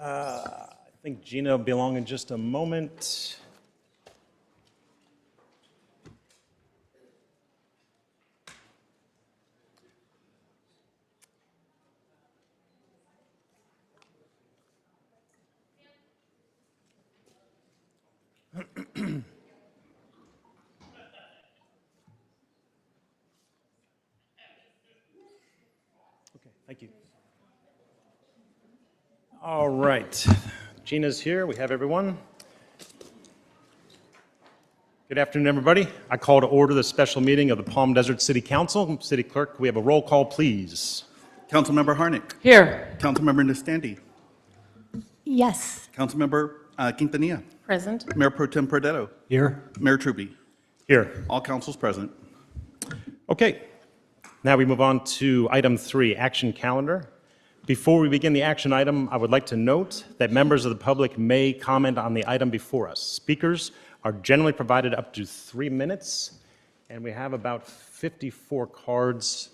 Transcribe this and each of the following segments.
I think Gina will be along in just a moment. Okay, thank you. All right, Gina's here. We have everyone. Good afternoon, everybody. I call to order the special meeting of the Palm Desert City Council. City Clerk, we have a roll call, please. Councilmember Harnick. Here. Councilmember Nestandi. Yes. Councilmember Quintanilla. Present. Mayor Pro Tem Perdetto. Here. Mayor Truby. Here. All councils present. Okay, now we move on to item 3, action calendar. Before we begin the action item, I would like to note that members of the public may comment on the item before us. Speakers are generally provided up to 3 minutes, and we have about 54 cards.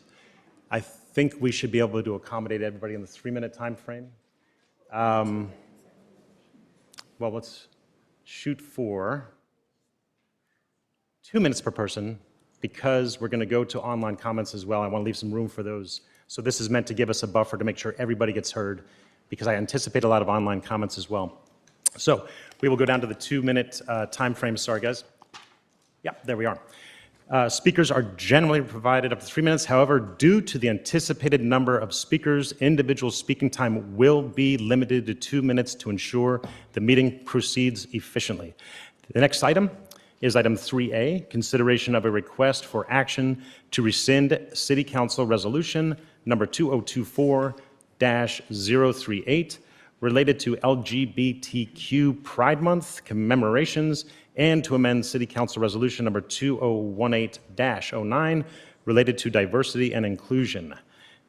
I think we should be able to accommodate everybody in the 3-minute time frame. Well, let's shoot for 2 minutes per person, because we're going to go to online comments as well. I want to leave some room for those. So this is meant to give us a buffer to make sure everybody gets heard, because I anticipate a lot of online comments as well. So we will go down to the 2-minute time frame. Sorry, guys. Yeah, there we are. Speakers are generally provided up to 3 minutes. However, due to the anticipated number of speakers, individual speaking time will be limited to 2 minutes to ensure the meeting proceeds efficiently. The next item is item 3A, consideration of a request for action to rescind City Council Resolution number 2024-038 related to LGBTQ Pride Month commemorations, and to amend City Council Resolution number 2018-09 related to diversity and inclusion.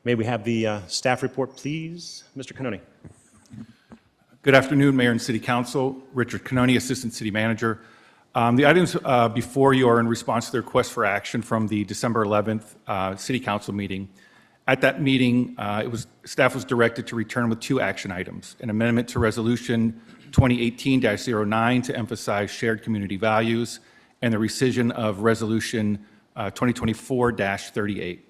May we have the staff report, please? Mr. Cannoni. Good afternoon, Mayor and City Council. Richard Cannoni, Assistant City Manager. The items before you are in response to the request for action from the December 11th City Council meeting. At that meeting, staff was directed to return with 2 action items: an amendment to Resolution 2018-09 to emphasize shared community values, and the rescission of Resolution 2024-38.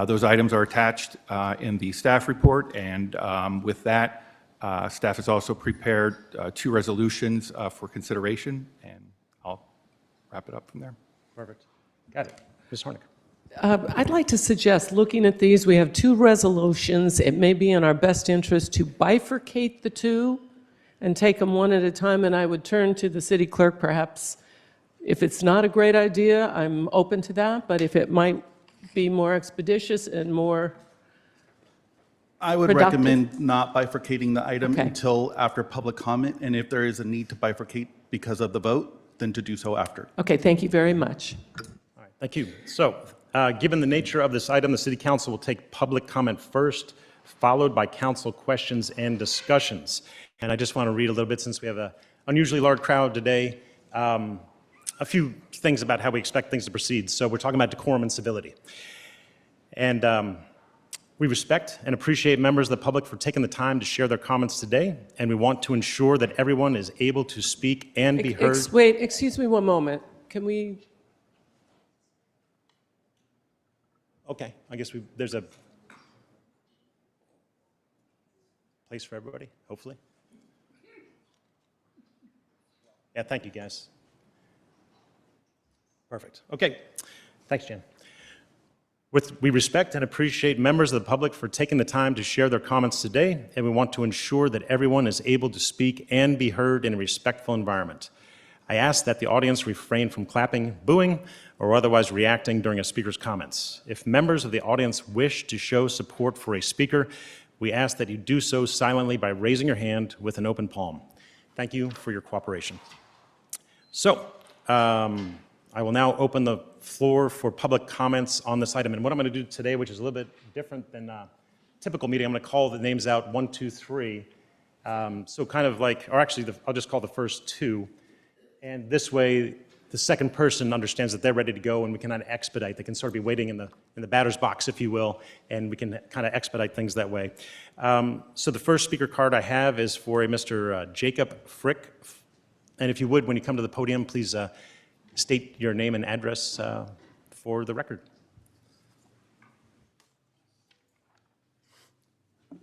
Those items are attached in the staff report, and with that, staff has also prepared 2 resolutions for consideration, and I'll wrap it up from there. Perfect. Got it. Ms. Harnick. I'd like to suggest, looking at these, we have 2 resolutions. It may be in our best interest to bifurcate the 2 and take them one at a time, and I would turn to the city clerk perhaps. If it's not a great idea, I'm open to that, but if it might be more expeditious and more I would productive. recommend not bifurcating the item Okay. until after public comment, and if there is a need to bifurcate because of the vote, then to do so after. Okay, thank you very much. All right, thank you. So, given the nature of this item, the City Council will take public comment first, followed by council questions and discussions. And I just want to read a little bit, since we have an unusually large crowd today, a few things about how we expect things to proceed. So we're talking about decorum and civility. And we respect and appreciate members of the public for taking the time to share their comments today, and we want to ensure that everyone is able to speak and be heard. Wait, excuse me one moment. Can we? Okay, I guess there's a place for everybody, hopefully. Yeah, thank you, guys. Perfect. Okay, thanks, Jen. We respect and appreciate members of the public for taking the time to share their comments today, and we want to ensure that everyone is able to speak and be heard in a respectful environment. I ask that the audience refrain from clapping, booing, or otherwise reacting during a speaker's comments. If members of the audience wish to show support for a speaker, we ask that you do so silently by raising your hand with an open palm. Thank you for your cooperation. So, I will now open the floor for public comments on this item. And what I'm going to do today, which is a little bit different than a typical meeting, I'm going to call the names out 1, 2, 3. So kind of like, or actually, I'll just call the first 2. And this way, the second person understands that they're ready to go and we can kind of expedite. They can sort of be waiting in the batter's box, if you will, and we can kind of expedite things that way. So the first speaker card I have is for a Mr. Jacob Frick. And if you would, when you come to the podium, please state your name and address for the record.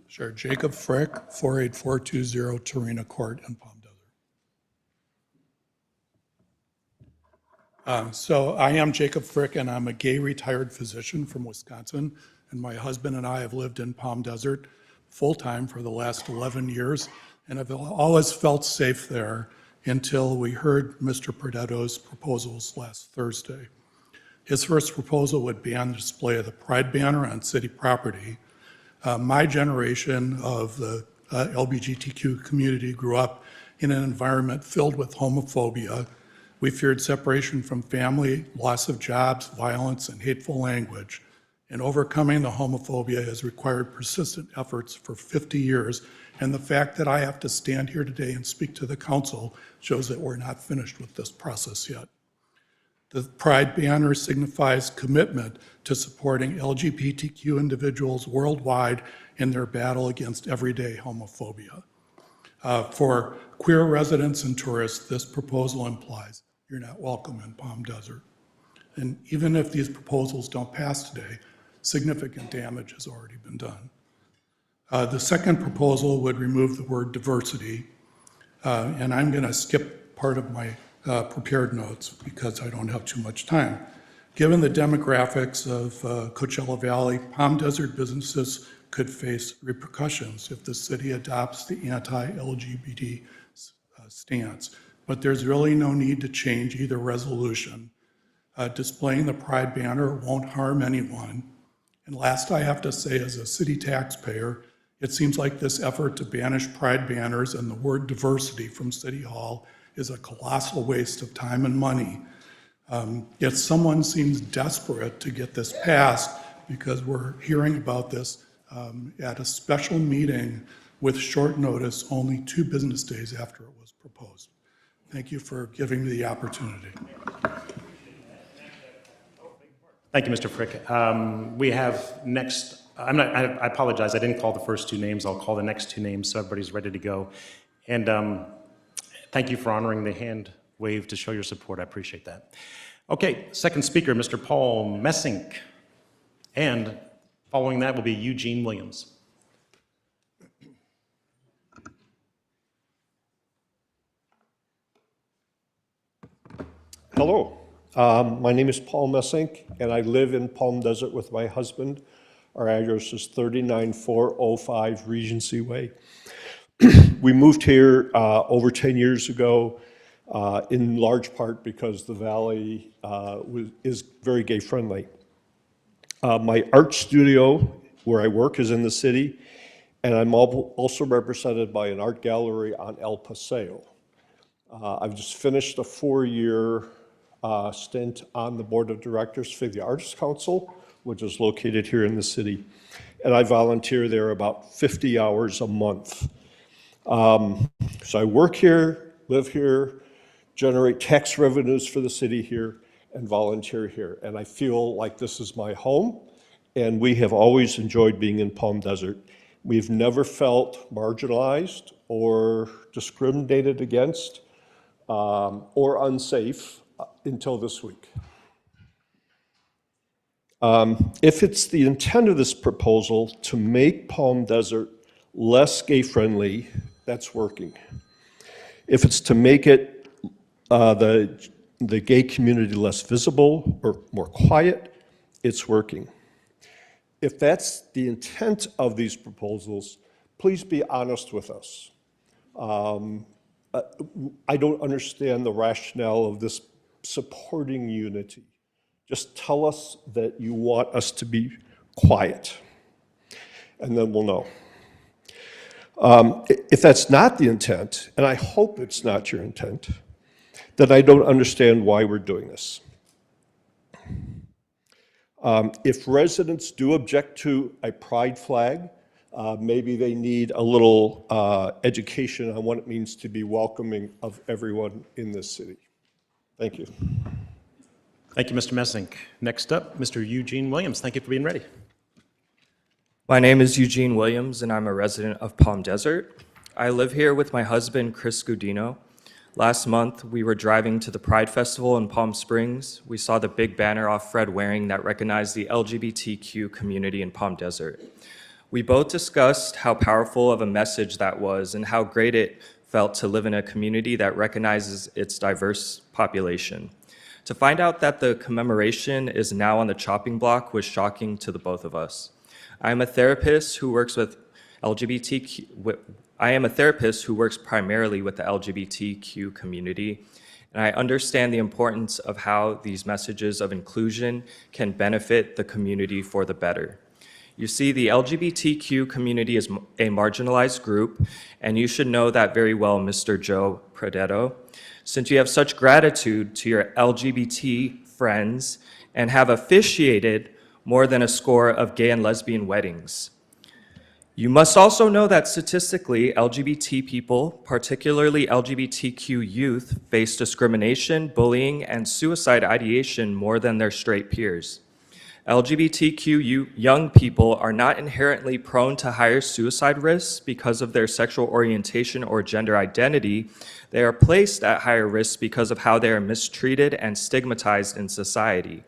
Sure. Jacob Frick, 48420 Tarina Court in Palm Desert. So I am Jacob Frick, and I'm a gay retired physician from Wisconsin. And my husband and I have lived in Palm Desert full-time for the last 11 years, and I've always felt safe there until we heard Mr. Perdetto's proposals last Thursday. His first proposal would ban the display of the Pride banner on city property. My generation of the LGBTQ community grew up in an environment filled with homophobia. We feared separation from family, loss of jobs, violence, and hateful language. And overcoming the homophobia has required persistent efforts for 50 years. And the fact that I have to stand here today and speak to the council shows that we're not finished with this process yet. The Pride banner signifies commitment to supporting LGBTQ individuals worldwide in their battle against everyday homophobia. For queer residents and tourists, this proposal implies you're not welcome in Palm Desert. And even if these proposals don't pass today, significant damage has already been done. The second proposal would remove the word diversity, and I'm going to skip part of my prepared notes because I don't have too much time. Given the demographics of Coachella Valley, Palm Desert businesses could face repercussions if the city adopts the anti-LGBT stance. But there's really no need to change either resolution. Displaying the Pride banner won't harm anyone. And last I have to say, as a city taxpayer, it seems like this effort to banish Pride banners and the word diversity from City Hall is a colossal waste of time and money. Yet someone seems desperate to get this passed because we're hearing about this at a special meeting with short notice, only 2 business days after it was proposed. Thank you for giving me the opportunity. Thank you, Mr. Frick. We have next, I apologize, I didn't call the first 2 names. I'll call the next 2 names so everybody's ready to go. And thank you for honoring the hand wave to show your support. I appreciate that. Okay, second speaker, Mr. Paul Messink. And following that will be Eugene Williams. Hello, my name is Paul Messink, and I live in Palm Desert with my husband. Our address is 39405 Regency Way. We moved here over 10 years ago, in large part because the Valley is very gay-friendly. My art studio, where I work, is in the city, and I'm also represented by an art gallery on El Paseo. I've just finished a 4-year stint on the board of directors for the Arts Council, which is located here in the city. And I volunteer there about 50 hours a month. So I work here, live here, generate tax revenues for the city here, and volunteer here. And I feel like this is my home, and we have always enjoyed being in Palm Desert. We've never felt marginalized or discriminated against or unsafe until this week. If it's the intent of this proposal to make Palm Desert less gay-friendly, that's working. If it's to make it the gay community less visible or more quiet, it's working. If that's the intent of these proposals, please be honest with us. I don't understand the rationale of this supporting unity. Just tell us that you want us to be quiet, and then we'll know. If that's not the intent, and I hope it's not your intent, then I don't understand why we're doing this. If residents do object to a pride flag, maybe they need a little education on what it means to be welcoming of everyone in this city. Thank you. Thank you, Mr. Messink. Next up, Mr. Eugene Williams. Thank you for being ready. My name is Eugene Williams, and I'm a resident of Palm Desert. I live here with my husband, Chris Gudino. Last month, we were driving to the Pride Festival in Palm Springs. We saw the big banner off Fred Waring that recognized the LGBTQ community in Palm Desert. We both discussed how powerful of a message that was and how great it felt to live in a community that recognizes its diverse population. To find out that the commemoration is now on the chopping block was shocking to the both of us. I am a therapist who works primarily with the LGBTQ community, and I understand the importance of how these messages of inclusion can benefit the community for the better. You see, the LGBTQ community is a marginalized group, and you should know that very well, Mr. Joe Prodetto, since you have such gratitude to your LGBT friends and have officiated more than a score of gay and lesbian weddings. You must also know that statistically, LGBT people, particularly LGBTQ youth, face discrimination, bullying, and suicide ideation more than their straight peers. LGBTQ young people are not inherently prone to higher suicide risks because of their sexual orientation or gender identity. They are placed at higher risk because of how they are mistreated and stigmatized in society.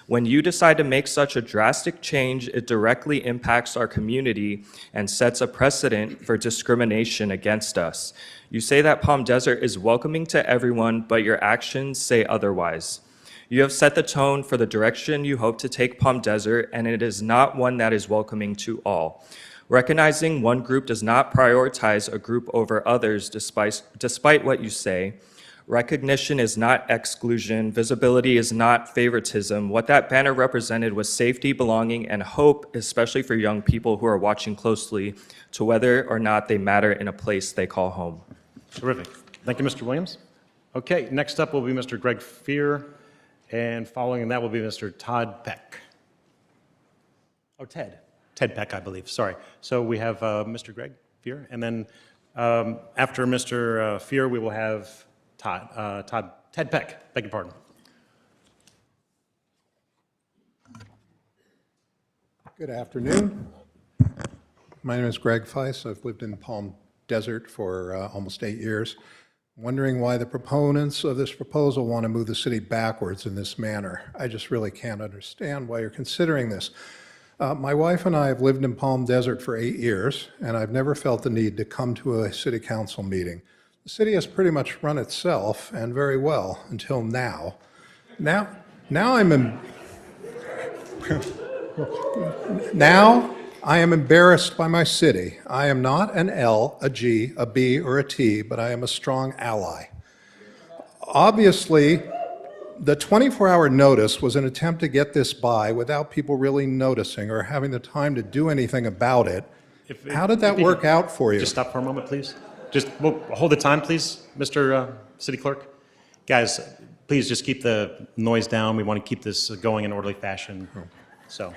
When you decide to make such a drastic change, it directly impacts our community and sets a precedent for discrimination against us. You say that Palm Desert is welcoming to everyone, but your actions say otherwise. You have set the tone for the direction you hope to take Palm Desert, and it is not one that is welcoming to all. Recognizing one group does not prioritize a group over others despite what you say. Recognition is not exclusion. Visibility is not favoritism. What that banner represented was safety, belonging, and hope, especially for young people who are watching closely to whether or not they matter in a place they call home. Terrific. Thank you, Mr. Williams. Okay, next up will be Mr. Greg Fear, and following that will be Mr. Todd Peck. Oh, Ted Peck, I believe, sorry. So we have Mr. Greg Fear, and then after Mr. Fear, we will have Ted Peck, beg your pardon. Good afternoon. My name is Greg Feiss. I've lived in Palm Desert for almost 8 years. I'm wondering why the proponents of this proposal want to move the city backwards in this manner. I just really can't understand why you're considering this. My wife and I have lived in Palm Desert for 8 years, and I've never felt the need to come to a city council meeting. The city has pretty much run itself, and very well, until now. Now I am embarrassed by my city. I am not an L, a G, a B, or a T, but I am a strong ally. Obviously, the 24-hour notice was an attempt to get this by without people really noticing or having the time to do anything about it. How did that work out for you? Just stop for a moment, please. We'll hold the time, please, Mr. City Clerk. Guys, please just keep the noise down. We want to keep this going in orderly fashion. So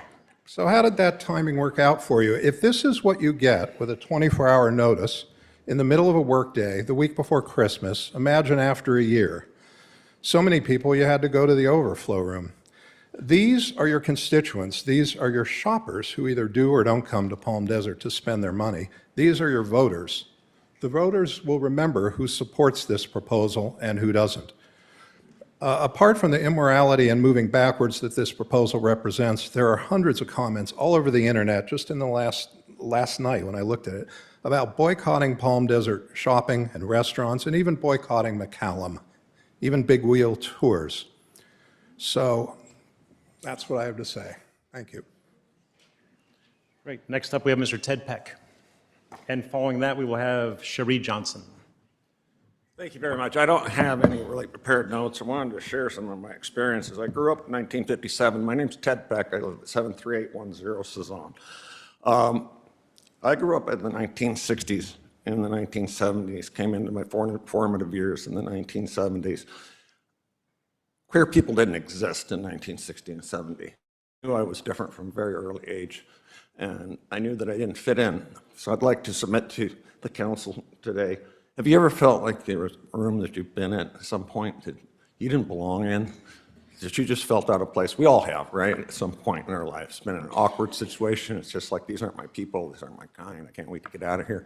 how did that timing work out for you? If this is what you get with a 24-hour notice in the middle of a workday, the week before Christmas, imagine after a year. So many people, you had to go to the overflow room. These are your constituents. These are your shoppers who either do or don't come to Palm Desert to spend their money. These are your voters. The voters will remember who supports this proposal and who doesn't. Apart from the immorality and moving backwards that this proposal represents, there are hundreds of comments all over the internet, just in the last night when I looked at it, about boycotting Palm Desert shopping and restaurants, and even boycotting McCallum, even big wheel tours. So that's what I have to say. Thank you. great. Next up, we have Mr. Ted Peck. And following that, we will have Cherie Johnson. Thank you very much. I don't have any really prepared notes. I wanted to share some of my experiences. I grew up in 1957. My name's Ted Peck. I live at 73810 Cezanne. I grew up in the 1960s, in the 1970s, came into my formative years in the 1970s. Queer people didn't exist in 1960 and 70. I knew I was different from a very early age, and I knew that I didn't fit in. So I'd like to submit to the council today. Have you ever felt like there was a room that you've been in at some point that you didn't belong in, that you just felt out of place. We all have, right? At some point in our life, it's been an awkward situation. It's just like, these aren't my people, these aren't my kind, I can't wait to get out of here.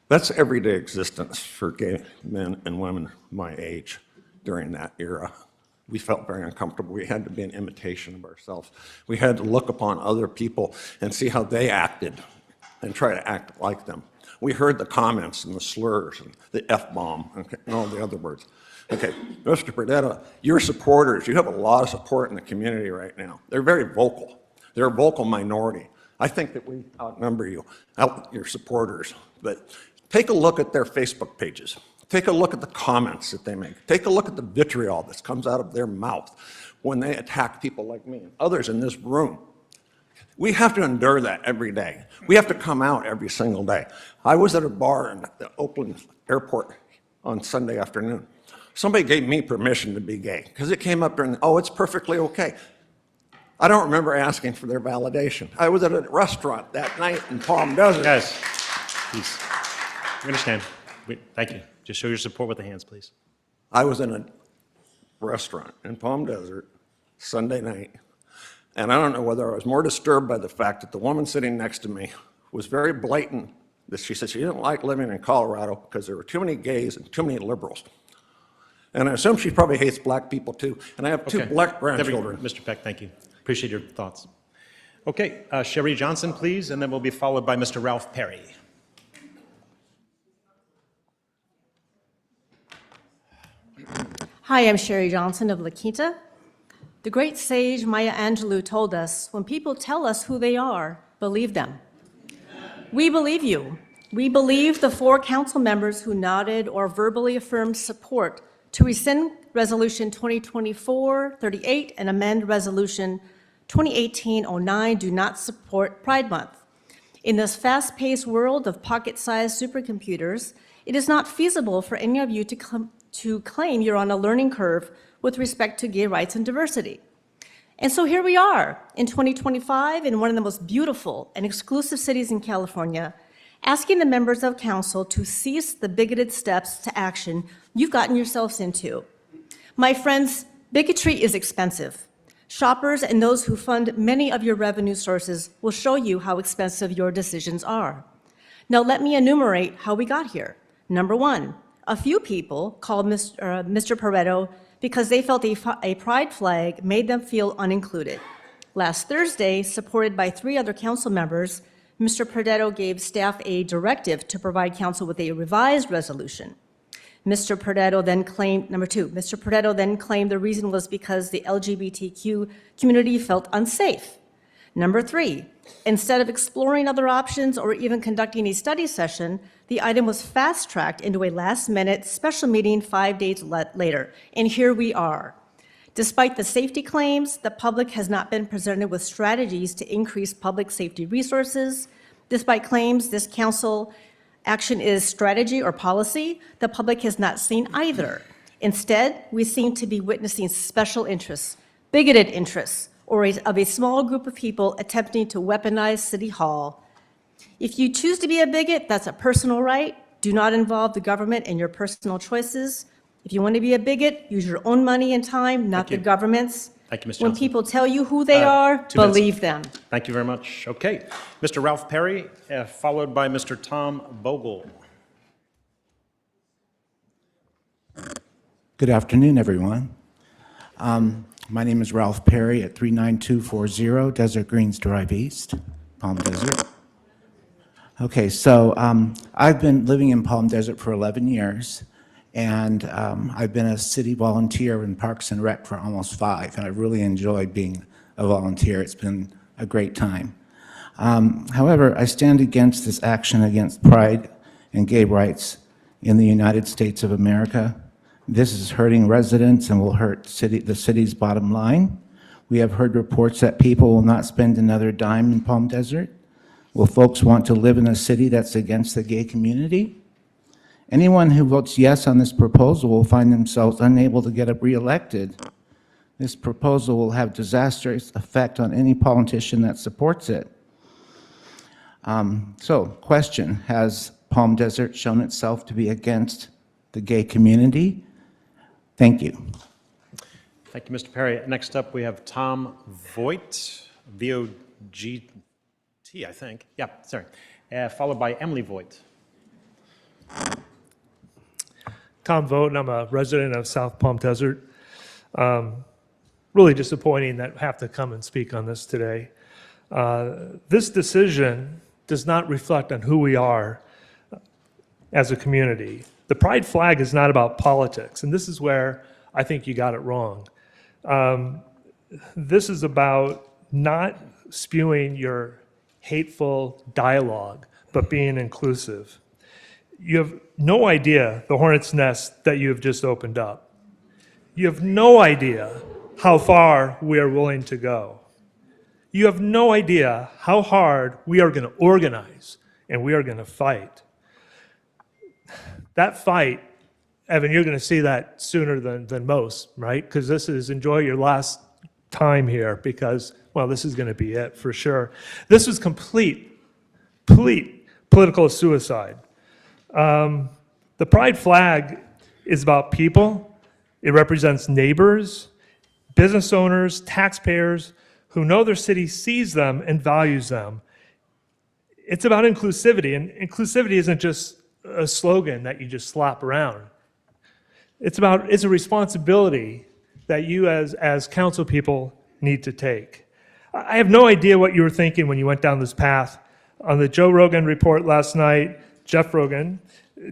That's everyday existence for gay men and women my age during that era. We felt very uncomfortable. We had to be an imitation of ourselves. We had to look upon other people and see how they acted and try to act like them. We heard the comments and the slurs and the F-bomb and all the other words. Okay, Mr. Perdetta, your supporters, you have a lot of support in the community right now. They're very vocal. They're a vocal minority. I think that we outnumber you, your supporters. But take a look at their Facebook pages. Take a look at the comments that they make. Take a look at the vitriol that comes out of their mouth when they attack people like me and others in this room. We have to endure that every day. We have to come out every single day. I was at a bar in the Oakland airport on Sunday afternoon. Somebody gave me permission to be gay because it came up during, oh, it's perfectly okay. I don't remember asking for their validation. I was at a restaurant that night in Palm Desert. Guys, please. We understand. Thank you. Just show your support with the hands, please. I was in a restaurant in Palm Desert Sunday night, and I don't know whether I was more disturbed by the fact that the woman sitting next to me was very blatant that she said she didn't like living in Colorado because there were too many gays and too many liberals. And I assume she probably hates black people too. And I have two Okay. black grandchildren. Mr. Peck, thank you. Appreciate your thoughts. Okay, Sherry Johnson, please, and then we'll be followed by Mr. Ralph Perry. Hi, I'm Sherry Johnson of La Quinta. The great sage Maya Angelou told us, when people tell us who they are, believe them. We believe you. We believe the 4 council members who nodded or verbally affirmed support to rescind Resolution 2024-38 and amend Resolution 2018-09 do not support Pride Month. In this fast-paced world of pocket-sized supercomputers, it is not feasible for any of you to claim you're on a learning curve with respect to gay rights and diversity. And so here we are in 2025 in one of the most beautiful and exclusive cities in California, asking the members of council to cease the bigoted steps to action you've gotten yourselves into. My friends, bigotry is expensive. Shoppers and those who fund many of your revenue sources will show you how expensive your decisions are. Now let me enumerate how we got here. Number 1, a few people called Mr. Pareto because they felt a pride flag made them feel unincluded. Last Thursday, supported by 3 other council members, Mr. Pareto gave staff a directive to provide council with a revised resolution. Mr. Pareto then claimed, number 2, Mr. Pareto then claimed the reason was because the LGBTQ community felt unsafe. Number 3, instead of exploring other options or even conducting a study session, the item was fast-tracked into a last-minute special meeting 5 days later, and here we are. Despite the safety claims, the public has not been presented with strategies to increase public safety resources. Despite claims this council action is strategy or policy, the public has not seen either. Instead, we seem to be witnessing special interests, bigoted interests, or of a small group of people attempting to weaponize City Hall. If you choose to be a bigot, that's a personal right. Do not involve the government in your personal choices. If you want to be a bigot, use your own money and time, not the government's. Thank you, Ms. When Johnson. people tell you who they are, 2 minutes. believe them. Thank you very much. Okay, Mr. Ralph Perry, followed by Mr. Tom Bogle. Good afternoon, everyone. My name is Ralph Perry at 39240 Desert Greens Drive East, Palm Desert. Okay, so I've been living in Palm Desert for 11 years, and I've been a city volunteer in Parks and Rec for almost 5, and I really enjoyed being a volunteer. It's been a great time. However, I stand against this action against pride and gay rights in the United States of America. This is hurting residents and will hurt the city's bottom line. We have heard reports that people will not spend another dime in Palm Desert. Will folks want to live in a city that's against the gay community? Anyone who votes yes on this proposal will find themselves unable to get reelected. This proposal will have disastrous effect on any politician that supports it. So, question, has Palm Desert shown itself to be against the gay community? Thank you. Thank you, Mr. Perry. Next up, we have Tom Voigt, V-O-G-T, I think. Yeah, sorry. Followed by Emily Voigt. Tom Vogt, and I'm a resident of South Palm Desert. Really disappointing that I have to come and speak on this today. This decision does not reflect on who we are as a community. The pride flag is not about politics, and this is where I think you got it wrong. This is about not spewing your hateful dialogue, but being inclusive. You have no idea the hornet's nest that you have just opened up. You have no idea how far we are willing to go. You have no idea how hard we are going to organize and we are going to fight. That fight, Evan, you're going to see that sooner than most, right? Because this is enjoy your last time here because, well, this is going to be it for sure. This is complete political suicide. The pride flag is about people. It represents neighbors, business owners, taxpayers who know their city sees them and values them. It's about inclusivity, and inclusivity isn't just a slogan that you just slap around. It's a responsibility that you as council people need to take. I have no idea what you were thinking when you went down this path. On the Joe Rogan report last night, Jeff Rogan,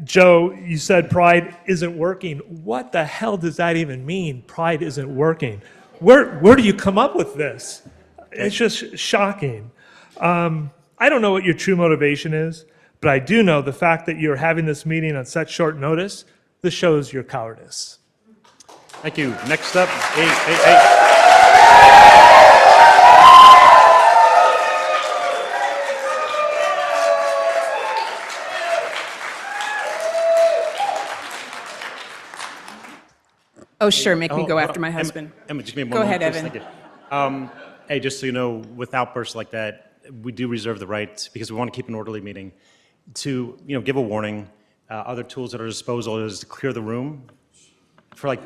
Joe, you said pride isn't working. What the hell does that even mean? Pride isn't working. Where do you come up with this? It's just shocking. I don't know what your true motivation is, but I do know the fact that you're having this meeting on such short notice, this shows your cowardice. Thank you. Next up, Oh, sure, make me Oh, go hold after on. my Emma- husband. Emma, just give me Go one ahead, moment, Evan. please. Thank you. Hey, just so you know, with outbursts like that, we do reserve the right, because we want to keep an orderly meeting, to give a warning. Other tools at our disposal is to clear the room for like.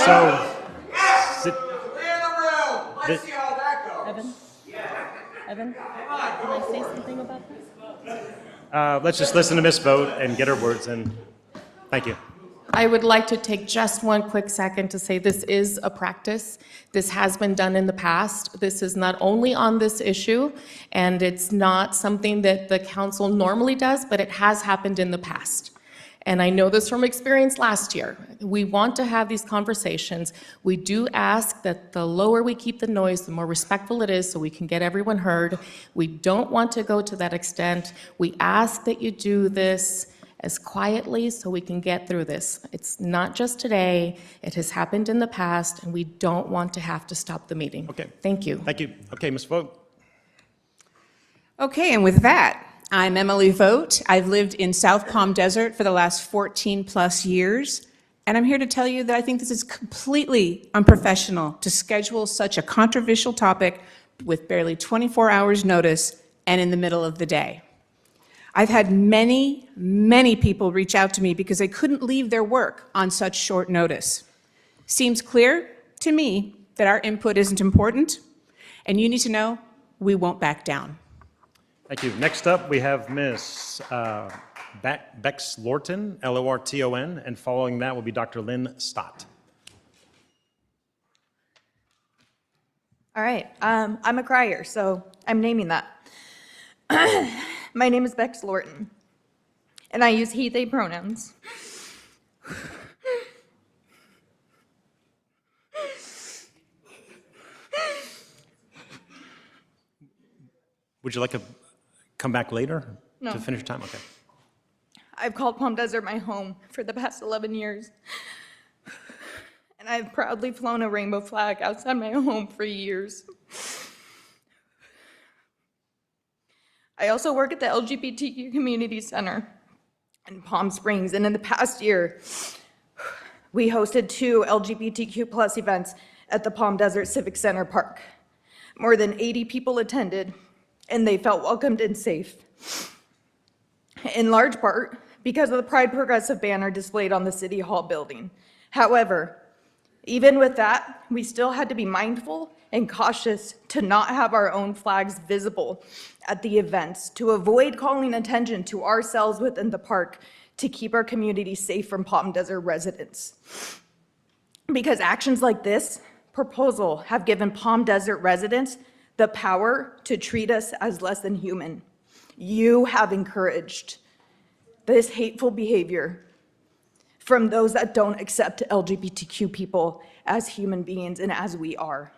So, sit, Let's see how that goes. Evan, can I say something about this? let's just listen to Ms. Vogt and get her words in. Thank you. I would like to take just one quick second to say this is a practice. This has been done in the past. This is not only on this issue, and it's not something that the council normally does, but it has happened in the past. And I know this from experience last year. We want to have these conversations. We do ask that the lower we keep the noise, the more respectful it is so we can get everyone heard. We don't want to go to that extent. We ask that you do this as quietly so we can get through this. It's not just today. It has happened in the past, and we don't want to have to stop the meeting. Okay. Thank you. Thank you. Okay, Ms. Vogt. Okay, and with that, I'm Emily Vogt. I've lived in South Palm Desert for the last 14 plus years, and I'm here to tell you that I think this is completely unprofessional to schedule such a controversial topic with barely 24 hours notice and in the middle of the day. I've had many people reach out to me because they couldn't leave their work on such short notice. Seems clear to me that our input isn't important, and you need to know we won't back down. Thank you. Next up, we have Ms. Bex Lorton, L-O-R-T-O-N, and following that will be Dr. Lynn Stott. All right, I'm a crier, so I'm naming that. My name is Bex Lorton, and I use he, they pronouns. Would you like to come back later No. to finish your time? Okay. I've called Palm Desert my home for the past 11 years. And I've proudly flown a rainbow flag outside my home for years. I also work at the LGBTQ Community Center in Palm Springs, and in the past year, we hosted 2 LGBTQ+ events at the Palm Desert Civic Center Park. More than 80 people attended, and they felt welcomed and safe. In large part because of the Pride Progressive banner displayed on the City Hall building. However, even with that, we still had to be mindful and cautious to not have our own flags visible at the events, to avoid calling attention to ourselves within the park, to keep our community safe from Palm Desert residents. Because actions like this proposal have given Palm Desert residents the power to treat us as less than human. You have encouraged this hateful behavior from those that don't accept LGBTQ people as human beings and as we are.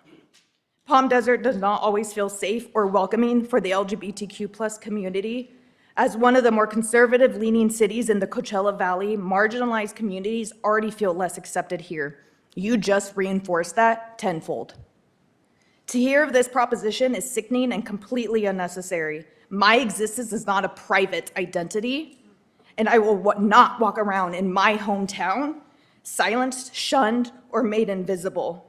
Palm Desert does not always feel safe or welcoming for the LGBTQ plus community. As one of the more conservative leaning cities in the Coachella Valley, marginalized communities already feel less accepted here. You just reinforced that tenfold. To hear of this proposition is sickening and completely unnecessary. My existence is not a private identity, and I will not walk around in my hometown silenced, shunned, or made invisible.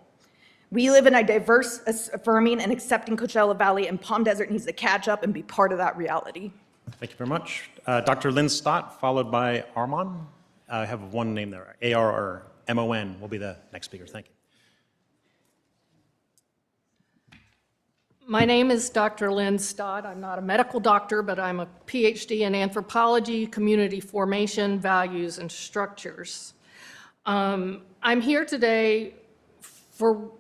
We live in a diverse, affirming, and accepting Coachella Valley, and Palm Desert needs to catch up and be part of that reality. Thank you very much. Dr. Lynn Stott, followed by Armon. I have one name there, A-R-R-M-O-N will be the next speaker. Thank you. My name is Dr. Lynn Stott. I'm not a medical doctor, but I'm a PhD in anthropology, community formation, values, and structures. I'm here today for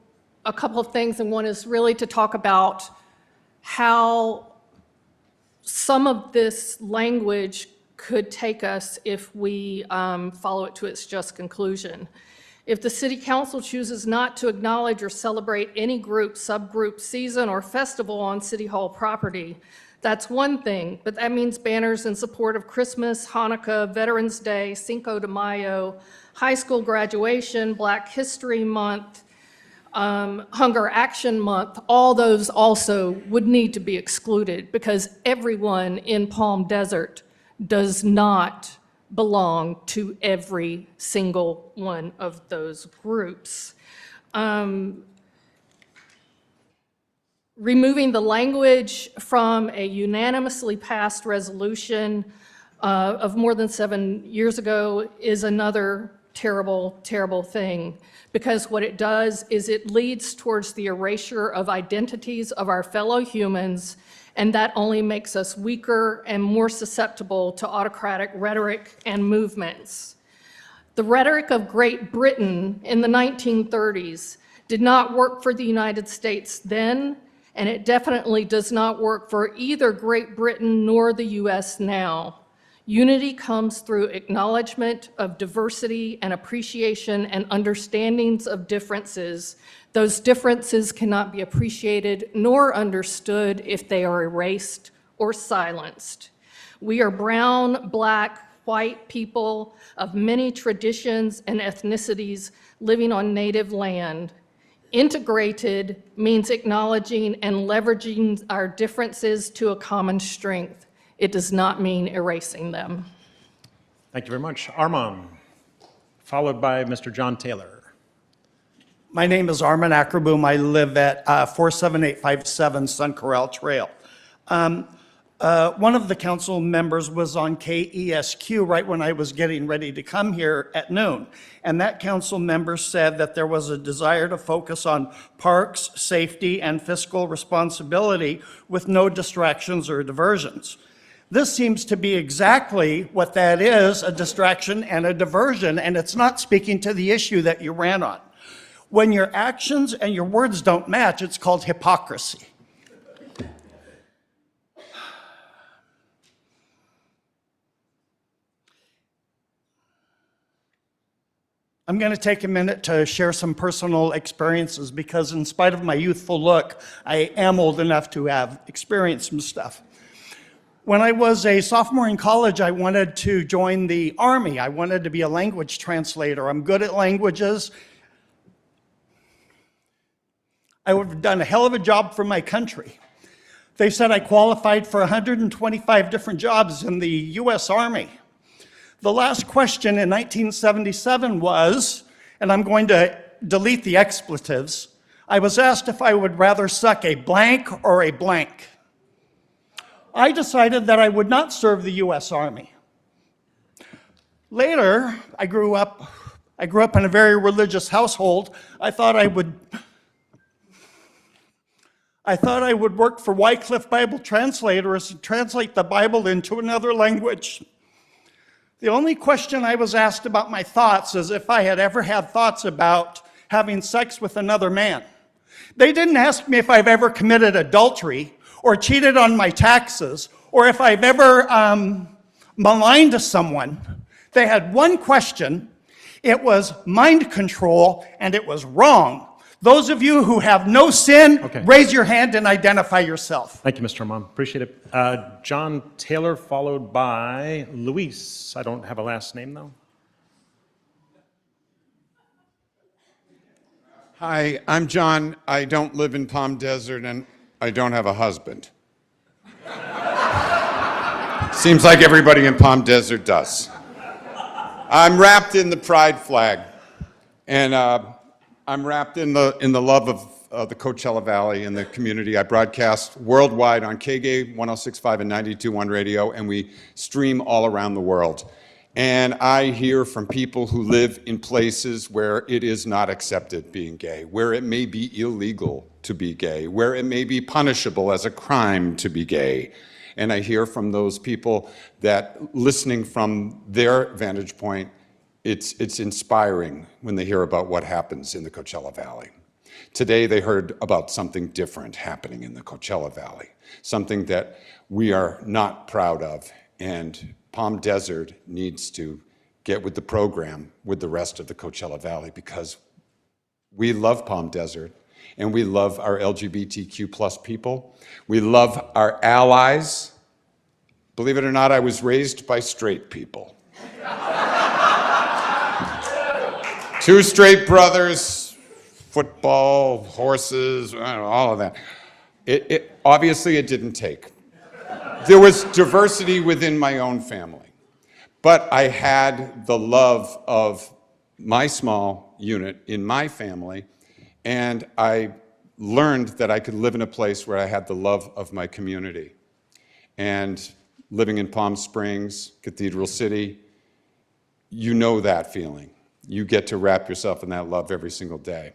a couple of things, and one is really to talk about how some of this language could take us if we follow it to its just conclusion. If the City Council chooses not to acknowledge or celebrate any group, subgroup, season, or festival on City Hall property, that's one thing, but that means banners in support of Christmas, Hanukkah, Veterans Day, Cinco de Mayo, high school graduation, Black History Month, Hunger Action Month, all those also would need to be excluded because everyone in Palm Desert does not belong to every single one of those groups. Removing the language from a unanimously passed resolution of more than 7 years ago is another terrible, terrible thing, because what it does is it leads towards the erasure of identities of our fellow humans, and that only makes us weaker and more susceptible to autocratic rhetoric and movements. The rhetoric of Great Britain in the 1930s did not work for the United States then, and it definitely does not work for either Great Britain nor the US now. Unity comes through acknowledgement of diversity and appreciation and understandings of differences. Those differences cannot be appreciated nor understood if they are erased or silenced. We are brown, Black, white people of many traditions and ethnicities living on native land. Integrated means acknowledging and leveraging our differences to a common strength. It does not mean erasing them. Thank you very much. Armon, followed by Mr. John Taylor. My name is Armin Ackerboom. I live at 47857 Sun Corral Trail. One of the council members was on KESQ right when I was getting ready to come here at noon. And that council member said that there was a desire to focus on parks, safety, and fiscal responsibility with no distractions or diversions. This seems to be exactly what that is, a distraction and a diversion, and it's not speaking to the issue that you ran on. When your actions and your words don't match, it's called hypocrisy. I'm going to take a minute to share some personal experiences because in spite of my youthful look, I am old enough to have experienced some stuff. When I was a sophomore in college, I wanted to join the Army. I wanted to be a language translator. I'm good at languages. I would have done a hell of a job for my country. They said I qualified for 125 different jobs in the US Army. The last question in 1977 was, and I'm going to delete the expletives, I was asked if I would rather suck a blank or a blank. I decided that I would not serve the U.S. Army. Later, I grew up in a very religious household. I thought I would work for Wycliffe Bible Translators and translate the Bible into another language. The only question I was asked about my thoughts is if I had ever had thoughts about having sex with another man. They didn't ask me if I've ever committed adultery or cheated on my taxes or if I've ever maligned someone. They had one question. It was mind control, and it was wrong. Those of you who have no sin, raise your hand and identify yourself. Thank you, Mr. Amon. Appreciate it. John Taylor, followed by Luis. I don't have a last name, though. Hi, I'm John. I don't live in Palm Desert, and I don't have a husband. Seems like everybody in Palm Desert does. I'm wrapped in the pride flag, and I'm wrapped in the love of the Coachella Valley and the community. I broadcast worldwide on KGAY 106.5 and 92.1 radio, and we stream all around the world. And I hear from people who live in places where it is not accepted being gay, where it may be illegal to be gay, where it may be punishable as a crime to be gay. And I hear from those people that, listening from their vantage point, it's inspiring when they hear about what happens in the Coachella Valley. Today they heard about something different happening in the Coachella Valley, something that we are not proud of, and Palm Desert needs to get with the program with the rest of the Coachella Valley, because we love Palm Desert and we love our LGBTQ plus people. We love our allies. Believe it or not, I was raised by straight people. 2 straight brothers, football, horses, all of that. Obviously, it didn't take. There was diversity within my own family, but I had the love of my small unit in my family, and I learned that I could live in a place where I had the love of my community. And living in Palm Springs, Cathedral City, you know that feeling. You get to wrap yourself in that love every single day.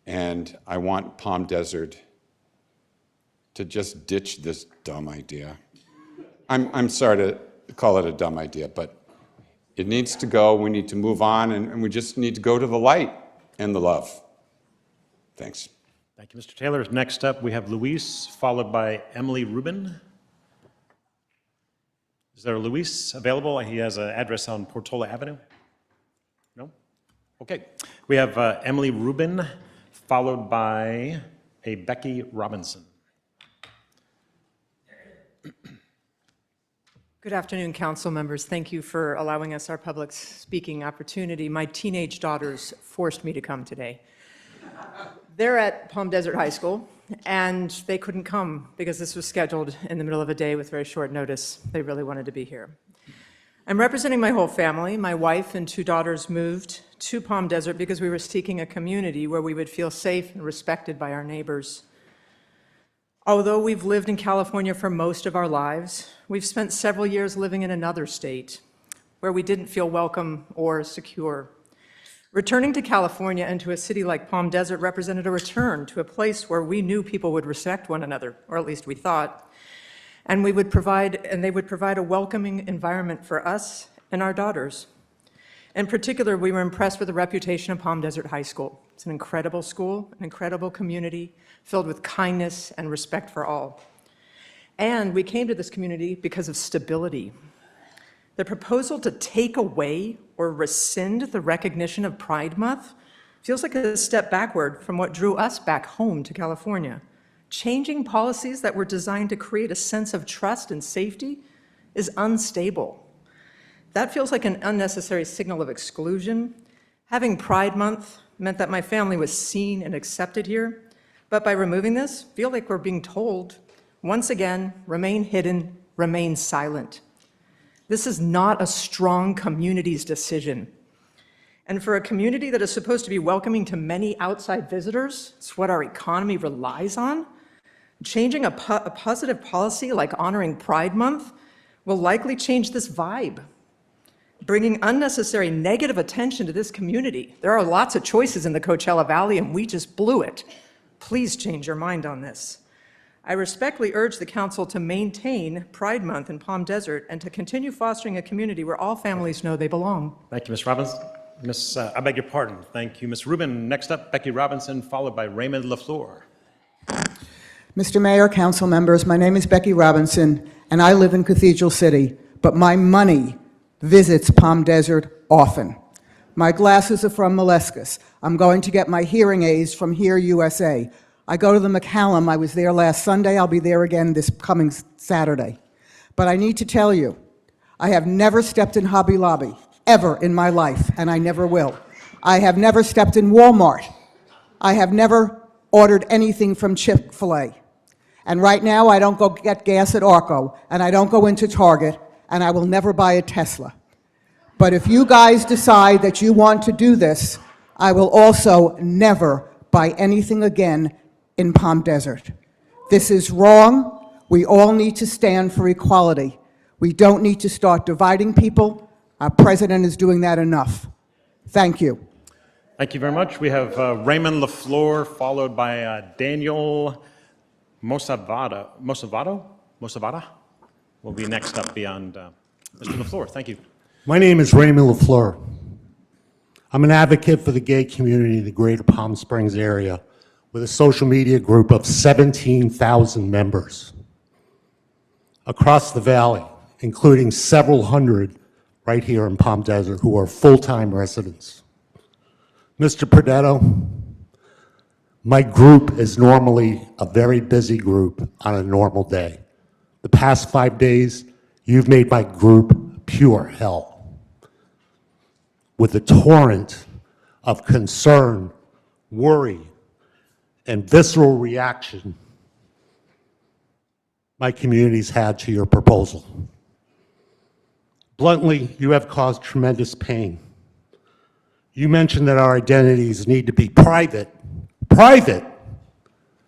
And I want Palm Desert to just ditch this dumb idea. I'm sorry to call it a dumb idea, but it needs to go. We need to move on, and we just need to go to the light and the love. Thanks. Thank you, Mr. Taylor. Next up, we have Luis, followed by Emily Rubin. Is there a Luis available? He has an address on Portola Avenue. No? Okay. We have Emily Rubin, followed by a Becky Robinson. Good afternoon, council members. Thank you for allowing us our public speaking opportunity. My teenage daughters forced me to come today. They're at Palm Desert High School, and they couldn't come because this was scheduled in the middle of a day with very short notice. They really wanted to be here. I'm representing my whole family. My wife and 2 daughters moved to Palm Desert because we were seeking a community where we would feel safe and respected by our neighbors. Although we've lived in California for most of our lives, we've spent several years living in another state where we didn't feel welcome or secure. Returning to California and to a city like Palm Desert represented a return to a place where we knew people would respect one another, or at least we thought, and they would provide a welcoming environment for us and our daughters. In particular, we were impressed with the reputation of Palm Desert High School. It's an incredible school, an incredible community, filled with kindness and respect for all. And we came to this community because of stability. The proposal to take away or rescind the recognition of Pride Month feels like a step backward from what drew us back home to California. Changing policies that were designed to create a sense of trust and safety is unstable. That feels like an unnecessary signal of exclusion. Having Pride Month meant that my family was seen and accepted here, but by removing this, I feel like we're being told, once again, remain hidden, remain silent. This is not a strong community's decision. And for a community that is supposed to be welcoming to many outside visitors, it's what our economy relies on, changing a positive policy like honoring Pride Month will likely change this vibe, bringing unnecessary negative attention to this community. There are lots of choices in the Coachella Valley, and we just blew it. Please change your mind on this. I respectfully urge the council to maintain Pride Month in Palm Desert and to continue fostering a community where all families know they belong. Thank you, Ms. Robbins. I beg your pardon. Thank you, Ms. Rubin. Next up, Becky Robinson, followed by Raymond LaFleur. Mr. Mayor, council members, my name is Becky Robinson, and I live in Cathedral City, but my money visits Palm Desert often. My glasses are from Moleskis. I'm going to get my hearing aids from Here USA. I go to the McCallum. I was there last Sunday. I'll be there again this coming Saturday. But I need to tell you, I have never stepped in Hobby Lobby, ever in my life, and I never will. I have never stepped in Walmart. I have never ordered anything from Chick-fil-A. And right now, I don't go get gas at Arco, and I don't go into Target, and I will never buy a Tesla. But if you guys decide that you want to do this, I will also never buy anything again in Palm Desert. This is wrong. We all need to stand for equality. We don't need to start dividing people. Our president is doing that enough. Thank you. Thank you very much. We have Raymond LaFleur, followed by Daniel Mosavada will be next up beyond Mr. LaFleur. Thank you. My name is Raymond LaFleur. I'm an advocate for the gay community in the greater Palm Springs area with a social media group of 17,000 members across the valley, including several hundred right here in Palm Desert who are full-time residents. Mr. Perdetto, my group is normally a very busy group on a normal day. The past 5 days, you've made my group pure hell. With a torrent of concern, worry, and visceral reaction my community's had to your proposal. Bluntly, you have caused tremendous pain. You mentioned that our identities need to be private. Private?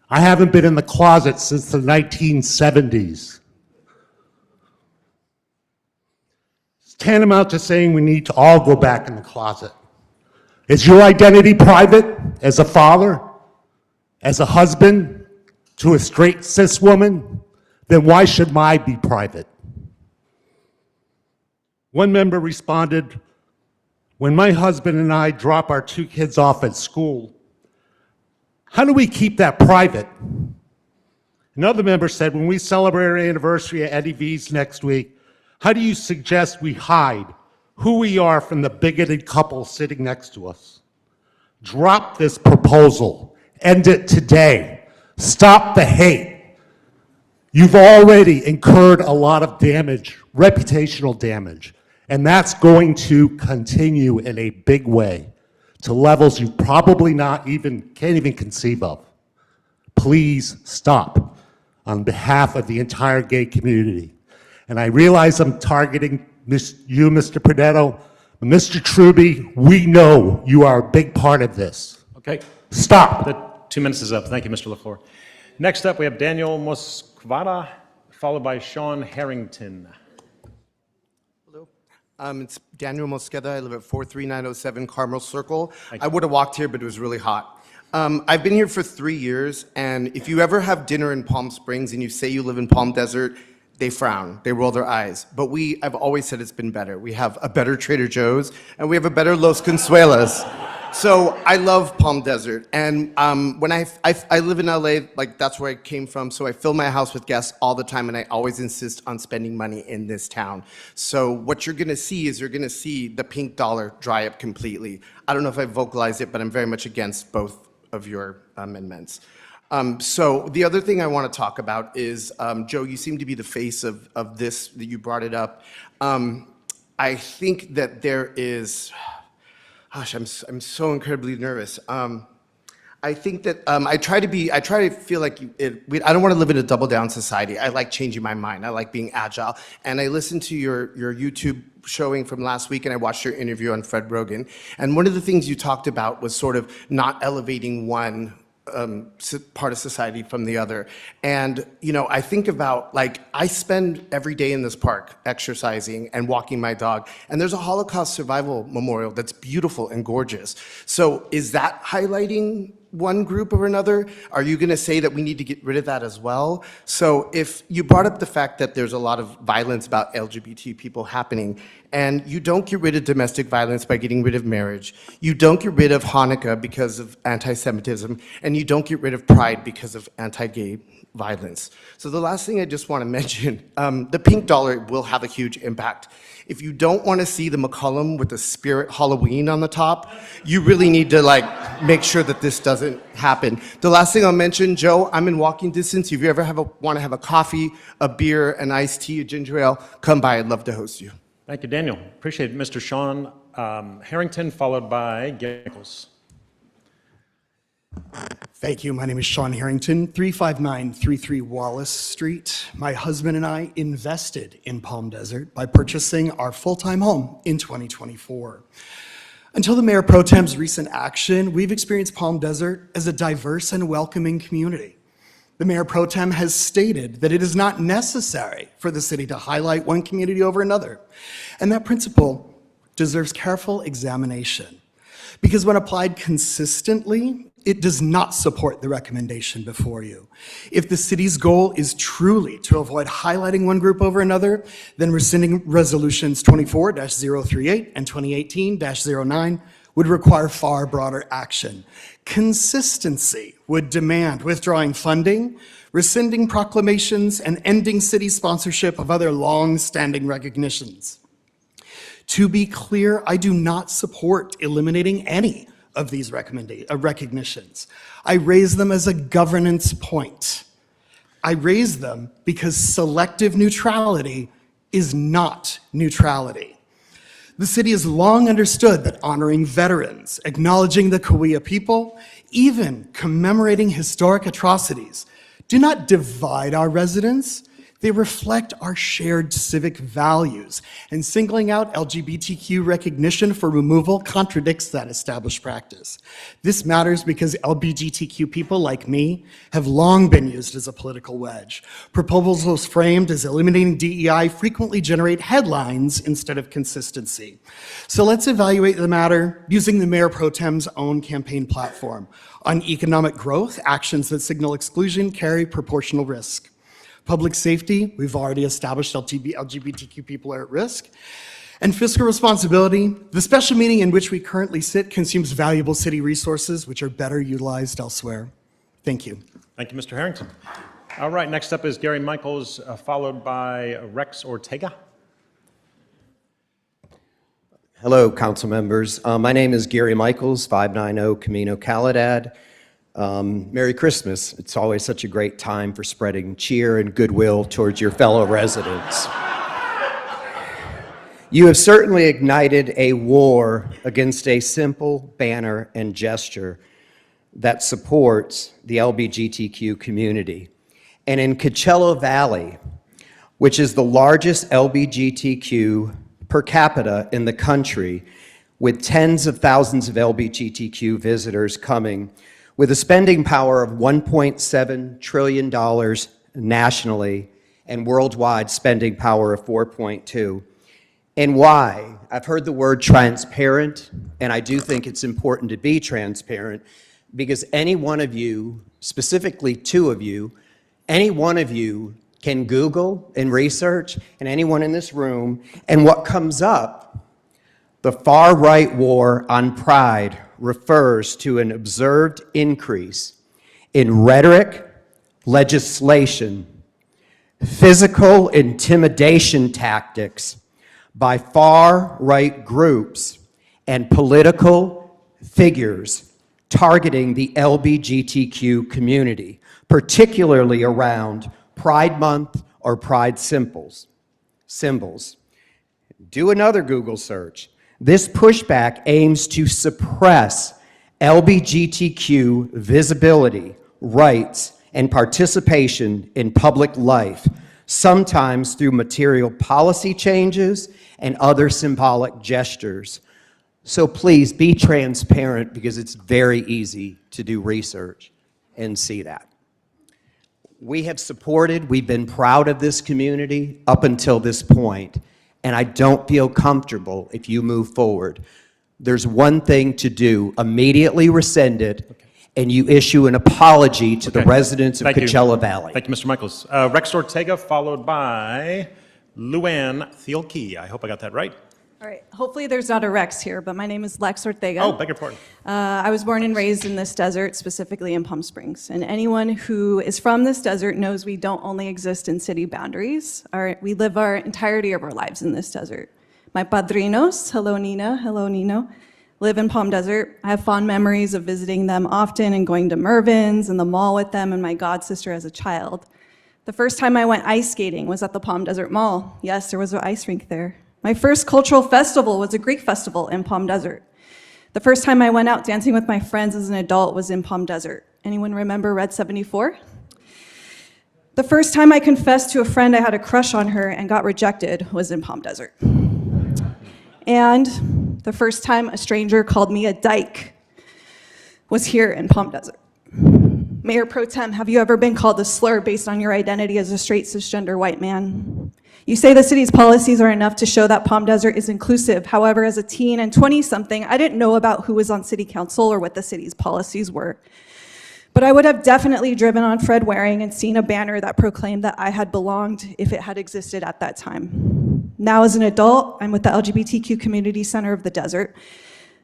I haven't been in the closet since the 1970s. It's tantamount to saying we need to all go back in the closet. Is your identity private as a father, as a husband to a straight cis woman? Then why should mine be private? One member responded, when my husband and I drop our 2 kids off at school, how do we keep that private? Another member said, when we celebrate our anniversary at Eddie V's next week, how do you suggest we hide who we are from the bigoted couple sitting next to us? Drop this proposal. End it today. Stop the hate. You've already incurred a lot of damage, reputational damage, and that's going to continue in a big way to levels you probably can't even conceive of. Please stop on behalf of the entire gay community. And I realize I'm targeting you, Mr. Perdetto, but Mr. Truby, we know you are a big part of this. Okay. Stop. The 2 minutes is up. Thank you, Mr. LaFleur. Next up, we have Daniel Mosqueda, followed by Sean Harrington. It's Daniel Mosqueda. I live at 43907 Carmel Circle. I would have walked here, but it was really hot. I've been here for 3 years, and if you ever have dinner in Palm Springs and you say you live in Palm Desert, they frown, they roll their eyes. But I've always said it's been better. We have a better Trader Joe's, and we have a better Los Consuelos. So I love Palm Desert, and when I live in LA, like that's where I came from, so I fill my house with guests all the time, and I always insist on spending money in this town. So what you're gonna see is you're gonna see the pink dollar dry up completely. I don't know if I vocalized it, but I'm very much against both of your amendments. So the other thing I want to talk about is, Joe, you seem to be the face of this, that you brought it up. I think that there is, gosh, I'm so incredibly nervous. I I think that I try to feel like I don't want to live in a double down society. I like changing my mind. I like being agile. And I listened to your YouTube showing from last week, and I watched your interview on Fred Rogan. And one of the things you talked about was sort of not elevating one part of society from the other. And, you know, I think about, like, I spend every day in this park exercising and walking my dog, and there's a Holocaust survival memorial that's beautiful and gorgeous. So is that highlighting one group or another? Are you going to say that we need to get rid of that as well? So if you brought up the fact that there's a lot of violence about LGBT people happening, and you don't get rid of domestic violence by getting rid of marriage, you don't get rid of Hanukkah because of anti-Semitism, and you don't get rid of Pride because of anti-gay violence. So the last thing I just want to mention, the pink dollar will have a huge impact. If you don't want to see the McCollum with the Spirit Halloween on the top, you really need to, like, make sure that this doesn't happen. The last thing I'll mention, Joe, I'm in walking distance. If you ever want to have a coffee, a beer, an iced tea, a ginger ale, come by. I'd love to host you. Thank you, Daniel. Appreciate it. Mr. Sean Harrington, followed by Gary Nichols. Thank you. My name is Sean Harrington, 35933 Wallace Street. My husband and I invested in Palm Desert by purchasing our full-time home in 2024. Until the Mayor Pro Tem's recent action, we've experienced Palm Desert as a diverse and welcoming community. The Mayor Pro Tem has stated that it is not necessary for the city to highlight one community over another, and that principle deserves careful examination. Because when applied consistently, it does not support the recommendation before you. If the city's goal is truly to avoid highlighting one group over another, then rescinding resolutions 24-038 and 2018-09 would require far broader action. Consistency would demand withdrawing funding, rescinding proclamations, and ending city sponsorship of other long-standing recognitions. To be clear, I do not support eliminating any of these recognitions. I raise them as a governance point. I raise them because selective neutrality is not neutrality. The city has long understood that honoring veterans, acknowledging the Cahuilla people, even commemorating historic atrocities, do not divide our residents. They reflect our shared civic values, and singling out LGBTQ recognition for removal contradicts that established practice. This matters because LGBTQ people like me have long been used as a political wedge. Proposals framed as eliminating DEI frequently generate headlines instead of consistency. So let's evaluate the matter using the Mayor Pro Tem's own campaign platform. On economic growth, actions that signal exclusion carry proportional risk. Public safety, we've already established LGBTQ people are at risk. And fiscal responsibility, the special meeting in which we currently sit consumes valuable city resources which are better utilized elsewhere. Thank you. Thank you, Mr. Harrington. All right, next up is Gary Michaels, followed by Rex Ortega. Hello, council members. My name is Gary Michaels, 590 Camino Caledad. Merry Christmas. It's always such a great time for spreading cheer and goodwill towards your fellow residents. You have certainly ignited a war against a simple banner and gesture that supports the LGBTQ community. And in Coachella Valley, which is the largest LGBTQ per capita in the country, with tens of thousands of LGBTQ visitors coming, with a spending power of $1.7 trillion nationally and worldwide spending power of 4.2. And why? I've heard the word transparent, and I do think it's important to be transparent because any one of you, specifically two of you, any one of you can Google and research, and anyone in this room, and what comes up, the far-right war on pride refers to an observed increase in rhetoric, legislation, physical intimidation tactics by far-right groups and political figures targeting the LGBTQ community, particularly around Pride Month or Pride symbols. Do another Google search. This pushback aims to suppress LGBTQ visibility, rights, and participation in public life, sometimes through material policy changes and other symbolic gestures. So please be transparent, because it's very easy to do research and see that. We have supported, we've been proud of this community up until this point, and I don't feel comfortable if you move forward. There's one thing to do: immediately rescind it, and you issue an apology to the residents of Thank you. Coachella Valley. Thank you, Mr. Michaels. Rex Ortega, followed by Luann Thielke. I hope I got that right. All right, hopefully there's not a Rex here, but my name is Lex Ortega. Oh, beg your pardon. I was born and raised in this desert, specifically in Palm Springs. And anyone who is from this desert knows we don't only exist in city boundaries. We live our entirety of our lives in this desert. My padrinos, hello Nina, hello Nino, live in Palm Desert. I have fond memories of visiting them often and going to Mervin's and the mall with them and my god sister as a child. The first time I went ice skating was at the Palm Desert Mall. Yes, there was an ice rink there. My first cultural festival was a Greek festival in Palm Desert. The first time I went out dancing with my friends as an adult was in Palm Desert. Anyone remember Red 74? The first time I confessed to a friend I had a crush on her and got rejected was in Palm Desert. And the first time a stranger called me a dyke was here in Palm Desert. Mayor Pro Tem, have you ever been called a slur based on your identity as a straight cisgender white man? You say the city's policies are enough to show that Palm Desert is inclusive. However, as a teen and 20-something, I didn't know about who was on city council or what the city's policies were. But I would have definitely driven on Fred Waring and seen a banner that proclaimed that I had belonged if it had existed at that time. Now as an adult, I'm with the LGBTQ Community Center of the Desert.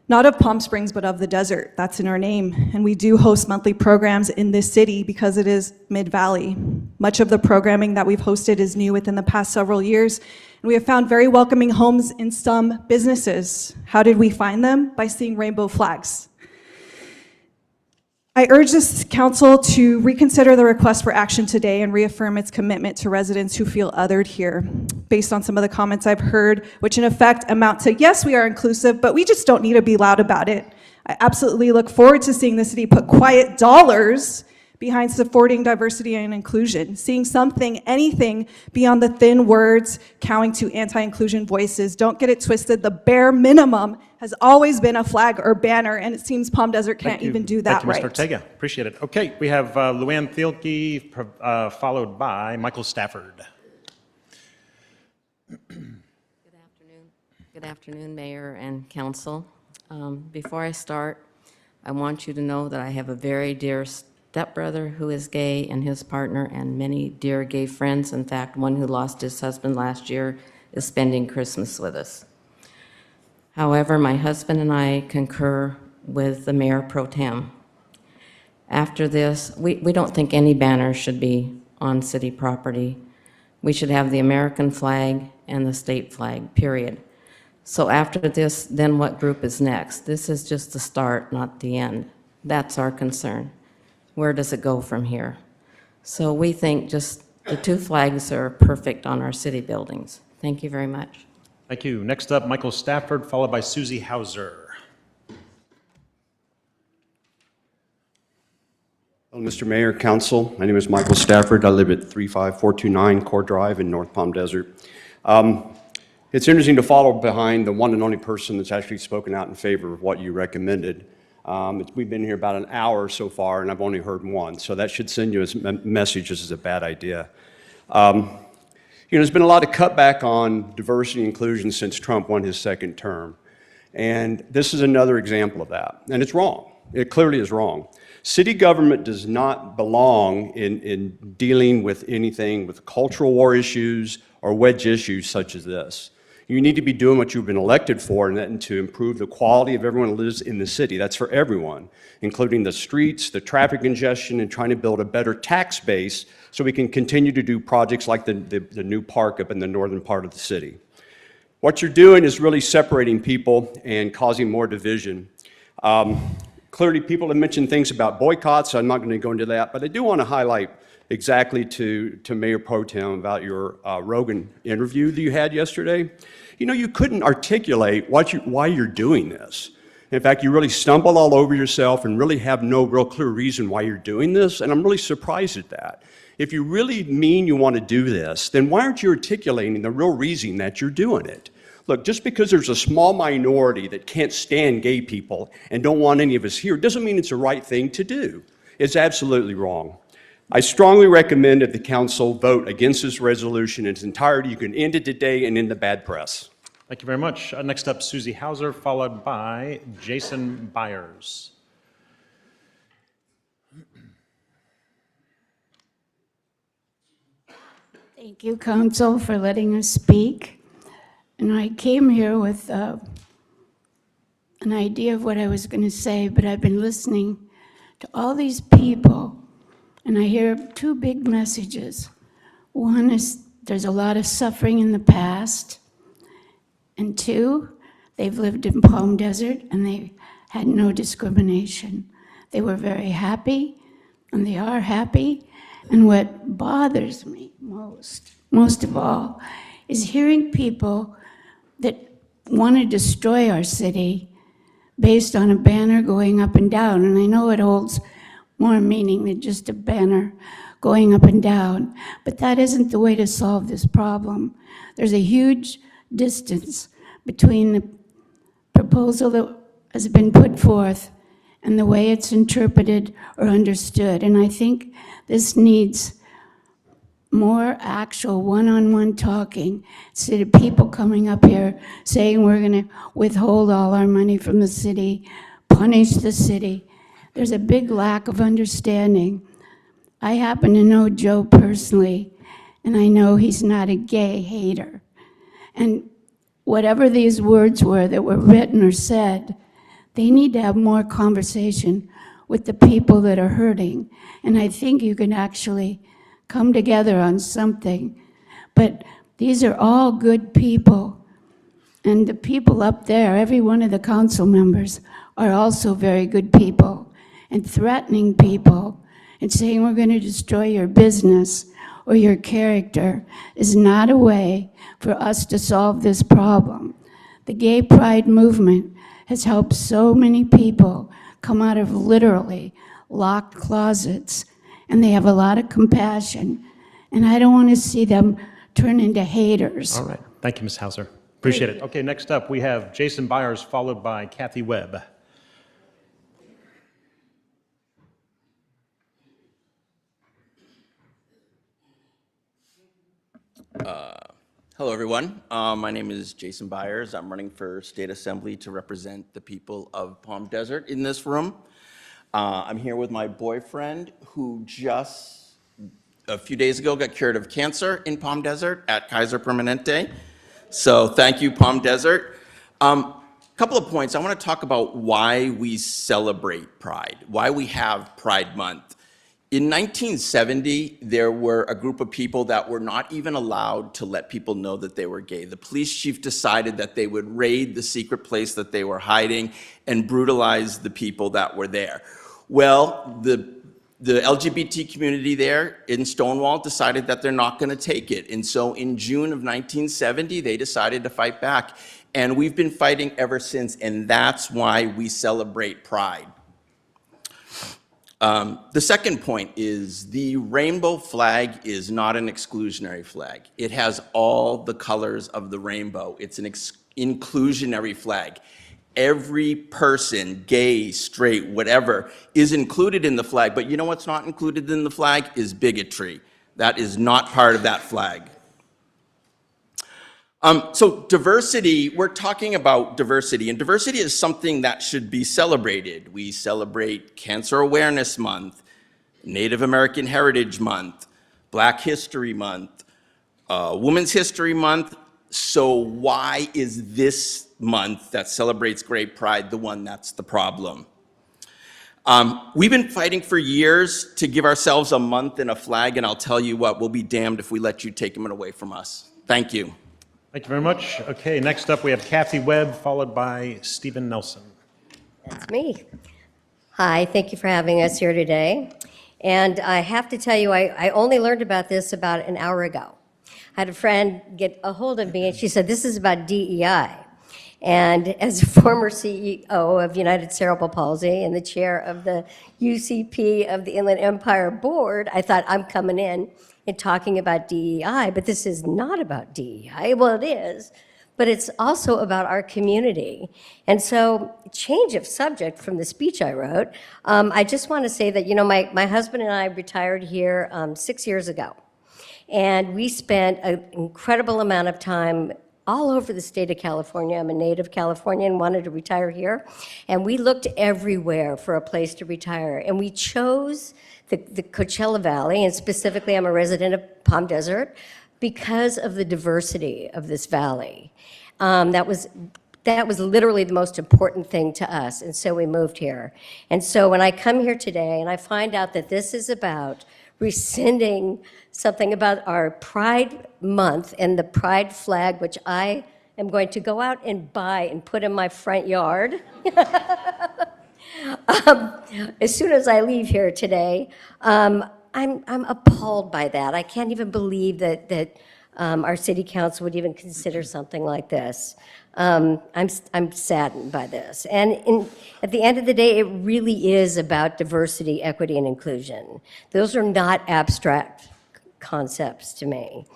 Not of Palm Springs, but of the desert. That's in our name. And we do host monthly programs in this city because it is Mid-Valley. Much of the programming that we've hosted is new within the past several years. And we have found very welcoming homes in some businesses. How did we find them? By seeing rainbow flags. I urge this council to reconsider the request for action today and reaffirm its commitment to residents who feel othered here. Based on some of the comments I've heard, which in effect amount to, yes, we are inclusive, but we just don't need to be loud about it. I absolutely look forward to seeing the city put quiet dollars behind supporting diversity and inclusion, seeing something, anything beyond the thin words, cowing to anti-inclusion voices. Don't get it twisted. The bare minimum has always been a flag or banner, and it seems Palm Desert can't even do that right. Thank you, Mr. Ortega. Appreciate it. Okay, we have Luann Thielke, followed by Michael Stafford. Good afternoon, Mayor and Council. Before I start, I want you to know that I have a very dear stepbrother who is gay and his partner and many dear gay friends. In fact, one who lost his husband last year is spending Christmas with us. However, my husband and I concur with the Mayor Pro Tem. After this, we don't think any banner should be on city property. We should have the American flag and the state flag, period. So after this, then what group is next? This is just the start, not the end. That's our concern. Where does it go from here? So we think just the two flags are perfect on our city buildings. Thank you very much. Thank you. Next up, Michael Stafford, followed by Susie Hauser. Well, Mr. Mayor, Council, my name is Michael Stafford. I live at 35429 Core Drive in North Palm Desert. It's interesting to follow behind the one and only person that's actually spoken out in favor of what you recommended. We've been here about an hour so far, and I've only heard one, so that should send you a message this is a bad idea. There's been a lot of cutback on diversity and inclusion since Trump won his second term, and this is another example of that, and it's wrong. It clearly is wrong. City government does not belong in dealing with anything with cultural war issues or wedge issues such as this. You need to be doing what you've been elected for, and to improve the quality of everyone who lives in the city. That's for everyone, including the streets, the traffic congestion, and trying to build a better tax base so we can continue to do projects like the new park up in the northern part of the city. What you're doing is really separating people and causing more division. Clearly, people have mentioned things about boycotts, so I'm not going to go into that, but I do want to highlight exactly to Mayor Pro Tem about your Rogan interview that you had yesterday. You know, you couldn't articulate why you're doing this. In fact, you really stumble all over yourself and really have no real clear reason why you're doing this, and I'm really surprised at that. If you really mean you want to do this, then why aren't you articulating the real reason that you're doing it? Look, just because there's a small minority that can't stand gay people and don't want any of us here doesn't mean it's the right thing to do. It's absolutely wrong. I strongly recommend that the council vote against this resolution in its entirety. You can end it today and end the bad press. Thank you very much. Next up, Susie Hauser, followed by Jason Byers. Thank you, Council, for letting us speak. And I came here with an idea of what I was going to say, but I've been listening to all these people, and I hear two big messages. One is there's a lot of suffering in the past, and two, they've lived in Palm Desert and they had no discrimination. They were very happy, and they are happy. And what bothers me most of all, is hearing people that want to destroy our city based on a banner going up and down. And I know it holds more meaning than just a banner going up and down, but that isn't the way to solve this problem. There's a huge distance between the proposal that has been put forth and the way it's interpreted or understood. And I think this needs more actual one-on-one talking instead of people coming up here saying we're going to withhold all our money from the city, punish the city. There's a big lack of understanding. I happen to know Joe personally, and I know he's not a gay hater. And whatever these words were that were written or said, they need to have more conversation with the people that are hurting. And I think you can actually come together on something. But these are all good people. And the people up there, every one of the council members, are also very good people. And threatening people and saying we're going to destroy your business or your character is not a way for us to solve this problem. The gay pride movement has helped so many people come out of literally locked closets, and they have a lot of compassion, and I don't want to see them turn into haters. All right. Thank you, Ms. Hauser. Appreciate it. Okay, next up, we have Jason Byers, followed by Kathy Webb. Hello, everyone. My name is Jason Byers. I'm running for State Assembly to represent the people of Palm Desert in this room. I'm here with my boyfriend, who just a few days ago got cured of cancer in Palm Desert at Kaiser Permanente. So thank you, Palm Desert. Couple of points. I want to talk about why we celebrate Pride, why we have Pride Month. In 1970, there were a group of people that were not even allowed to let people know that they were gay. The police chief decided that they would raid the secret place that they were hiding and brutalize the people that were there. Well, the LGBT community there in Stonewall decided that they're not going to take it. And so in June of 1970, they decided to fight back. And we've been fighting ever since, and that's why we celebrate Pride. The second point is the rainbow flag is not an exclusionary flag. It has all the colors of the rainbow. It's an inclusionary flag. Every person, gay, straight, whatever, is included in the flag. But you know what's not included in the flag is bigotry. That is not part of that flag. So diversity, we're talking about diversity, and diversity is something that should be celebrated. We celebrate Cancer Awareness Month, Native American Heritage Month, Black History Month, Women's History Month. So why is this month that celebrates Great Pride the one that's the problem? We've been fighting for years to give ourselves a month and a flag, and I'll tell you what, we'll be damned if we let you take them away from us. Thank you. Thank you very much. Okay, next up we have Kathy Webb, followed by Stephen Nelson. That's me. Hi, thank you for having us here today. And I have to tell you, I only learned about this about an hour ago. I had a friend get a hold of me, and she said, this is about DEI. And as a former CEO of United Cerebral Palsy and the chair of the UCP of the Inland Empire Board, I thought I'm coming in and talking about DEI, but this is not about DEI. Well, it is, but it's also about our community. And so, change of subject from the speech I wrote, I just want to say that, you know, my husband and I retired here 6 years ago. And we spent an incredible amount of time all over the state of California. I'm a native Californian, wanted to retire here. And we looked everywhere for a place to retire. And we chose the Coachella Valley, and specifically I'm a resident of Palm Desert, because of the diversity of this valley. That was literally the most important thing to us, and so we moved here. And so when I come here today and I find out that this is about rescinding something about our Pride Month and the Pride flag, which I am going to go out and buy and put in my front yard as soon as I leave here today, I'm appalled by that. I can't even believe that our city council would even consider something like this. I'm saddened by this. And at the end of the day, it really is about diversity, equity, and inclusion. Those are not abstract concepts to me.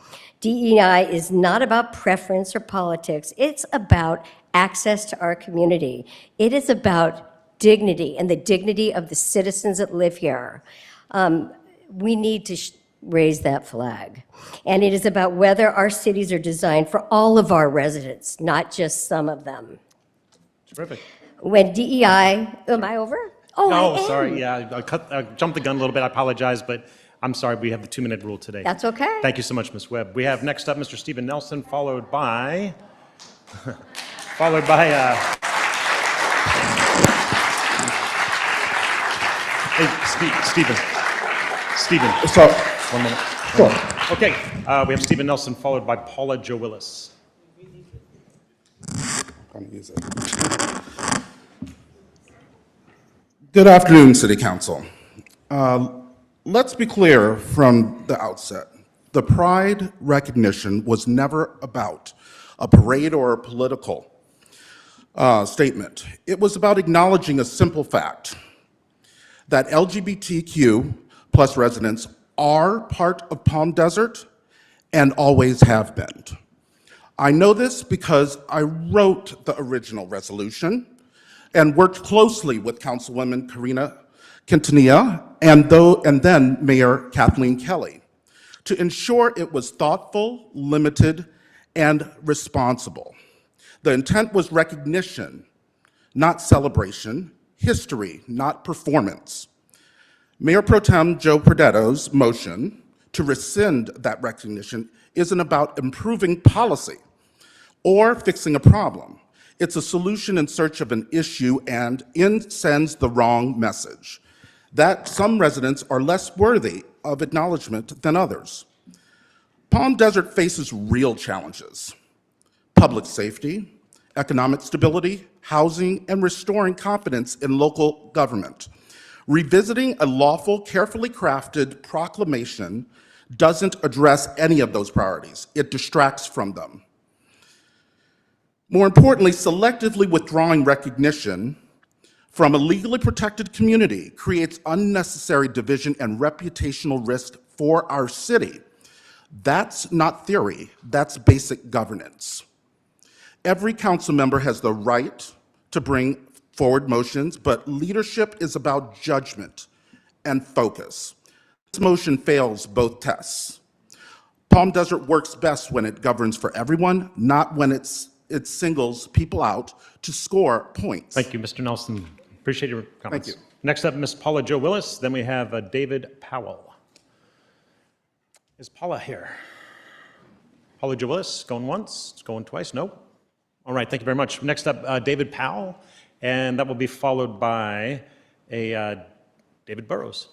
DEI is not about preference or politics. It's about access to our community. It is about dignity and the dignity of the citizens that live here. We need to raise that flag. And it is about whether our cities are designed for all of our residents, not just some of them. Terrific. When DEI, am I over? Oh, No, I am. sorry, yeah, I jumped the gun a little bit, I apologize, but I'm sorry, we have the 2-minute rule today. That's okay. Thank you so much, Ms. Webb. We have next up Mr. Stephen Nelson, followed by, hey, Stephen. So, 1 minute. Sure. Okay, we have Stephen Nelson, followed by Paula Jo Willis. good afternoon, City Council. Let's be clear from the outset. The Pride recognition was never about a parade or a political statement. It was about acknowledging a simple fact that LGBTQ plus residents are part of Palm Desert and always have been. I know this because I wrote the original resolution and worked closely with Councilwoman Karina Quintanilla and then Mayor Kathleen Kelly to ensure it was thoughtful, limited, and responsible. The intent was recognition, not celebration, history, not performance. Mayor Pro Tem Joe Perdetto's motion to rescind that recognition isn't about improving policy or fixing a problem. It's a solution in search of an issue and sends the wrong message, that some residents are less worthy of acknowledgement than others. Palm Desert faces real challenges: public safety, economic stability, housing, and restoring confidence in local government. Revisiting a lawful, carefully crafted proclamation doesn't address any of those priorities. It distracts from them. More importantly, selectively withdrawing recognition from a legally protected community creates unnecessary division and reputational risk for our city. That's not theory, that's basic governance. Every council member has the right to bring forward motions, but leadership is about judgment and focus. This motion fails both tests. Palm Desert works best when it governs for everyone, not when it singles people out to score points. Thank you, Mr. Nelson. Appreciate your comments. Thank you. Next up, Ms. Paula Jo Willis. Then we have David Powell. Is Paula here? Paula Jo Willis, going once, going twice? No? All right, thank you very much. Next up, David Powell, and that will be followed by David Burrows.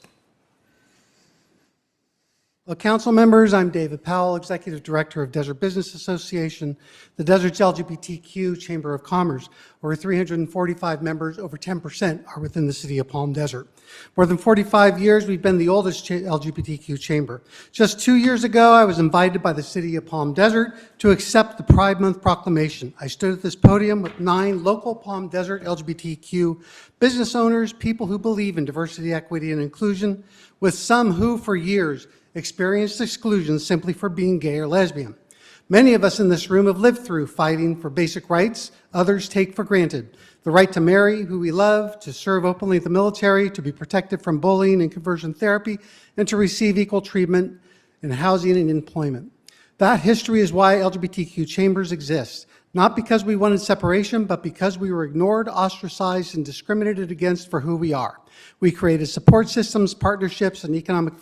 Well, council members, I'm David Powell, Executive Director of Desert Business Association, the Desert's LGBTQ Chamber of Commerce. Over 345 members, over 10% are within the city of Palm Desert. More than 45 years, we've been the oldest LGBTQ chamber. Just 2 years ago, I was invited by the city of Palm Desert to accept the Pride Month proclamation. I stood at this podium with 9 local Palm Desert LGBTQ business owners, people who believe in diversity, equity, and inclusion, with some who, for years, experienced exclusion simply for being gay or lesbian. Many of us in this room have lived through fighting for basic rights others take for granted. The right to marry who we love, to serve openly in the military, to be protected from bullying and conversion therapy, and to receive equal treatment in housing and employment. That history is why LGBTQ chambers exist. Not because we wanted separation, but because we were ignored, ostracized, and discriminated against for who we are. We created support systems, partnerships, and economic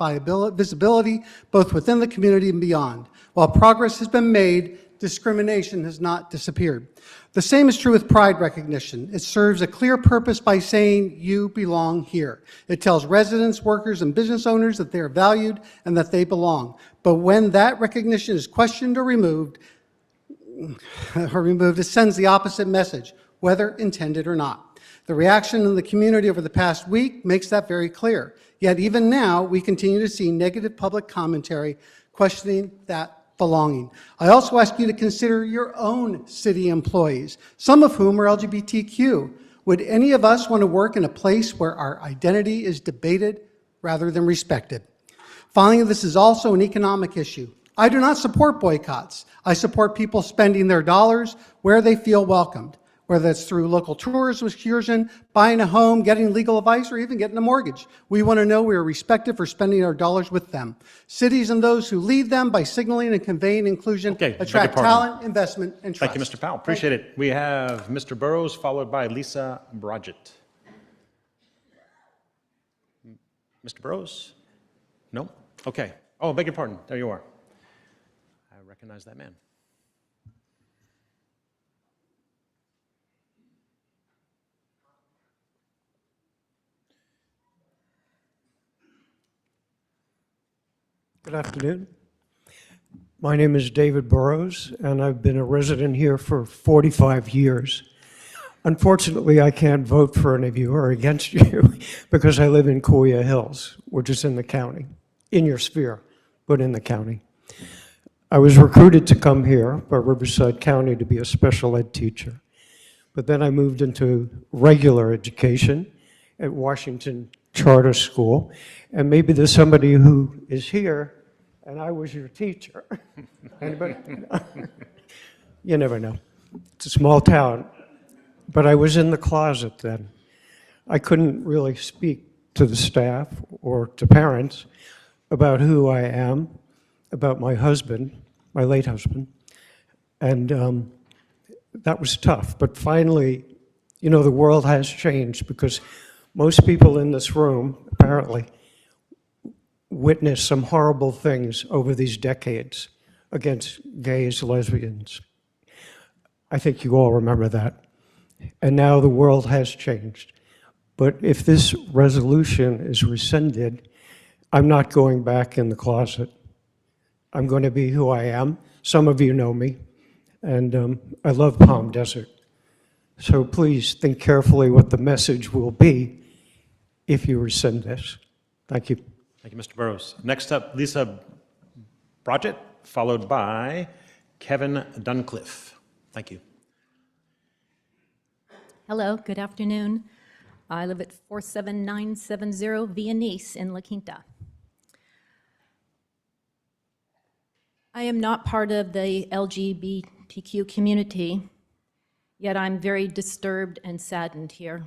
visibility, both within the community and beyond. While progress has been made, discrimination has not disappeared. The same is true with pride recognition. It serves a clear purpose by saying, you belong here. It tells residents, workers, and business owners that they are valued and that they belong. But when that recognition is questioned or removed, it sends the opposite message, whether intended or not. The reaction in the community over the past week makes that very clear. Yet even now, we continue to see negative public commentary questioning that belonging. I also ask you to consider your own city employees, some of whom are LGBTQ. Would any of us want to work in a place where our identity is debated rather than respected? Finally, this is also an economic issue. I do not support boycotts. I support people spending their dollars where they feel welcomed, whether it's through local tourism excursion, buying a home, getting legal advice, or even getting a mortgage. We want to know we are respected for spending our dollars with them. Cities and those who lead them by signaling and conveying inclusion attract talent, investment, and trust. Thank you, Mr. Powell. Appreciate it. We have Mr. Burrows, followed by Lisa Brodgett. Mr. Burrows? No? Okay. Oh, beg your pardon. There you are. I recognize that man. Good afternoon. My name is David Burrows, and I've been a resident here for 45 years. Unfortunately, I can't vote for any of you or against you because I live in Cooleyah Hills, which is in the county, in your sphere, but in the county. I was recruited to come here by Riverside County to be a special ed teacher, but then I moved into regular education at Washington Charter School, and maybe there's somebody who is here and I was your teacher. Anybody? You never know. It's a small town, but I was in the closet then. I couldn't really speak to the staff or to parents about who I am, about my husband, my late husband, and that was tough. But finally, you know, the world has changed because most people in this room, apparently, witnessed some horrible things over these decades against gays, lesbians. I think you all remember that. And now the world has changed. But if this resolution is rescinded, I'm not going back in the closet. I'm going to be who I am. Some of you know me, and I love Palm Desert. So please think carefully what the message will be if you rescind this. Thank you. Thank you, Mr. Burrows. Next up, Lisa Brodgett, followed by Kevin Duncliffe. Thank you. Hello, good afternoon. I live at 47970 Via Nice in La Quinta. I am not part of the LGBTQ community, yet I'm very disturbed and saddened here.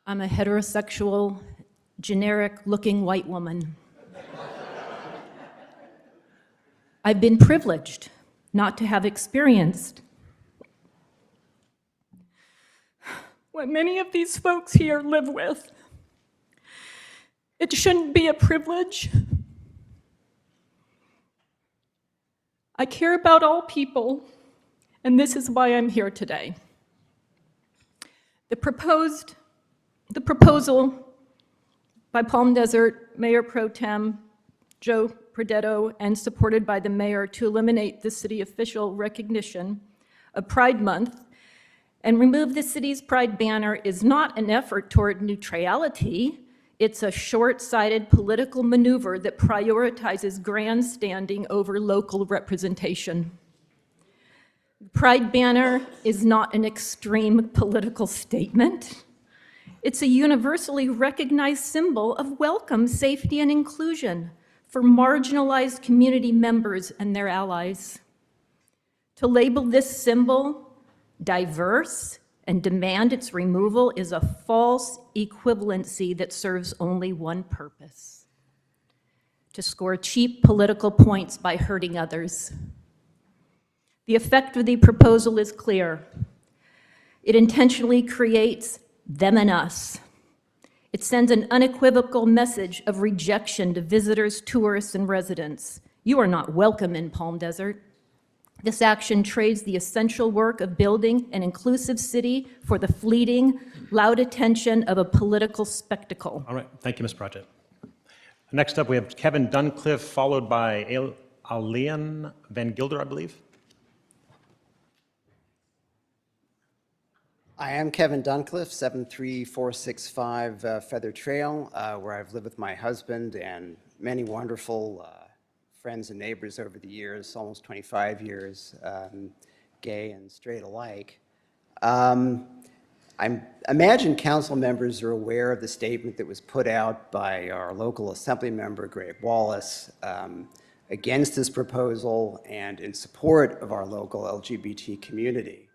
I'm a heterosexual, generic-looking white woman. I've been privileged not to have experienced what many of these folks here live with. It shouldn't be a privilege. I care about all people, and this is why I'm here today. The proposal by Palm Desert Mayor Pro Tem Joe Prodetto, and supported by the mayor to eliminate the city official recognition of Pride Month and remove the city's Pride banner is not an effort toward neutrality. It's a short-sighted political maneuver that prioritizes grandstanding over local representation. The Pride banner is not an extreme political statement. It's a universally recognized symbol of welcome, safety, and inclusion for marginalized community members and their allies. To label this symbol diverse and demand its removal is a false equivalency that serves only one purpose: to score cheap political points by hurting others. The effect of the proposal is clear. It intentionally creates them and us. It sends an unequivocal message of rejection to visitors, tourists, and residents. You are not welcome in Palm Desert. This action trades the essential work of building an inclusive city for the fleeting, loud attention of a political spectacle. All right, thank you, Ms. Pratchett. Next up, we have Kevin Duncliffe, followed by Alian Van Gilder, I believe. I am Kevin Duncliffe, 73465 Feather Trail, where I've lived with my husband and many wonderful friends and neighbors over the years, almost 25 years, gay and straight alike. I imagine council members are aware of the statement that was put out by our local assembly member, Greg Wallace, against this proposal and in support of our local LGBT community.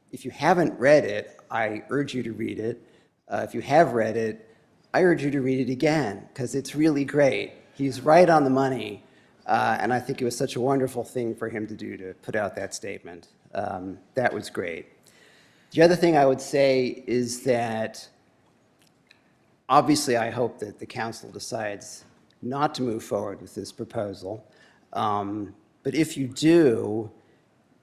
If you haven't read it, I urge you to read it. If you have read it, I urge you to read it again, because it's really great. He's right on the money, and I think it was such a wonderful thing for him to do, to put out that statement. That was great. The other thing I would say is that obviously I hope that the council decides not to move forward with this proposal. But if you do,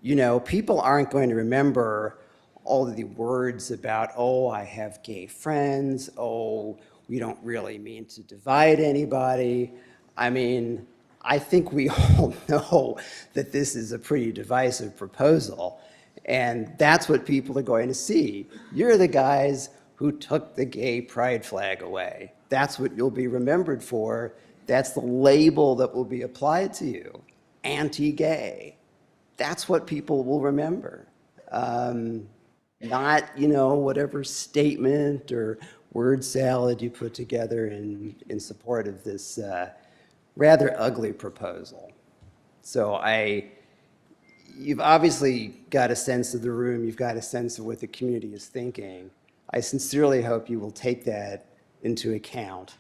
you know, people aren't going to remember all of the words about, oh, I have gay friends, oh, we don't really mean to divide anybody. I mean, I think we all know that this is a pretty divisive proposal, and that's what people are going to see. You're the guys who took the gay pride flag away. That's what you'll be remembered for. That's the label that will be applied to you, anti-gay. That's what people will remember. Not, you know, whatever statement or word salad you put together in support of this rather ugly proposal. So you've obviously got a sense of the room, you've got a sense of what the community is thinking. I sincerely hope you will take that into account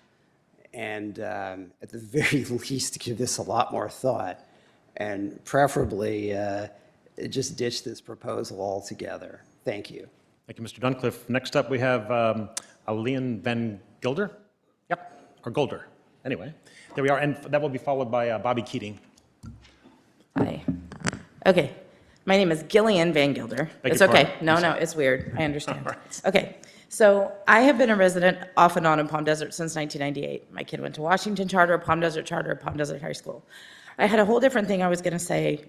and at the very least give this a lot more thought, and preferably just ditch this proposal altogether. Thank you. Thank you, Mr. Duncliffe. Next up, we have Alian Van Gilder? Yep, or Golder. Anyway, there we are, and that will be followed by Bobby Keating. Hi. Okay. My name is Gillian Van Gilder. It's okay. No, it's weird. I understand. Right. Okay. So I have been a resident off and on in Palm Desert since 1998. My kid went to Washington Charter, Palm Desert Charter, Palm Desert High School. I had a whole different thing I was going to say.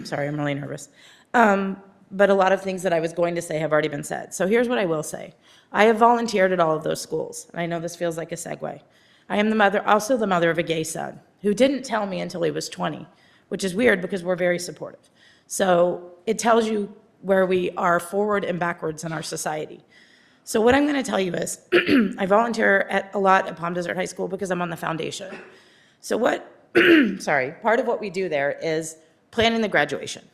Sorry, I'm really nervous. But a lot of things that I was going to say have already been said. So here's what I will say. I have volunteered at all of those schools, and I know this feels like a segue. I am also the mother of a gay son who didn't tell me until he was 20, which is weird because we're very supportive. So it tells you where we are forward and backwards in our society. So what I'm going to tell you is I volunteer a lot at Palm Desert High School because I'm on the foundation. So part of what we do there is planning the graduation.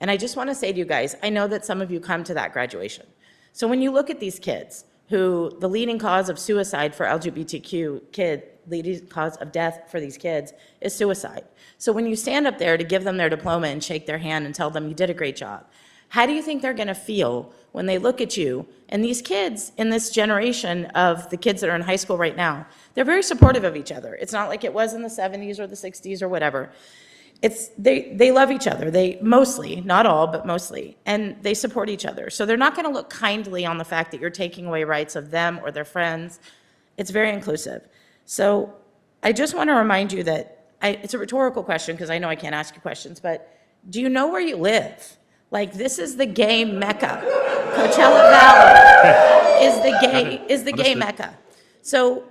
And I just want to say to you guys, I know that some of you come to that graduation. So when you look at these kids who the leading cause of suicide for LGBTQ leading cause of death for these kids is suicide. So when you stand up there to give them their diploma and shake their hand and tell them you did a great job, how do you think they're going to feel when they look at you? And these kids in this generation of the kids that are in high school right now, they're very supportive of each other. It's not like it was in the 70s or the 60s or whatever. They love each other. They mostly, not all, but mostly, and they support each other. So they're not going to look kindly on the fact that you're taking away rights of them or their friends. It's very inclusive. So I just want to remind you that, it's a rhetorical question because I know I can't ask you questions, but do you know where you live? Like, this is the gay mecca. Coachella Valley is the gay mecca. So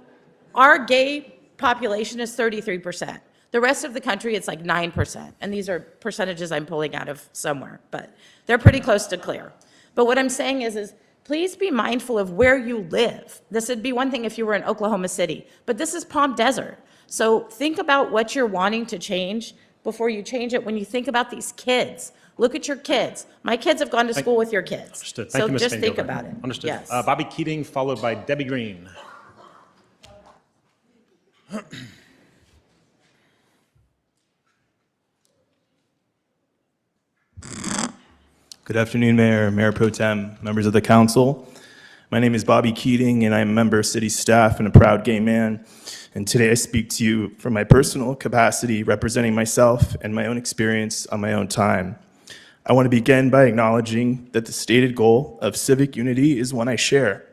our gay population is 33%. The rest of the country, it's like 9%. And these are percentages I'm pulling out of somewhere, but they're pretty close to clear. But what I'm saying is please be mindful of where you live. This would be one thing if you were in Oklahoma City, but this is Palm Desert. So think about what you're wanting to change before you change it. When you think about these kids, look at your kids. My kids have gone to school with your kids. Understood. Thank So you, Ms. just Van think Gilder. about it. Understood. Yes. Bobby Keating, followed by Debbie Green. Good afternoon, Mayor, Mayor Pro Tem, members of the council. My name is Bobby Keating, and I'm a member of city staff and a proud gay man. And today I speak to you from my personal capacity, representing myself and my own experience on my own time. I want to begin by acknowledging that the stated goal of civic unity is one I share.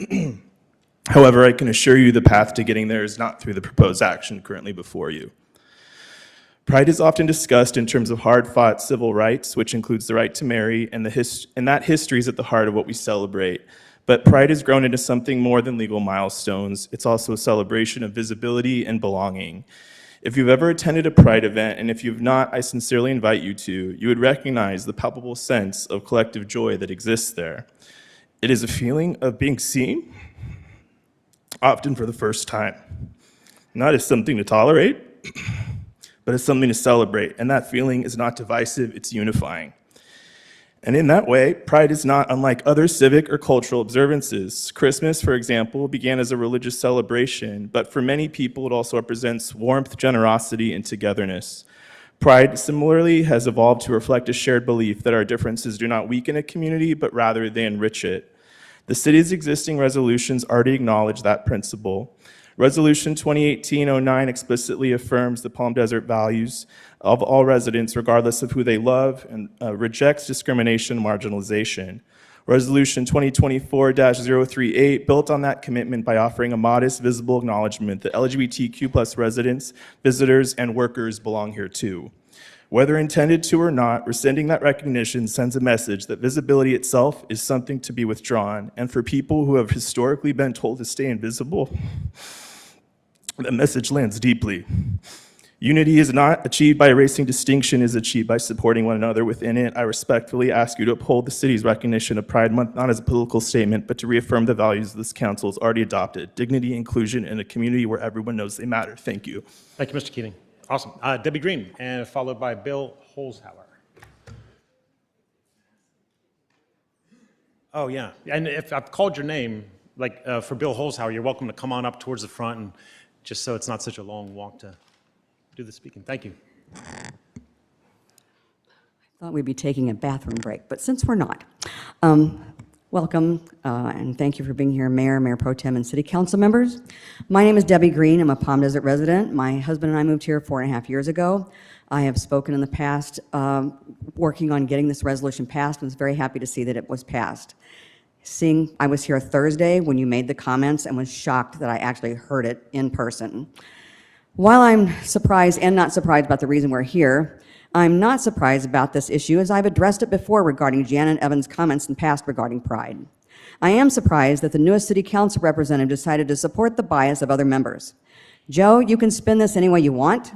However, I can assure you the path to getting there is not through the proposed action currently before you. Pride is often discussed in terms of hard-fought civil rights, which includes the right to marry, and that history is at the heart of what we celebrate. But Pride has grown into something more than legal milestones. It's also a celebration of visibility and belonging. If you've ever attended a Pride event, and if you've not, I sincerely invite you to, you would recognize the palpable sense of collective joy that exists there. It is a feeling of being seen, often for the first time, not as something to tolerate, but as something to celebrate. And that feeling is not divisive, it's unifying. And in that way, Pride is not unlike other civic or cultural observances. Christmas, for example, began as a religious celebration, but for many people, it also represents warmth, generosity, and togetherness. Pride, similarly, has evolved to reflect a shared belief that our differences do not weaken a community, but rather they enrich it. The city's existing resolutions already acknowledge that principle. Resolution 2018-09 explicitly affirms the Palm Desert values of all residents, regardless of who they love, and rejects discrimination and marginalization. Resolution 2024-038 built on that commitment by offering a modest, visible acknowledgement that LGBTQ+ residents, visitors, and workers belong here too. Whether intended to or not, rescinding that recognition sends a message that visibility itself is something to be withdrawn, and for people who have historically been told to stay invisible, the message lands deeply. Unity is not achieved by erasing distinction, is achieved by supporting one another within it. I respectfully ask you to uphold the city's recognition of Pride Month, not as a political statement, but to reaffirm the values this council has already adopted: dignity, inclusion, and a community where everyone knows they matter. Thank you. Thank you, Mr. Keating. Awesome. Debbie Green, and followed by Bill Holzhauer. Oh, yeah. And if I've called your name, like for Bill Holzhauer, you're welcome to come on up towards the front, and just so it's not such a long walk to do the speaking. Thank you. Thought we'd be taking a bathroom break, but since we're not, welcome and thank you for being here, Mayor, Mayor Pro Tem, and City Council members. My name is Debbie Green. I'm a Palm Desert resident. My husband and I moved here 4.5 years ago. I have spoken in the past working on getting this resolution passed, and was very happy to see that it was passed. I was here Thursday when you made the comments and was shocked that I actually heard it in person. While I'm surprised and not surprised about the reason we're here, I'm not surprised about this issue, as I've addressed it before regarding Janet Evans' comments in the past regarding Pride. I am surprised that the newest City Council representative decided to support the bias of other members. Joe, you can spin this any way you want,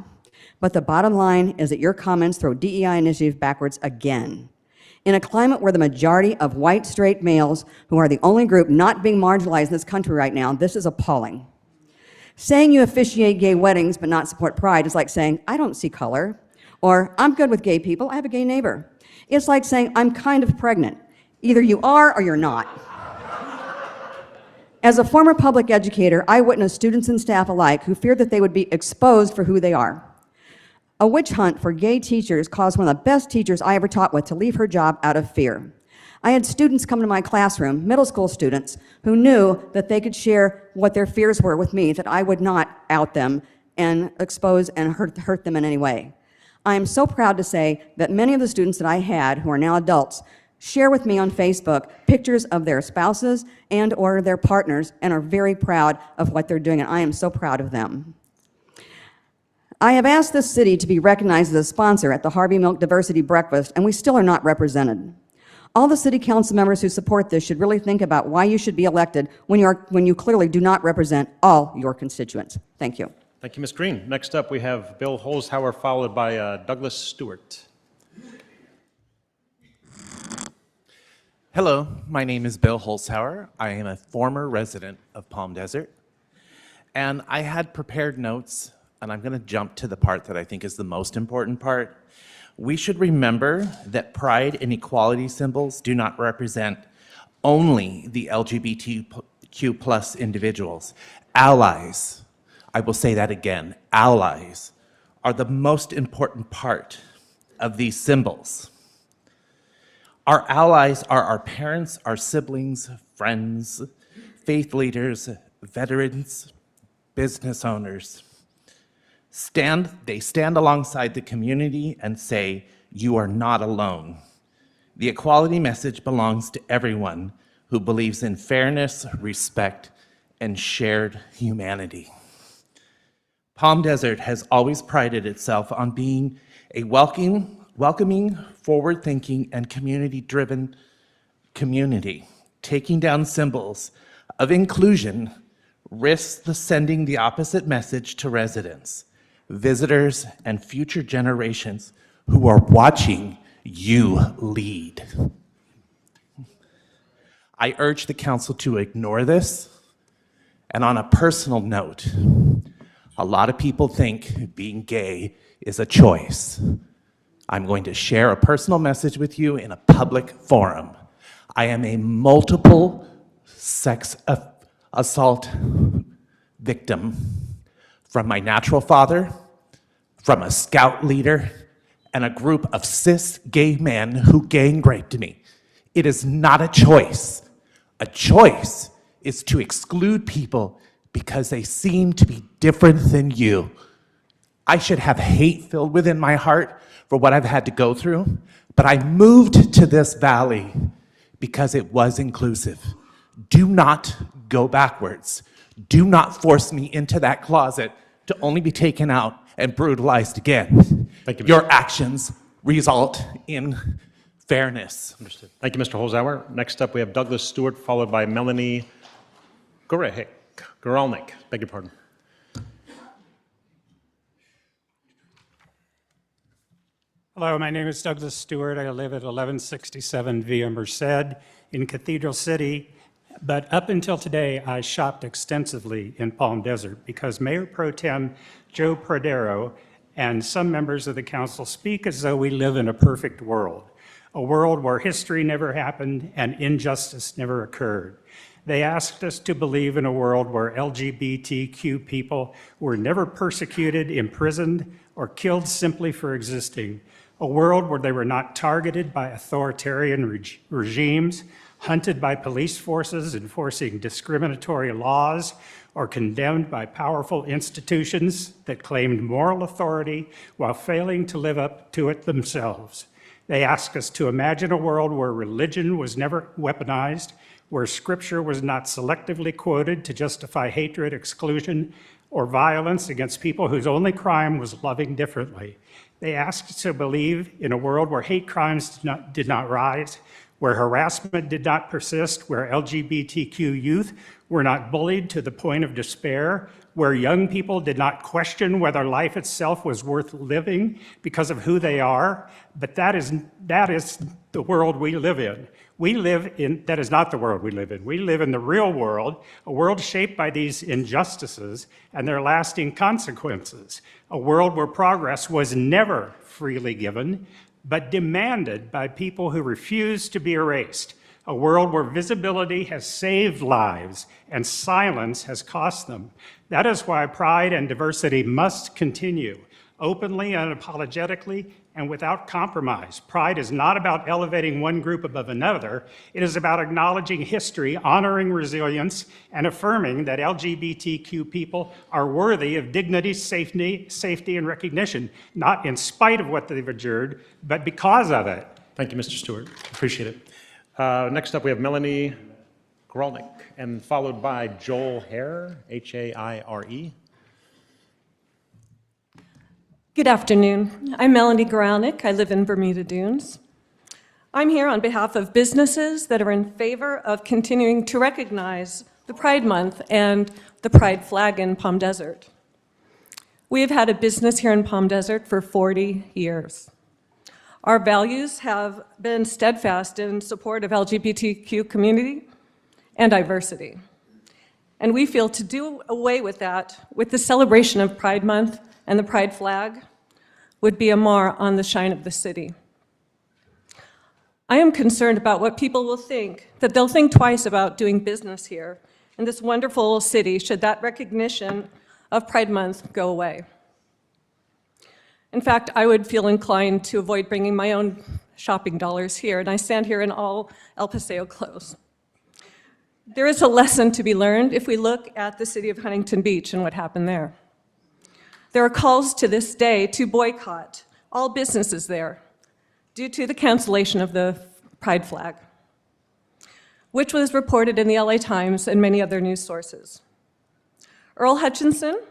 but the bottom line is that your comments throw DEI initiative backwards again. In a climate where the majority of white, straight males, who are the only group not being marginalized in this country right now, this is appalling. Saying you officiate gay weddings but not support Pride is like saying, I don't see color, or I'm good with gay people, I have a gay neighbor. It's like saying, I'm kind of pregnant. Either you are or you're not. As a former public educator, I witnessed students and staff alike who feared that they would be exposed for who they are. A witch hunt for gay teachers caused one of the best teachers I ever taught with to leave her job out of fear. I had students come to my classroom, middle school students, who knew that they could share what their fears were with me, that I would not out them and expose and hurt them in any way. I am so proud to say that many of the students that I had, who are now adults, share with me on Facebook pictures of their spouses and or their partners and are very proud of what they're doing, and I am so proud of them. I have asked this city to be recognized as a sponsor at the Harvey Milk Diversity Breakfast, and we still are not represented. All the city council members who support this should really think about why you should be elected when you clearly do not represent all your constituents. Thank you. Thank you, Ms. Green. Next up, we have Bill Holzhauer, followed by Douglas Stewart. Hello, my name is Bill Holzhauer. I am a former resident of Palm Desert, and I had prepared notes, and I'm going to jump to the part that I think is the most important part. We should remember that pride and equality symbols do not represent only the LGBTQ plus individuals. Allies, I will say that again, allies are the most important part of these symbols. Our allies are our parents, our siblings, friends, faith leaders, veterans, business owners. They stand alongside the community and say, you are not alone. The equality message belongs to everyone who believes in fairness, respect, and shared humanity. Palm Desert has always prided itself on being a welcoming, forward-thinking, and community-driven community. Taking down symbols of inclusion risks sending the opposite message to residents, visitors, and future generations who are watching you lead. I urge the council to ignore this. And on a personal note, a lot of people think being gay is a choice. I'm going to share a personal message with you in a public forum. I am a multiple sex assault victim from my natural father, from a scout leader, and a group of cis gay men who gang raped me. It is not a choice. A choice is to exclude people because they seem to be different than you. I should have hate filled within my heart for what I've had to go through, but I moved to this valley because it was inclusive. Do not go backwards. Do not force me into that closet to only be taken out and brutalized again. Thank you. Your actions result in fairness. Understood. Thank you, Mr. Holzhauer. Next up, we have Douglas Stewart, followed by Melanie Goralnik. Beg your pardon. Hello, my name is Douglas Stewart. I live at 1167 Via Merced in Cathedral City. But up until today, I shopped extensively in Palm Desert because Mayor Pro Tem Joe Prodero and some members of the council speak as though we live in a perfect world, a world where history never happened and injustice never occurred. They asked us to believe in a world where LGBTQ people were never persecuted, imprisoned, or killed simply for existing, a world where they were not targeted by authoritarian regimes, hunted by police forces enforcing discriminatory laws, or condemned by powerful institutions that claimed moral authority while failing to live up to it themselves. They ask us to imagine a world where religion was never weaponized, where scripture was not selectively quoted to justify hatred, exclusion, or violence against people whose only crime was loving differently. They asked us to believe in a world where hate crimes did not rise, where harassment did not persist, where LGBTQ youth were not bullied to the point of despair, where young people did not question whether life itself was worth living because of who they are. But that is the world we live in. That is not the world we live in. We live in the real world, a world shaped by these injustices and their lasting consequences, a world where progress was never freely given, but demanded by people who refuse to be erased, a world where visibility has saved lives and silence has cost them. That is why pride and diversity must continue, openly and unapologetically and without compromise. Pride is not about elevating one group above another. It is about acknowledging history, honoring resilience, and affirming that LGBTQ people are worthy of dignity, safety, and recognition, not in spite of what they've endured, but because of it. Thank you, Mr. Stewart. Appreciate it. Next up, we have Melanie Goralnik, and followed by Joel Haire, Haire. Good afternoon. I'm Melanie Goralnik. I live in Bermuda Dunes. I'm here on behalf of businesses that are in favor of continuing to recognize the Pride Month and the Pride flag in Palm Desert. We have had a business here in Palm Desert for 40 years. Our values have been steadfast in support of LGBTQ community and diversity. And we feel to do away with that, with the celebration of Pride Month and the Pride flag, would be a mar on the shine of the city. I am concerned about what people will think, that they'll think twice about doing business here in this wonderful city should that recognition of Pride Month go away. In fact, I would feel inclined to avoid bringing my own shopping dollars here, and I stand here in all El Paseo clothes. There is a lesson to be learned if we look at the city of Huntington Beach and what happened there. There are calls to this day to boycott all businesses there due to the cancellation of the Pride flag, which was reported in the LA Times and many other news sources. Earl Hutchinson,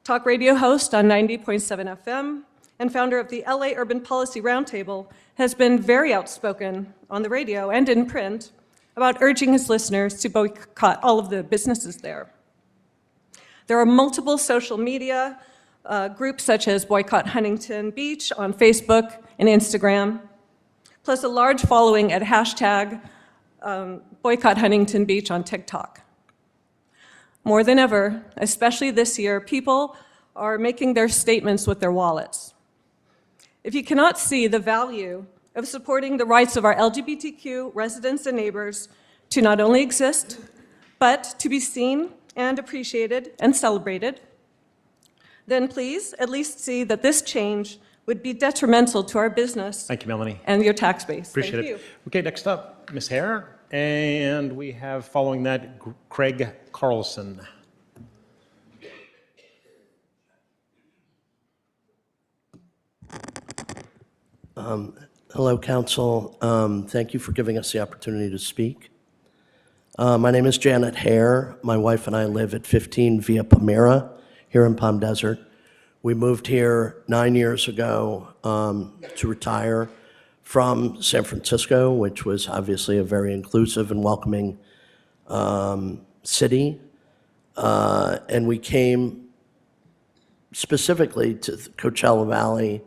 talk radio host on 90.7 FM and founder of the LA Urban Policy Roundtable, has been very outspoken on the radio and in print about urging his listeners to boycott all of the businesses there. There are multiple social media groups such as Boycott Huntington Beach on Facebook and Instagram, plus a large following at hashtag Boycott Huntington Beach on TikTok. More than ever, especially this year, people are making their statements with their wallets. If you cannot see the value of supporting the rights of our LGBTQ residents and neighbors to not only exist, but to be seen and appreciated and celebrated, then please at least see that this change would be detrimental to our business. Thank you, Melanie. And your tax base. Appreciate Thank it. you. Okay, next up, Ms. Hare. And we have, following that, Craig Carlson. Hello, Council. Thank you for giving us the opportunity to speak. My name is Janet Hare. My wife and I live at 15 Via Palmyra here in Palm Desert. We moved here 9 years ago to retire from San Francisco, which was obviously a very inclusive and welcoming city. And we came specifically to Coachella Valley.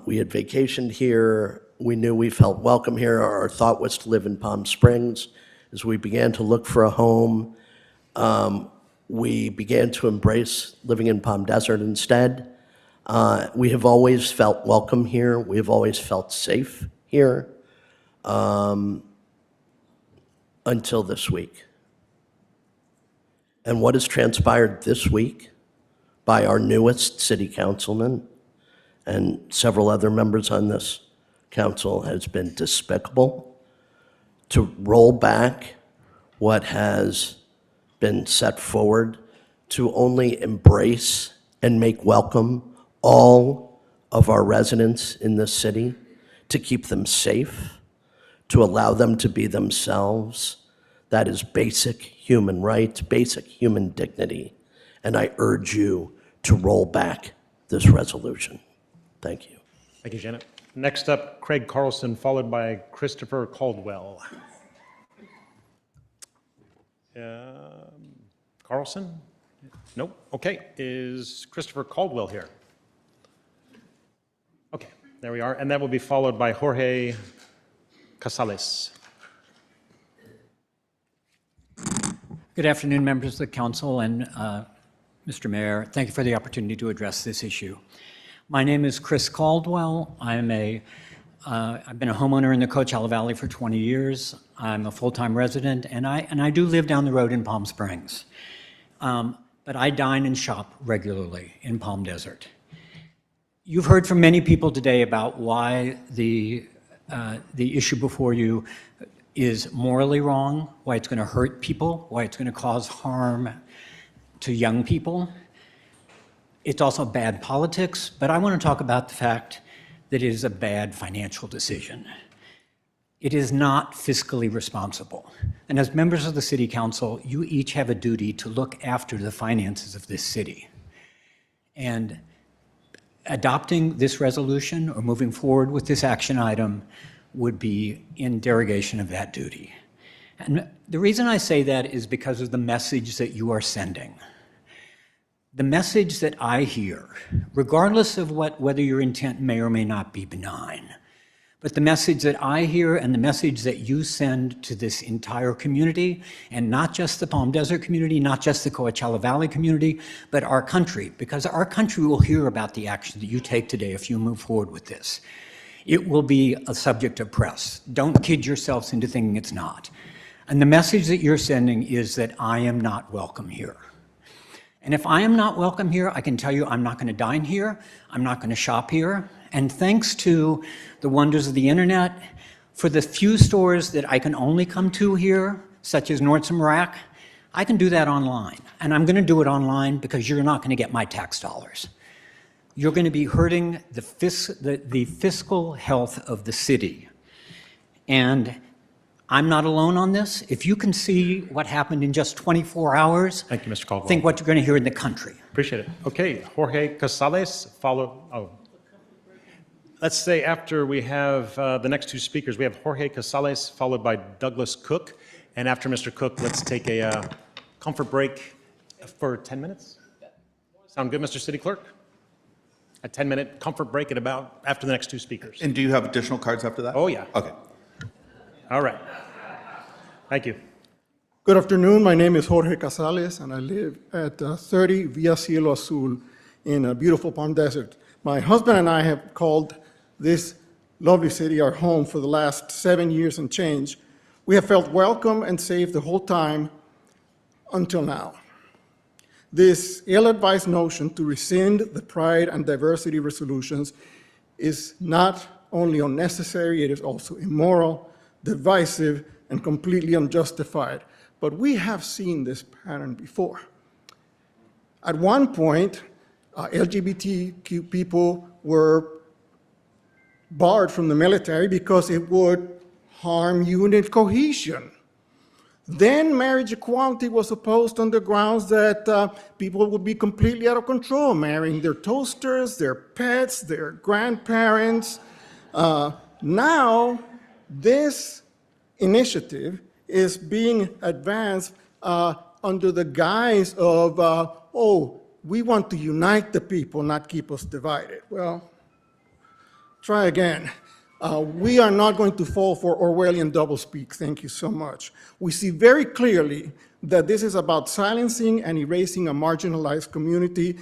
We had vacationed here. We knew we felt welcome here. Our thought was to live in Palm Springs. As we began to look for a home, we began to embrace living in Palm Desert instead. We have always felt welcome here. We have always felt safe here until this week. And what has transpired this week by our newest city councilman and several other members on this council has been despicable. To roll back what has been set forward, to only embrace and make welcome all of our residents in this city, to keep them safe, to allow them to be themselves. That is basic human rights, basic human dignity. And I urge you to roll back this resolution. Thank you. Thank you, Janet. Next up, Craig Carlson, followed by Christopher Caldwell. Carlson? Nope. Okay. Is Christopher Caldwell here? Okay, there we are. And that will be followed by Jorge Casales. Good afternoon, members of the council and Mr. Mayor. Thank you for the opportunity to address this issue. My name is Chris Caldwell. I've been a homeowner in the Coachella Valley for 20 years. I'm a full-time resident, and I do live down the road in Palm Springs. But I dine and shop regularly in Palm Desert. You've heard from many people today about why the issue before you is morally wrong, why it's going to hurt people, why it's going to cause harm to young people. It's also bad politics, but I want to talk about the fact that it is a bad financial decision. It is not fiscally responsible. And as members of the City Council, you each have a duty to look after the finances of this city. And adopting this resolution or moving forward with this action item would be in derogation of that duty. And the reason I say that is because of the message that you are sending. The message that I hear, regardless of whether your intent may or may not be benign, but the message that I hear and the message that you send to this entire community, and not just the Palm Desert community, not just the Coachella Valley community, but our country, because our country will hear about the action that you take today if you move forward with this. It will be a subject of press. Don't kid yourselves into thinking it's not. And the message that you're sending is that I am not welcome here. And if I am not welcome here, I can tell you I'm not going to dine here, I'm not going to shop here. And thanks to the wonders of the internet, for the few stores that I can only come to here, such as Nordstrom Rack, I can do that online. And I'm going to do it online because you're not going to get my tax dollars. You're going to be hurting the fiscal health of the city. And I'm not alone on this. If you can see what happened in just 24 hours, Thank you, Mr. Caldwell. think what you're going to hear in the country. Appreciate it. Okay, Jorge Casales, let's say after we have the next two speakers, we have Jorge Casales followed by Douglas Cook. And after Mr. Cook, let's take a comfort break for 10 minutes. Sound good, Mr. City Clerk? A 10-minute comfort break after the next two speakers. And do you have additional cards after that? Oh, yeah. Okay. All right. Thank you. Good afternoon. My name is Jorge Casales, and I live at 30 Via Cielo Azul in beautiful Palm Desert. My husband and I have called this lovely city our home for the last 7 years and change. We have felt welcome and safe the whole time until now. This ill-advised notion to rescind the Pride and Diversity resolutions is not only unnecessary, it is also immoral, divisive, and completely unjustified. But we have seen this pattern before. At one point, LGBTQ people were barred from the military because it would harm unit cohesion. Then marriage equality was opposed on the grounds that people would be completely out of control, marrying their toasters, their pets, their grandparents. Now, this initiative is being advanced under the guise of, we want to unite the people, not keep us divided. Well, try again. We are not going to fall for Orwellian doublespeak, thank you so much. We see very clearly that this is about silencing and erasing a marginalized community,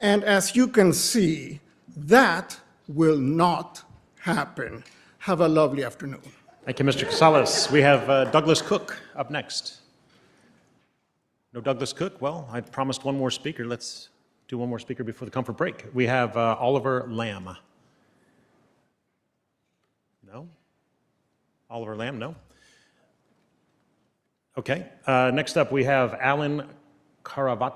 and as you can see, that will not happen. Have a lovely afternoon. Thank you, Mr. Casales. We have Douglas Cook up next. No Douglas Cook? Well, I promised one more speaker. Let's do one more speaker before the comfort break. We have Oliver Lamb. No? Oliver Lamb, no? Okay. Next up, we have Alan Carvalho.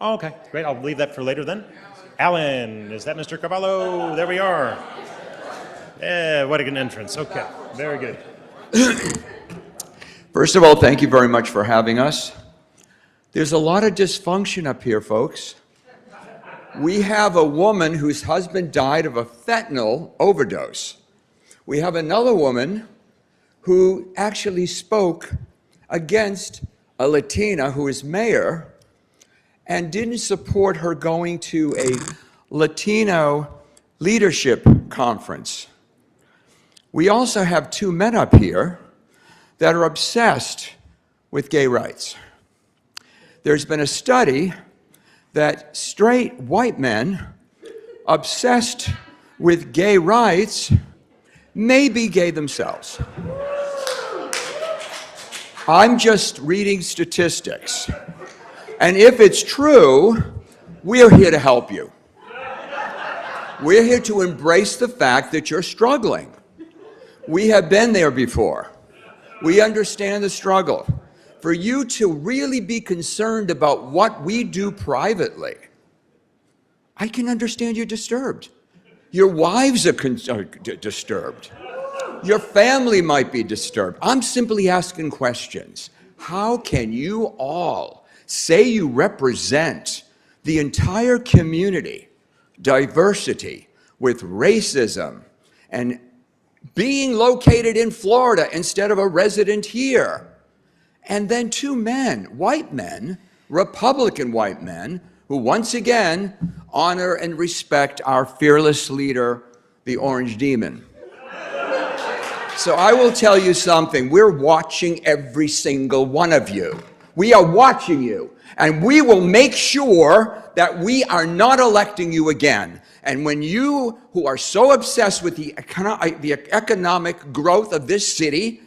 Oh, okay, great. I'll leave that for later then. Alan, is that Mr. Carvalho? There we are. Yeah, what a good entrance. Okay, very good. First of all, thank you very much for having us. There's a lot of dysfunction up here, folks. We have a woman whose husband died of a fentanyl overdose. We have another woman who actually spoke against a Latina who is mayor and didn't support her going to a Latino leadership conference. We also have two men up here that are obsessed with gay rights. There's been a study that straight white men obsessed with gay rights may be gay themselves. I'm just reading statistics. And if it's true, we're here to help you. We're here to embrace the fact that you're struggling. We have been there before. We understand the struggle. For you to really be concerned about what we do privately, I can understand you're disturbed. Your wives are disturbed. Your family might be disturbed. I'm simply asking questions. How can you all say you represent the entire community, diversity, with racism, and being located in Florida instead of a resident here. And then two men, white men, Republican white men, who once again honor and respect our fearless leader, the Orange Demon. So I will tell you something. We're watching every single one of you. We are watching you, and we will make sure that we are not electing you again. And when you, who are so obsessed with the economic growth of this city,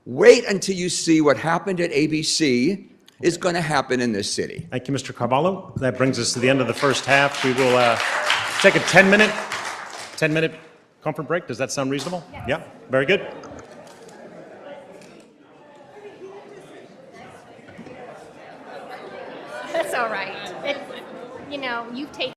wait until you see what happened at ABC is going to happen in this city. Thank you, Mr. Carvalho. That brings us to the end of the first half. We will take a 10-minute comfort break. Does that sound reasonable? Yeah, very good. That's all right. You've taken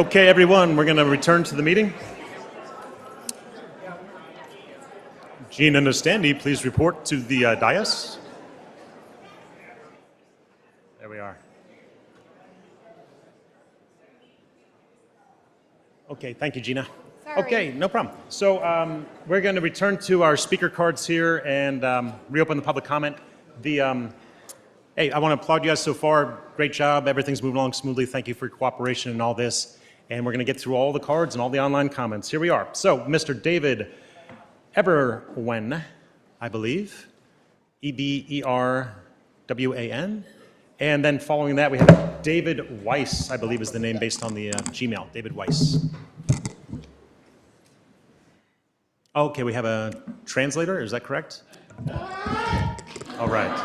Okay, everyone, we're going to return to the meeting. Gina Nastandi, please report to the dais. There we are. Okay, thank you, Gina. Sorry. Okay, no problem. So we're going to return to our speaker cards here and reopen the public comment. Hey, I want to applaud you guys so far. Great job. Everything's moving along smoothly. Thank you for your cooperation and all this. And we're going to get through all the cards and all the online comments. Here we are. So, Mr. David Eberwan, I believe. Eberwan. And then following that, we have David Weiss, I believe is the name based on the Gmail. David Weiss. Okay, we have a translator. Is that correct? All right.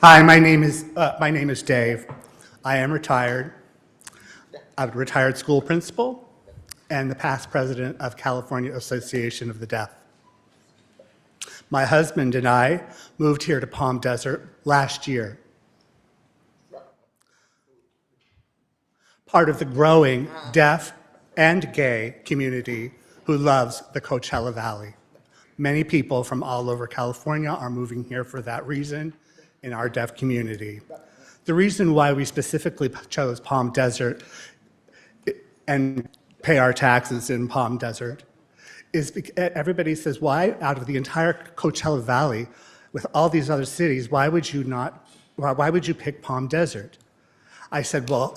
Hi, my name is Dave. I am retired. I'm a retired school principal and the past president of California Association of the Deaf. My husband and I moved here to Palm Desert last year. Part of the growing deaf and gay community who loves the Coachella Valley. Many people from all over California are moving here for that reason in our deaf community. The reason why we specifically chose Palm Desert and pay our taxes in Palm Desert is because everybody says, why out of the entire Coachella Valley with all these other cities, why would you pick Palm Desert? I said, well,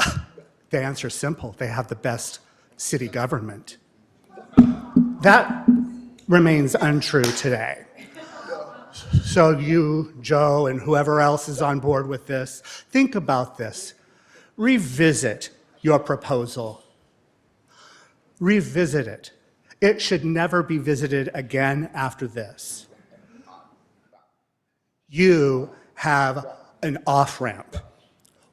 the answer is simple. They have the best city government. That remains untrue today. So you, Joe, and whoever else is on board with this, think about this. Revisit your proposal. Revisit it. It should never be visited again after this. You have an off-ramp.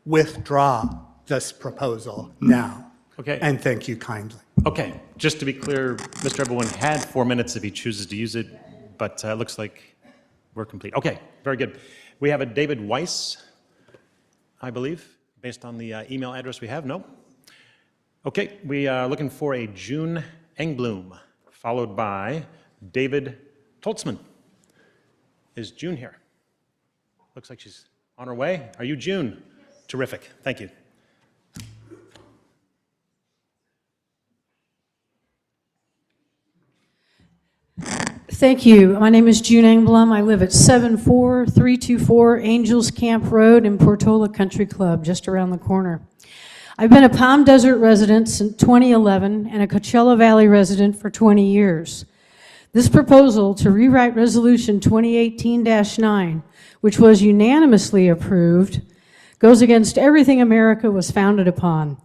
Withdraw this proposal now. Okay. And thank you kindly. Okay, just to be clear, Mr. Eberwan had 4 minutes if he chooses to use it, but it looks like we're complete. Okay, very good. We have a David Weiss, I believe, based on the email address we have. No? Okay, we are looking for a June Engblom, followed by David Toltzman. Is June here? Looks like she's on her way. Are you June? Yes. Terrific. Thank you. Thank you. My name is June Engblom. I live at 74324 Angels Camp Road in Portola Country Club, just around the corner. I've been a Palm Desert resident since 2011 and a Coachella Valley resident for 20 years. This proposal to rewrite Resolution 2018-9, which was unanimously approved, goes against everything America was founded upon.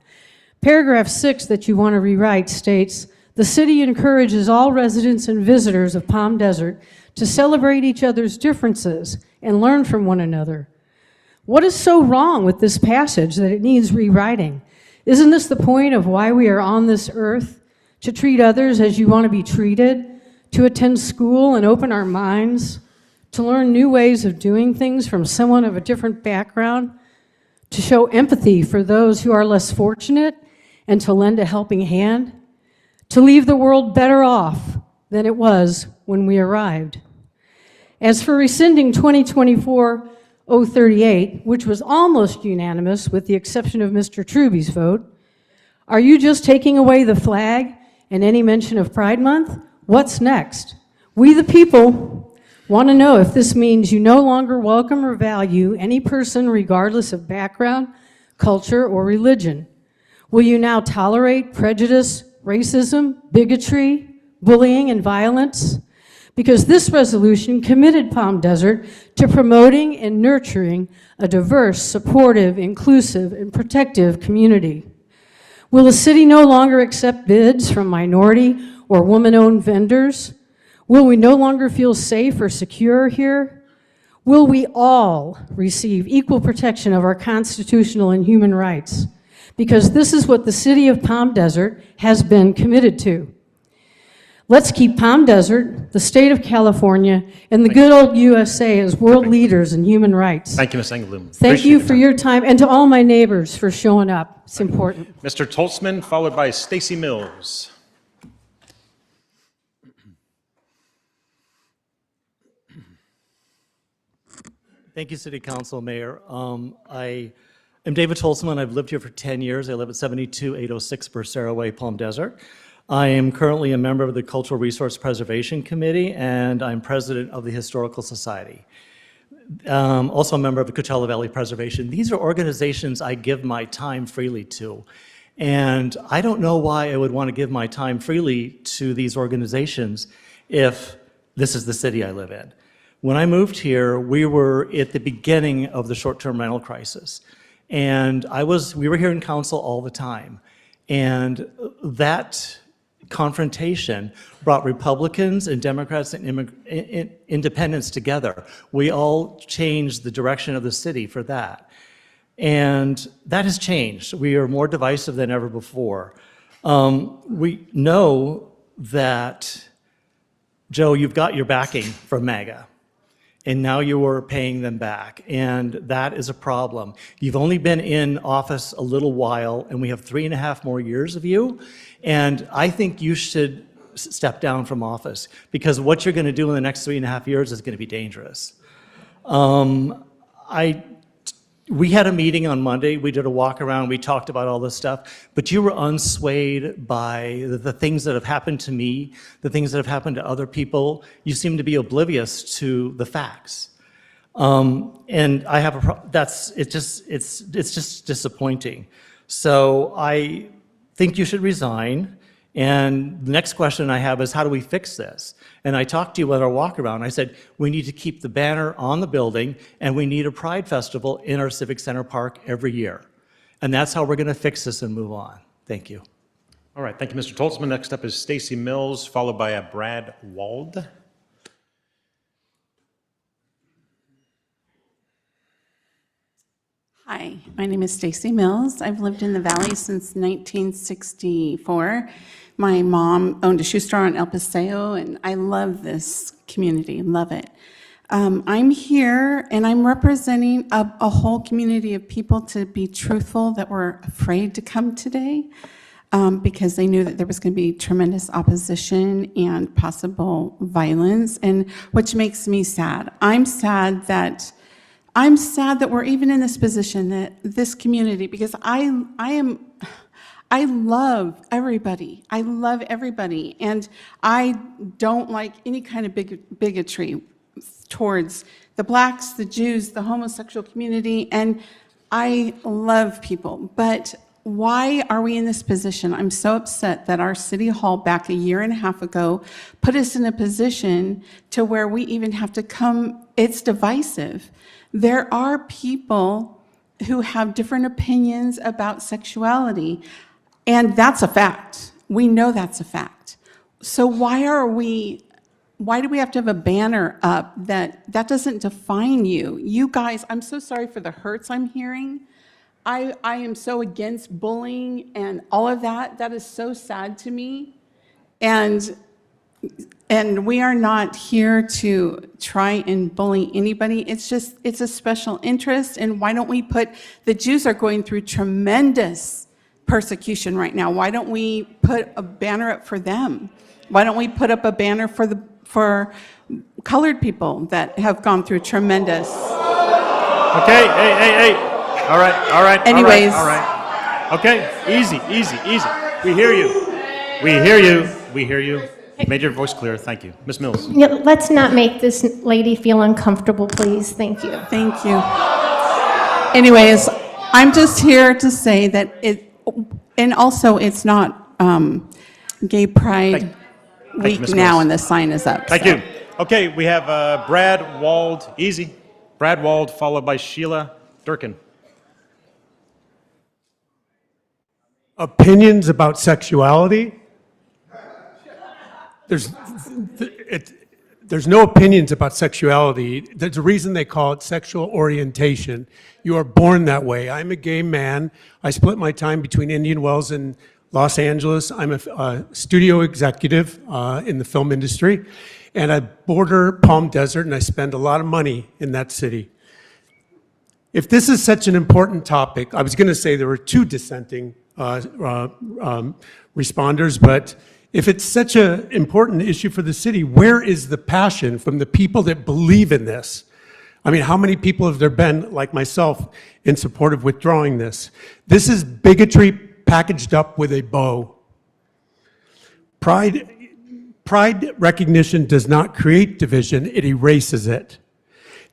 Paragraph 6 that you want to rewrite states, the city encourages all residents and visitors of Palm Desert to celebrate each other's differences and learn from one another. What is so wrong with this passage that it needs rewriting? Isn't this the point of why we are on this earth? To treat others as you want to be treated, to attend school and open our minds, to learn new ways of doing things from someone of a different background, to show empathy for those who are less fortunate, and to lend a helping hand, to leave the world better off than it was when we arrived. As for rescinding 2024-038, which was almost unanimous with the exception of Mr. Truby's vote, are you just taking away the flag and any mention of Pride Month? What's next? We the people want to know if this means you no longer welcome or value any person regardless of background, culture, or religion. Will you now tolerate prejudice, racism, bigotry, bullying, and violence? Because this resolution committed Palm Desert to promoting and nurturing a diverse, supportive, inclusive, and protective community. Will the city no longer accept bids from minority or woman-owned vendors? Will we no longer feel safe or secure here? Will we all receive equal protection of our constitutional and human rights? Because this is what the city of Palm Desert has been committed to. Let's keep Palm Desert, the state of California, and the good old USA as world leaders in human rights. Thank you, Ms. Engelblum. Thank you for your time, and to all my neighbors for showing up. It's important. Mr. Toltzman, followed by Stacy Mills. Thank you, City Council, Mayor. I am David Toltzman. I've lived here for 10 years. I live at 72806 Bursera Way, Palm Desert. I am currently a member of the Cultural Resource Preservation Committee, and I'm president of the Historical Society. Also a member of the Coachella Valley Preservation. These are organizations I give my time freely to. And I don't know why I would want to give my time freely to these organizations if this is the city I live in. When I moved here, we were at the beginning of the short-term rental crisis. And we were here in council all the time. And that confrontation brought Republicans and Democrats and independents together. We all changed the direction of the city for that. And that has changed. We are more divisive than ever before. We know that, Joe, you've got your backing from MAGA. And now you are paying them back, and that is a problem. You've only been in office a little while, and we have 3.5 more years of you, and I think you should step down from office, because what you're going to do in the next 3.5 years is going to be dangerous. We had a meeting on Monday, we did a walk around, we talked about all this stuff, but you were unswayed by the things that have happened to me, the things that have happened to other people. You seem to be oblivious to the facts. And I have it's just disappointing. So I think you should resign. And the next question I have is, how do we fix this? And I talked to you at our walk around. I said, we need to keep the banner on the building, and we need a Pride Festival in our Civic Center Park every year. And that's how we're going to fix this and move on. Thank you. All right, thank you, Mr. Toltzman. Next up is Stacy Mills, followed by Brad Wald. Hi, my name is Stacy Mills. I've lived in the Valley since 1964. My mom owned a shoe store on El Paseo, and I love this community, love it. I'm here, and I'm representing a whole community of people, to be truthful, that were afraid to come today because they knew that there was going to be tremendous opposition and possible violence, and which makes me sad. I'm sad that we're even in this position, that this community, because I love everybody. I love everybody. And I don't like any kind of bigotry towards the blacks, the Jews, the homosexual community, and I love people. But why are we in this position? I'm so upset that our city hall back 1.5 years ago put us in a position to where we even have to come, it's divisive. There are people who have different opinions about sexuality, and that's a fact. We know that's a fact. So why do we have to have a banner up that doesn't define you? You guys, I'm so sorry for the hurts I'm hearing. I am so against bullying and all of that. That is so sad to me. And we are not here to try and bully anybody. It's a special interest. And why don't we the Jews are going through tremendous persecution right now. Why don't we put a banner up for them? Why don't we put up a banner for colored people that have gone through tremendous? Okay, hey. All right. Anyways. All right. Okay, easy. We hear you. You made your voice clear. Thank you. Ms. Mills. Yeah, let's not make this lady feel uncomfortable, please. Thank you. Thank you. Anyways, I'm just here to say that and also it's not Gay Pride Week now, and the sign is up. Thank you. Okay, we have Brad Wald. Easy. Brad Wald, followed by Sheila Durkin. Opinions about sexuality? There's no opinions about sexuality. There's a reason they call it sexual orientation. You are born that way. I'm a gay man. I split my time between Indian Wells and Los Angeles. I'm a studio executive in the film industry, and I border Palm Desert, and I spend a lot of money in that city. If this is such an important topic, I was going to say there were two dissenting responders, but if it's such an important issue for the city, where is the passion from the people that believe in this? I mean, how many people have there been, like myself, in support of withdrawing this? This is bigotry packaged up with a bow. Pride recognition does not create division, it erases it.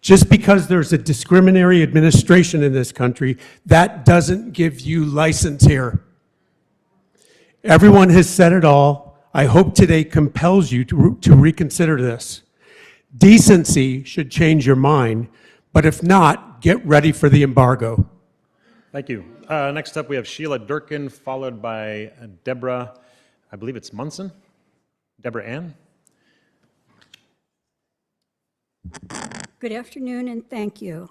Just because there's a discriminatory administration in this country, that doesn't give you license here. Everyone has said it all. I hope today compels you to reconsider this. Decency should change your mind, but if not, get ready for the embargo. Thank you. Next up, we have Sheila Durkin, followed by Deborah, I believe it's Munson? Deborah Ann? Good afternoon, and thank you.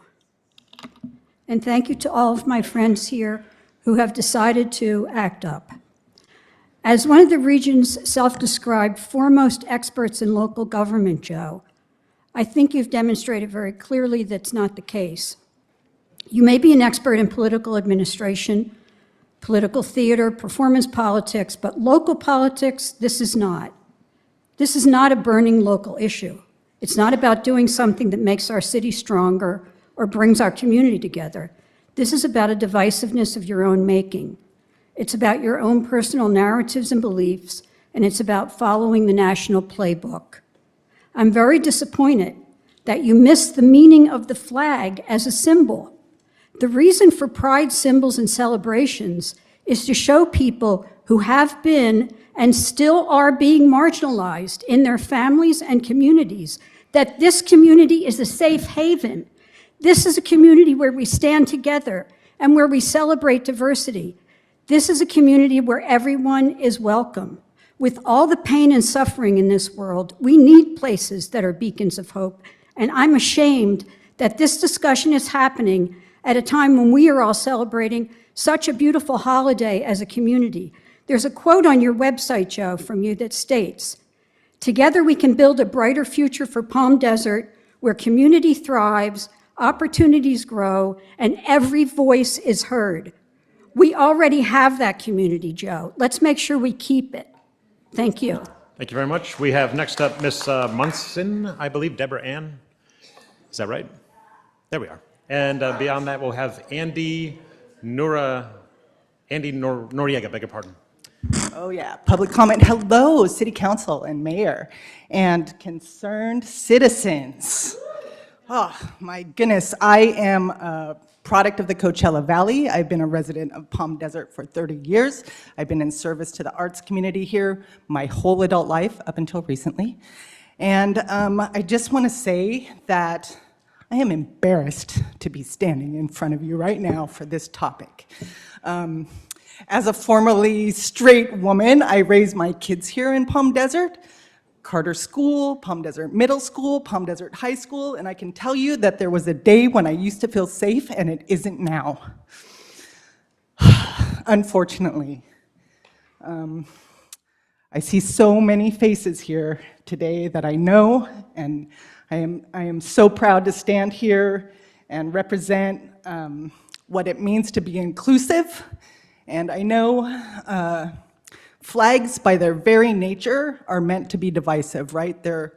And thank you to all of my friends here who have decided to act up. As one of the region's self-described foremost experts in local government, Joe, I think you've demonstrated very clearly that's not the case. You may be an expert in political administration, political theater, performance politics, but local politics, this is not. This is not a burning local issue. It's not about doing something that makes our city stronger or brings our community together. This is about a divisiveness of your own making. It's about your own personal narratives and beliefs, and it's about following the national playbook. I'm very disappointed that you missed the meaning of the flag as a symbol. The reason for pride symbols and celebrations is to show people who have been and still are being marginalized in their families and communities that this community is a safe haven. This is a community where we stand together and where we celebrate diversity. This is a community where everyone is welcome. With all the pain and suffering in this world, we need places that are beacons of hope. And I'm ashamed that this discussion is happening at a time when we are all celebrating such a beautiful holiday as a community. There's a quote on your website, Joe, from you that states, "Together we can build a brighter future for Palm Desert where community thrives, opportunities grow, and every voice is heard." We already have that community, Joe. Let's make sure we keep it. Thank you. Thank you very much. We have next up Ms. Munson, I believe, Deborah Ann. Is that right? There we are. And beyond that, we'll have Andy Noriega, beg your pardon. Oh yeah, public comment. Hello, City Council and Mayor and concerned citizens. Oh my goodness, I am a product of the Coachella Valley. I've been a resident of Palm Desert for 30 years. I've been in service to the arts community here my whole adult life up until recently. And I just want to say that I am embarrassed to be standing in front of you right now for this topic. As a formerly straight woman, I raised my kids here in Palm Desert, Carter School, Palm Desert Middle School, Palm Desert High School, and I can tell you that there was a day when I used to feel safe and it isn't now. Unfortunately. I see so many faces here today that I know, and I am so proud to stand here and represent what it means to be inclusive. And I know flags, by their very nature, are meant to be divisive, right? They're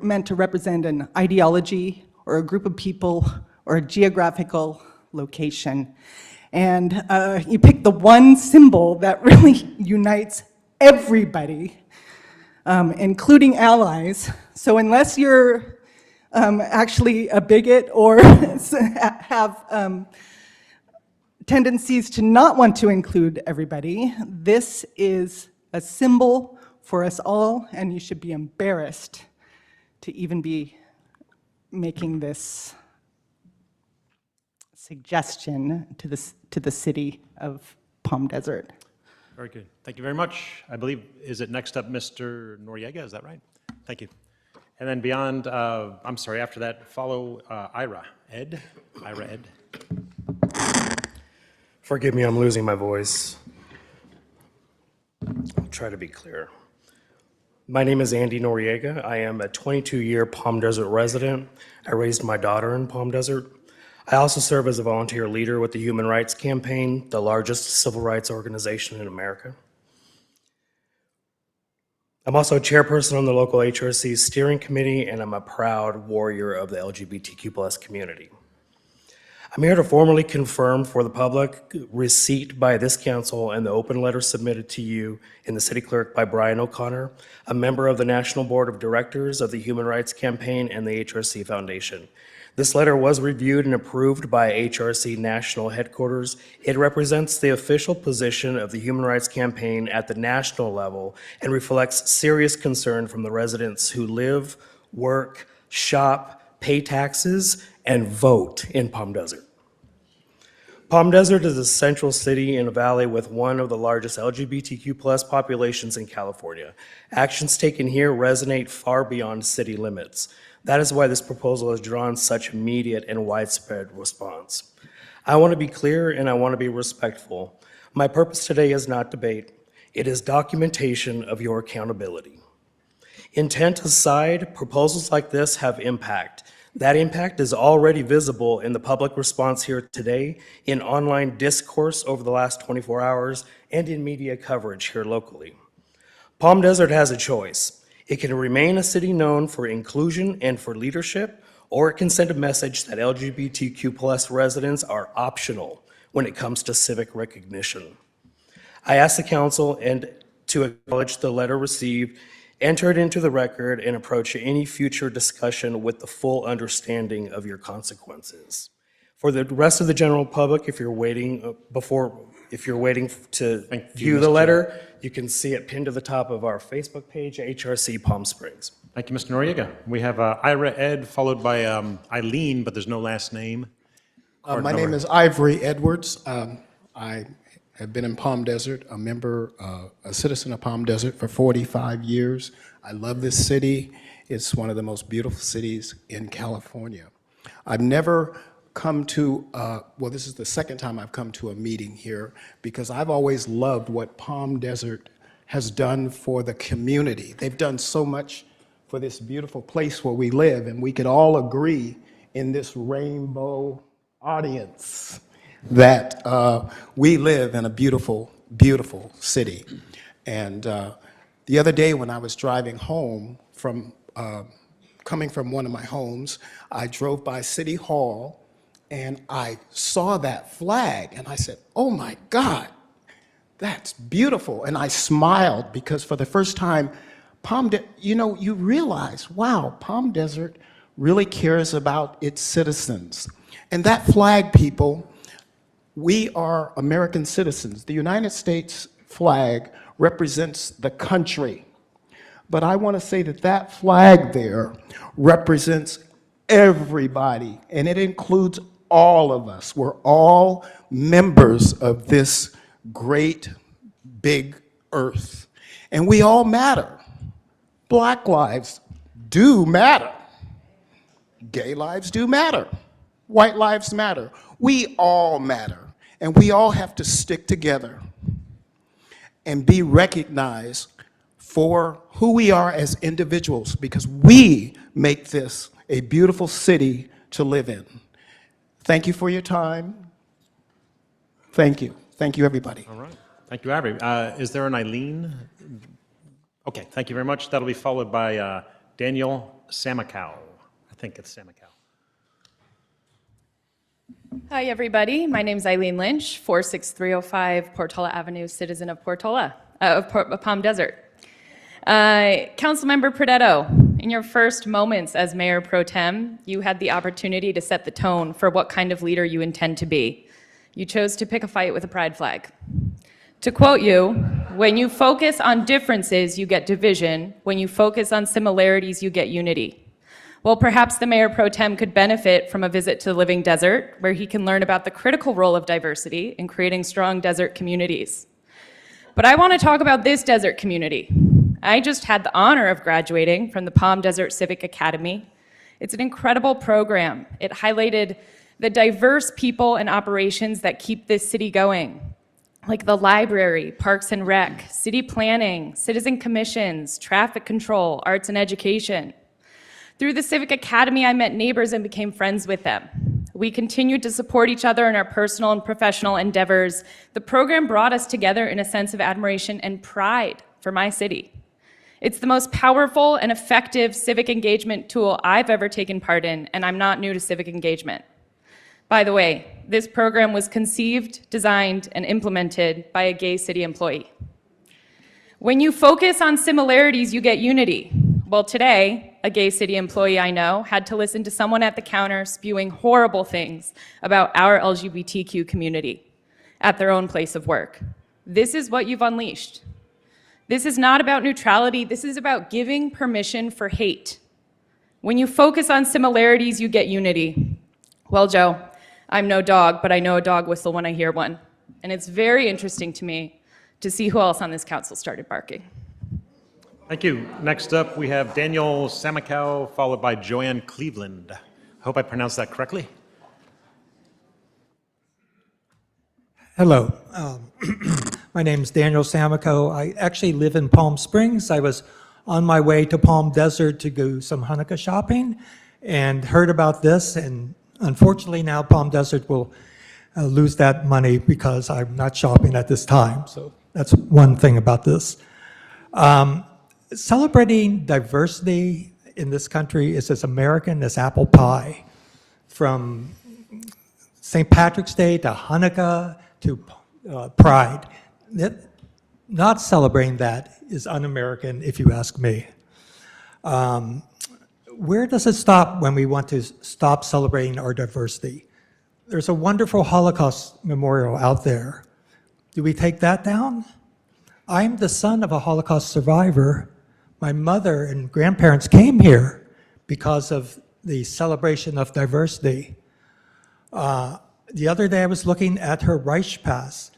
meant to represent an ideology or a group of people or a geographical location. And you pick the one symbol that really unites everybody, including allies. So unless you're actually a bigot or have tendencies to not want to include everybody, this is a symbol for us all, and you should be embarrassed to even be making this suggestion to the city of Palm Desert. Very good. Thank you very much. I believe, is it next up Mr. Noriega? Is that right? Thank you. And then beyond, I'm sorry, after that, follow Ira Ed. Ira Ed. Forgive me, I'm losing my voice. try to be clear. My name is Andy Noriega. I am a 22-year Palm Desert resident. I raised my daughter in Palm Desert. I also serve as a volunteer leader with the Human Rights Campaign, the largest civil rights organization in America. I'm also a chairperson on the local HRC steering committee, and I'm a proud warrior of the LGBTQ+ community. I'm here to formally confirm for the public receipt by this council and the open letter submitted to you in the city clerk by Brian O'Connor, a member of the National Board of Directors of the Human Rights Campaign and the HRC Foundation. This letter was reviewed and approved by HRC National Headquarters. It represents the official position of the Human Rights Campaign at the national level and reflects serious concern from the residents who live, work, shop, pay taxes, and vote in Palm Desert. Palm Desert is a central city in a valley with one of the largest LGBTQ+ populations in California. Actions taken here resonate far beyond city limits. That is why this proposal has drawn such immediate and widespread response. I want to be clear and I want to be respectful. My purpose today is not debate. It is documentation of your accountability. Intent aside, proposals like this have impact. That impact is already visible in the public response here today, in online discourse over the last 24 hours, and in media coverage here locally. Palm Desert has a choice. It can remain a city known for inclusion and for leadership, or it can send a message that LGBTQ+ residents are optional when it comes to civic recognition. I ask the council to acknowledge the letter received, enter it into the record, and approach any future discussion with the full understanding of your consequences. For the rest of the general public, if you're waiting to view the letter, you can see it pinned to the top of our Facebook page, HRC Palm Springs. Thank you, Mr. Noriega. We have Ira Ed, followed by Eileen, but there's no last name. My name is Ivory Edwards. I have been in Palm Desert, a citizen of Palm Desert for 45 years. I love this city. It's one of the most beautiful cities in California. I've never come to, well, this is the second time I've come to a meeting here because I've always loved what Palm Desert has done for the community. They've done so much for this beautiful place where we live, and we could all agree in this rainbow audience that we live in a beautiful, beautiful city. And the other day when I was driving home from, coming from one of my homes, I drove by City Hall and I saw that flag and I said, oh my God, that's beautiful. And I smiled because for the first time, you realize, wow, Palm Desert really cares about its citizens. And that flag, people, we are American citizens. The United States flag represents the country. But I want to say that that flag there represents everybody, and it includes all of us. We're all members of this great, big earth. And we all matter. Black lives do matter. Gay lives do matter. White lives matter. We all matter. And we all have to stick together and be recognized for who we are as individuals because we make this a beautiful city to live in. Thank you for your time. Thank you. Thank you, everybody. All right. Thank you, Avery. Is there an Eileen? Okay, thank you very much. That'll be followed by Daniel Samakow. I think it's Samakow. Hi, everybody. My name is Eileen Lynch, 46305 Portola Avenue, citizen of Palm Desert. Councilmember Pradetto, in your first moments as Mayor Pro Tem, you had the opportunity to set the tone for what kind of leader you intend to be. You chose to pick a fight with a pride flag. To quote you, when you focus on differences, you get division. When you focus on similarities, you get unity. Well, perhaps the Mayor Pro Tem could benefit from a visit to the Living Desert, where he can learn about the critical role of diversity in creating strong desert communities. But I want to talk about this desert community. I just had the honor of graduating from the Palm Desert Civic Academy. It's an incredible program. It highlighted the diverse people and operations that keep this city going. like the library, parks and rec, city planning, citizen commissions, traffic control, arts and education. Through the Civic Academy, I met neighbors and became friends with them. We continued to support each other in our personal and professional endeavors. The program brought us together in a sense of admiration and pride for my city. It's the most powerful and effective civic engagement tool I've ever taken part in, and I'm not new to civic engagement. By the way, this program was conceived, designed, and implemented by a gay city employee. When you focus on similarities, you get unity. Well, today, a gay city employee I know had to listen to someone at the counter spewing horrible things about our LGBTQ community at their own place of work. This is what you've unleashed. This is not about neutrality. This is about giving permission for hate. When you focus on similarities, you get unity. Well, Joe, I'm no dog, but I know a dog whistle when I hear one. And it's very interesting to me to see who else on this council started barking. Thank you. Next up, we have Daniel Samakow, followed by Joanne Cleveland. I hope I pronounced that correctly. Hello. My name is Daniel Samakow. I actually live in Palm Springs. I was on my way to Palm Desert to do some Hanukkah shopping and heard about this, and unfortunately now Palm Desert will lose that money because I'm not shopping at this time. So that's one thing about this. Celebrating diversity in this country is as American as apple pie. From St. Patrick's Day to Hanukkah to Pride. Not celebrating that is un-American, if you ask me. Where does it stop when we want to stop celebrating our diversity? There's a wonderful Holocaust memorial out there. Do we take that down? I'm the son of a Holocaust survivor. My mother and grandparents came here because of the celebration of diversity. The other day I was looking at her Reich pass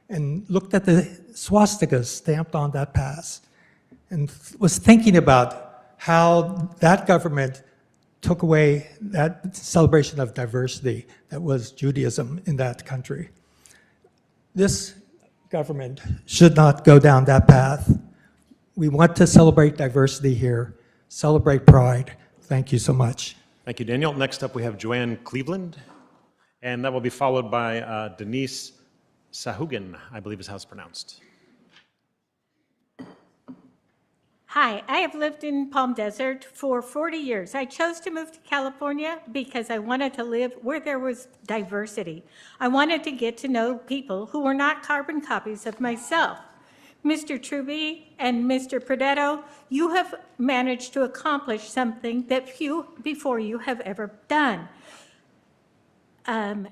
and looked at the swastikas stamped on that pass and was thinking about how that government took away that celebration of diversity that was Judaism in that country. This government should not go down that path. We want to celebrate diversity here, celebrate pride. Thank you so much. Thank you, Daniel. Next up, we have Joanne Cleveland, and that will be followed by Denise Sahugan, I believe is how it's pronounced. Hi, I have lived in Palm Desert for 40 years. I chose to move to California because I wanted to live where there was diversity. I wanted to get to know people who were not carbon copies of myself. Mr. Truby and Mr. Prodetto, you have managed to accomplish something that few before you have ever done.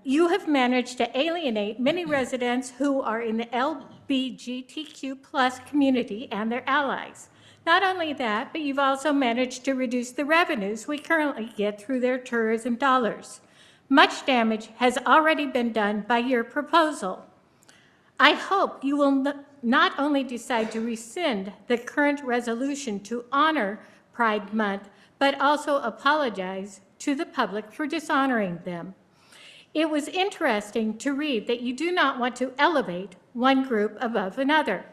You have managed to alienate many residents who are in the LGBTQ+ community and their allies. Not only that, but you've also managed to reduce the revenues we currently get through their tourism dollars. Much damage has already been done by your proposal. I hope you will not only decide to rescind the current resolution to honor Pride Month, but also apologize to the public for dishonoring them. It was interesting to read that you do not want to elevate one group above another.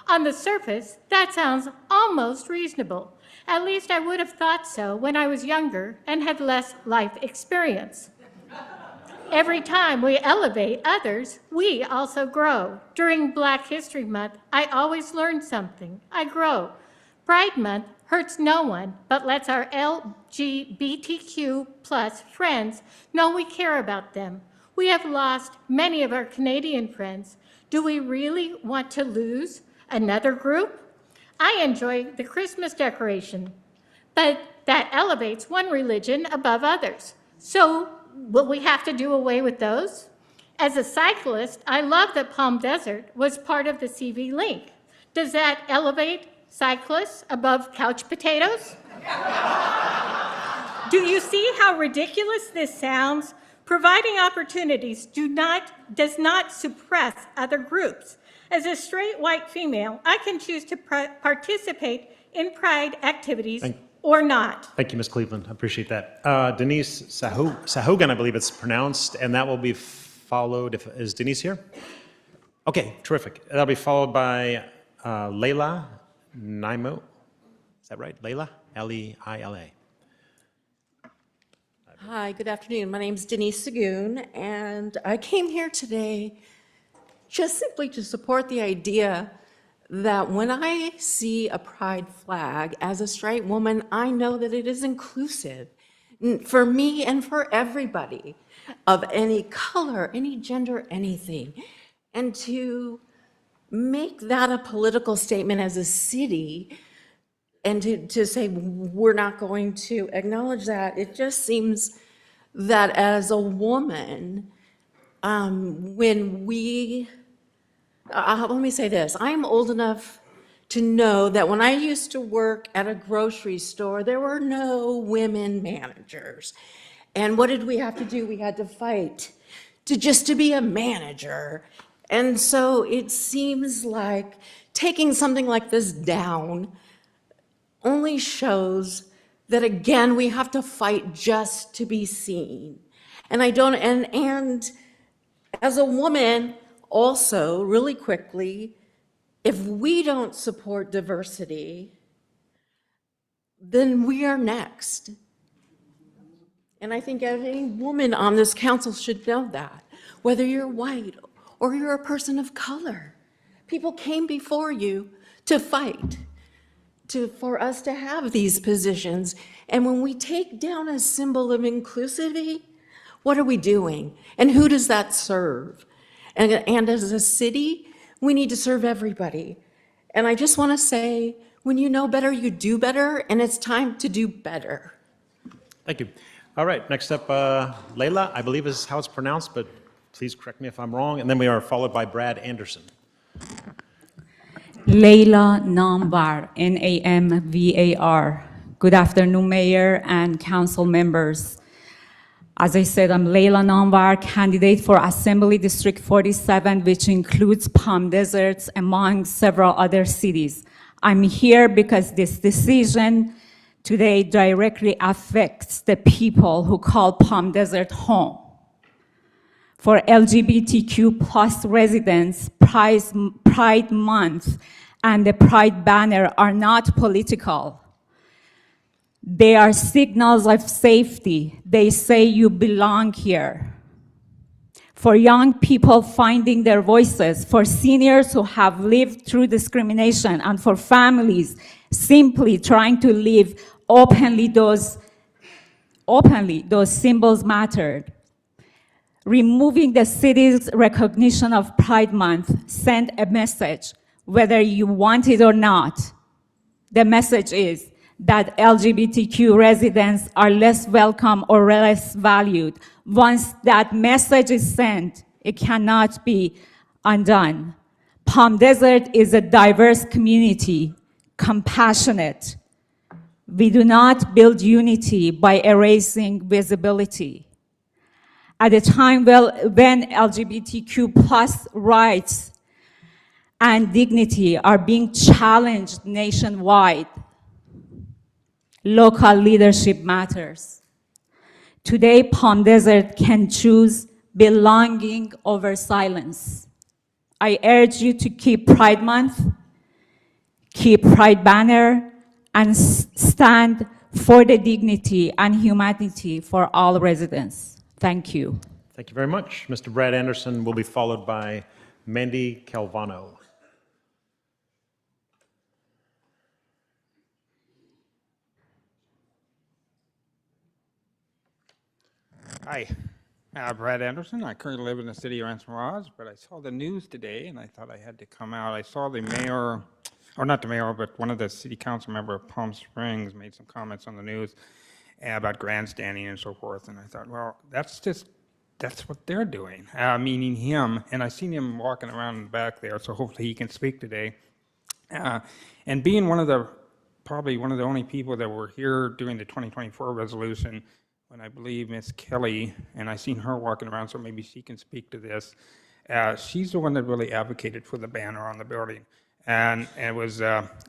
On the surface, that sounds almost reasonable. At least I would have thought so when I was younger and had less life experience. Every time we elevate others, we also grow. During Black History Month, I always learn something. I grow. Pride Month hurts no one, but lets our LGBTQ+ friends know we care about them. We have lost many of our Canadian friends. Do we really want to lose another group? I enjoy the Christmas decoration, but that elevates one religion above others. So will we have to do away with those? As a cyclist, I love that Palm Desert was part of the CV Link. Does that elevate cyclists above couch potatoes? Do you see how ridiculous this sounds? Providing opportunities does not suppress other groups. As a straight white female, I can choose to participate in Pride activities or not. Thank you, Ms. Cleveland. I appreciate that. Denise Sahugan, I believe it's pronounced, and that will be followed. Is Denise here? Okay, terrific. That'll be followed by Leila Naimo. Is that right? Leila? Leila. Hi, good afternoon. My name's Denise Sagoon, and I came here today just simply to support the idea that when I see a pride flag as a straight woman, I know that it is inclusive for me and for everybody of any color, any gender, anything. And to make that a political statement as a city and to say we're not going to acknowledge that, it just seems that as a woman, when we, let me say this, I'm old enough to know that when I used to work at a grocery store, there were no women managers. And what did we have to do? We had to fight to be a manager. And so it seems like taking something like this down only shows that, again, we have to fight just to be seen. And and as a woman, also, really quickly, if we don't support diversity, then we are next. And I think every woman on this council should know that, whether you're white or you're a person of color. People came before you to fight, for us to have these positions. And when we take down a symbol of inclusivity, what are we doing? And who does that serve? And as a city, we need to serve everybody. And I just want to say, when you know better, you do better, and it's time to do better. Thank you. All right, next up, Leila, I believe is how it's pronounced, but please correct me if I'm wrong. And then we are followed by Brad Anderson. Leila Namvar, Namvar. Good afternoon, Mayor and council members. As I said, I'm Leila Namvar, candidate for Assembly District 47, which includes Palm Deserts, among several other cities. I'm here because this decision today directly affects the people who call Palm Desert home. For LGBTQ plus residents, Pride Month and the Pride banner are not political. They are signals of safety. They say you belong here. For young people finding their voices, for seniors who have lived through discrimination, and for families simply trying to live openly, those symbols mattered. Removing the city's recognition of Pride Month sent a message, whether you want it or not. The message is that LGBTQ residents are less welcome or less valued. Once that message is sent, it cannot be undone. Palm Desert is a diverse community, compassionate. We do not build unity by erasing visibility. At a time when LGBTQ plus rights and dignity are being challenged nationwide, local leadership matters. Today, Palm Desert can choose belonging over silence. I urge you to keep Pride Month, keep Pride banner, and stand for the dignity and humanity for all residents. Thank you. Thank you very much. Mr. Brad Anderson will be followed by Mandy Calvano. Hi, Brad Anderson. I currently live in the city of Ensenada, but I saw the news today and I thought I had to come out. I saw the mayor, or not the mayor, but one of the city council member of Palm Springs made some comments on the news about grandstanding and so forth. And I thought, well, that's what they're doing, meaning him. And I seen him walking around in the back there, so hopefully he can speak today. And being probably one of the only people that were here during the 2024 resolution, when I believe Ms. Kelly, and I seen her walking around, so maybe she can speak to this. She's the one that really advocated for the banner on the building. And it was,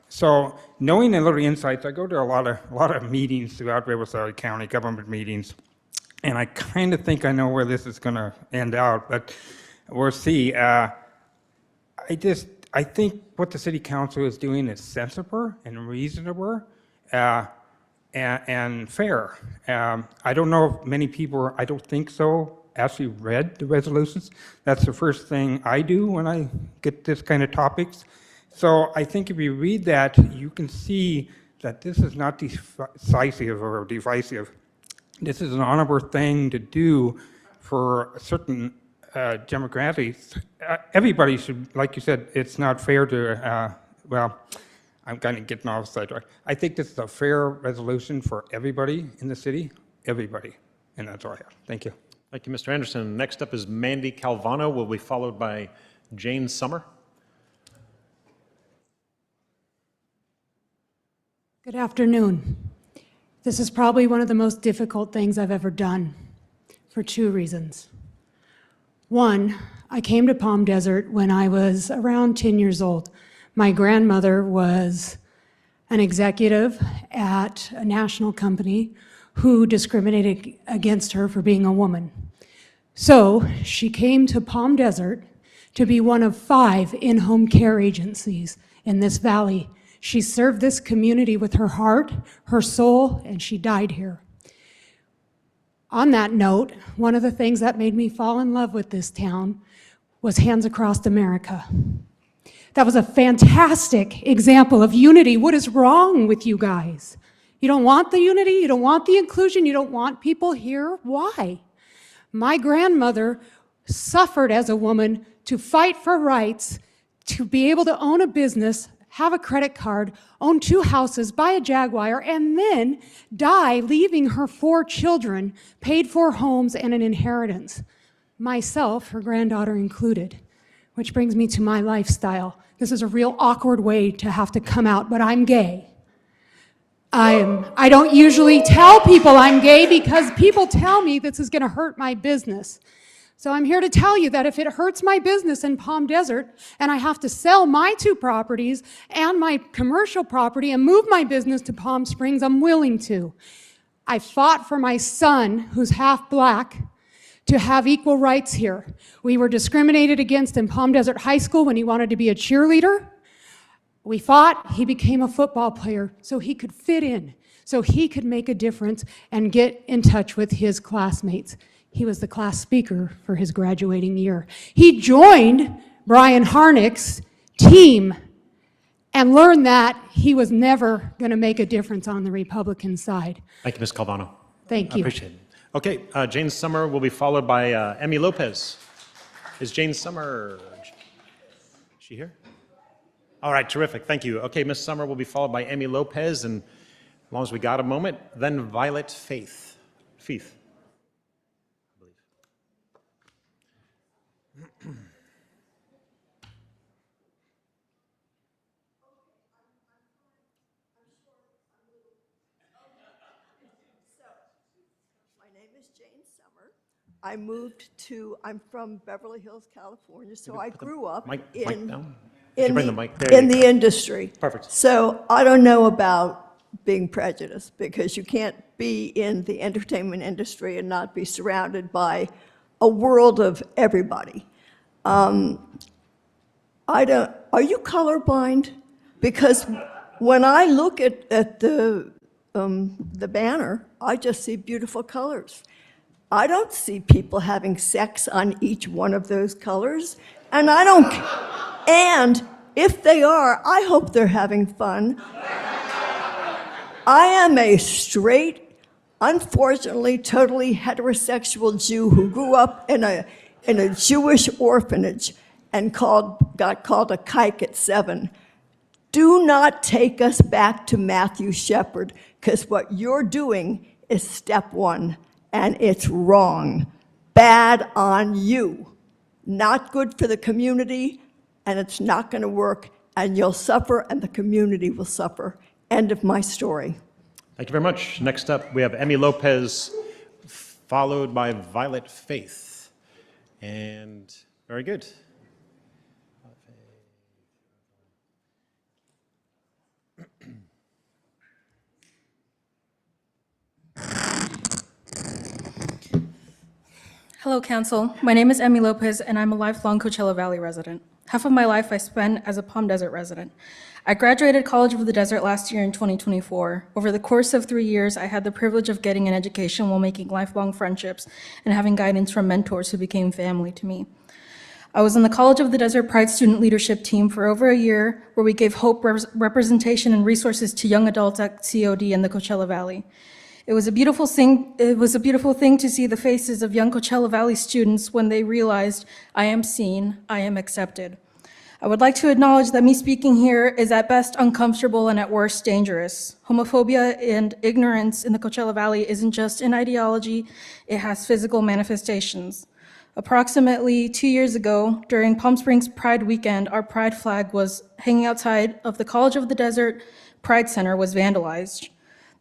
so knowing a little insights, I go to a lot of meetings throughout Riverside County, government meetings, and I kind of think I know where this is going to end out, but we'll see. I think what the city council is doing is sensible and reasonable and fair. I don't know if many people, I don't think so, actually read the resolutions. That's the first thing I do when I get this kind of topics. So I think if you read that, you can see that this is not decisive or divisive. This is an honorable thing to do for certain demographics. Everybody should, like you said, it's not fair to, well, I'm kind of getting off sidetrack. I think this is a fair resolution for everybody in the city, everybody. And that's all I have. Thank you. Thank you, Mr. Anderson. Next up is Mandy Calvano, will be followed by Jane Summer. Good afternoon. This is probably one of the most difficult things I've ever done for two reasons. One, I came to Palm Desert when I was around 10 years old. My grandmother was an executive at a national company who discriminated against her for being a woman. So she came to Palm Desert to be one of 5 in-home care agencies in this valley. She served this community with her heart, her soul, and she died here. On that note, one of the things that made me fall in love with this town was Hands Across America. That was a fantastic example of unity. What is wrong with you guys? You don't want the unity, you don't want the inclusion, you don't want people here? Why? My grandmother suffered as a woman to fight for rights, to be able to own a business, have a credit card, own 2 houses, buy a Jaguar, and then die leaving her 4 children, paid for homes, and an inheritance. Myself, her granddaughter included, which brings me to my lifestyle. This is a real awkward way to have to come out, but I'm gay. I don't usually tell people I'm gay because people tell me this is going to hurt my business. So I'm here to tell you that if it hurts my business in Palm Desert and I have to sell my 2 properties and my commercial property and move my business to Palm Springs, I'm willing to. I fought for my son, who's half black, to have equal rights here. We were discriminated against in Palm Desert High School when he wanted to be a cheerleader. We fought, he became a football player so he could fit in, so he could make a difference and get in touch with his classmates. He was the class speaker for his graduating year. He joined Brian Harnick's team and learned that he was never going to make a difference on the Republican side. Thank you, Ms. Calvano. Thank I you. appreciate it. Okay, Jane Summer will be followed by Emmy Lopez. Is Jane Summer, is she here? All right, terrific, thank you. Okay, Ms. Summer will be followed by Emmy Lopez, and as long as we got a moment, then Violet Faith. Faith. My name is Jane Summer. I'm from Beverly Hills, California, so I grew up Mic in down. If you bring the mic there, in the industry. Perfect. So I don't know about being prejudiced, because you can't be in the entertainment industry and not be surrounded by a world of everybody. Are you colorblind? Because when I look at the banner, I just see beautiful colors. I don't see people having sex on each one of those colors, and and if they are, I hope they're having fun. I am a straight, unfortunately, totally heterosexual Jew who grew up in a Jewish orphanage and got called a kike at 7. Do not take us back to Matthew Shepard, because what you're doing is step 1, and it's wrong. Bad on you. Not good for the community, and it's not going to work, and you'll suffer, and the community will suffer. End of my story. Thank you very much. Next up, we have Emmy Lopez, followed by Violet Faith. And very good. Hello, Council. My name is Emmy Lopez, and I'm a lifelong Coachella Valley resident. Half of my life I spent as a Palm Desert resident. I graduated College of the Desert last year in 2024. Over the course of 3 years, I had the privilege of getting an education while making lifelong friendships and having guidance from mentors who became family to me. I was in the College of the Desert Pride student leadership team for over a year, where we gave hope, representation, and resources to young adults at COD in the Coachella Valley. It was a beautiful thing to see the faces of young Coachella Valley students when they realized, I am seen, I am accepted. I would like to acknowledge that me speaking here is at best uncomfortable and at worst dangerous. Homophobia and ignorance in the Coachella Valley isn't just an ideology, it has physical manifestations. Approximately 2 years ago, during Palm Springs Pride Weekend, our pride flag was hanging outside of the College of the Desert Pride Center was vandalized.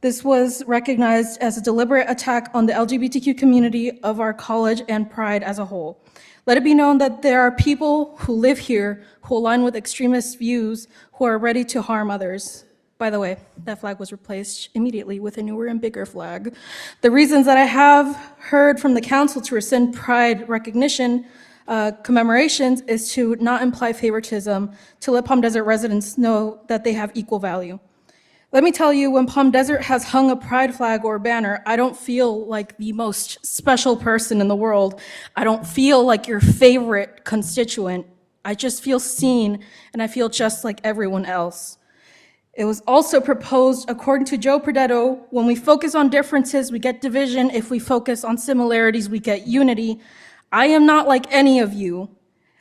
This was recognized as a deliberate attack on the LGBTQ community of our college and Pride as a whole. Let it be known that there are people who live here who align with extremist views who are ready to harm others. By the way, that flag was replaced immediately with a newer and bigger flag. The reasons that I have heard from the council to rescind Pride recognition commemorations is to not imply favoritism, to let Palm Desert residents know that they have equal value. Let me tell you, when Palm Desert has hung a pride flag or banner, I don't feel like the most special person in the world. I don't feel like your favorite constituent. I just feel seen, and I feel just like everyone else. It was also proposed, according to Joe Perdetto, when we focus on differences, we get division. If we focus on similarities, we get unity. I am not like any of you.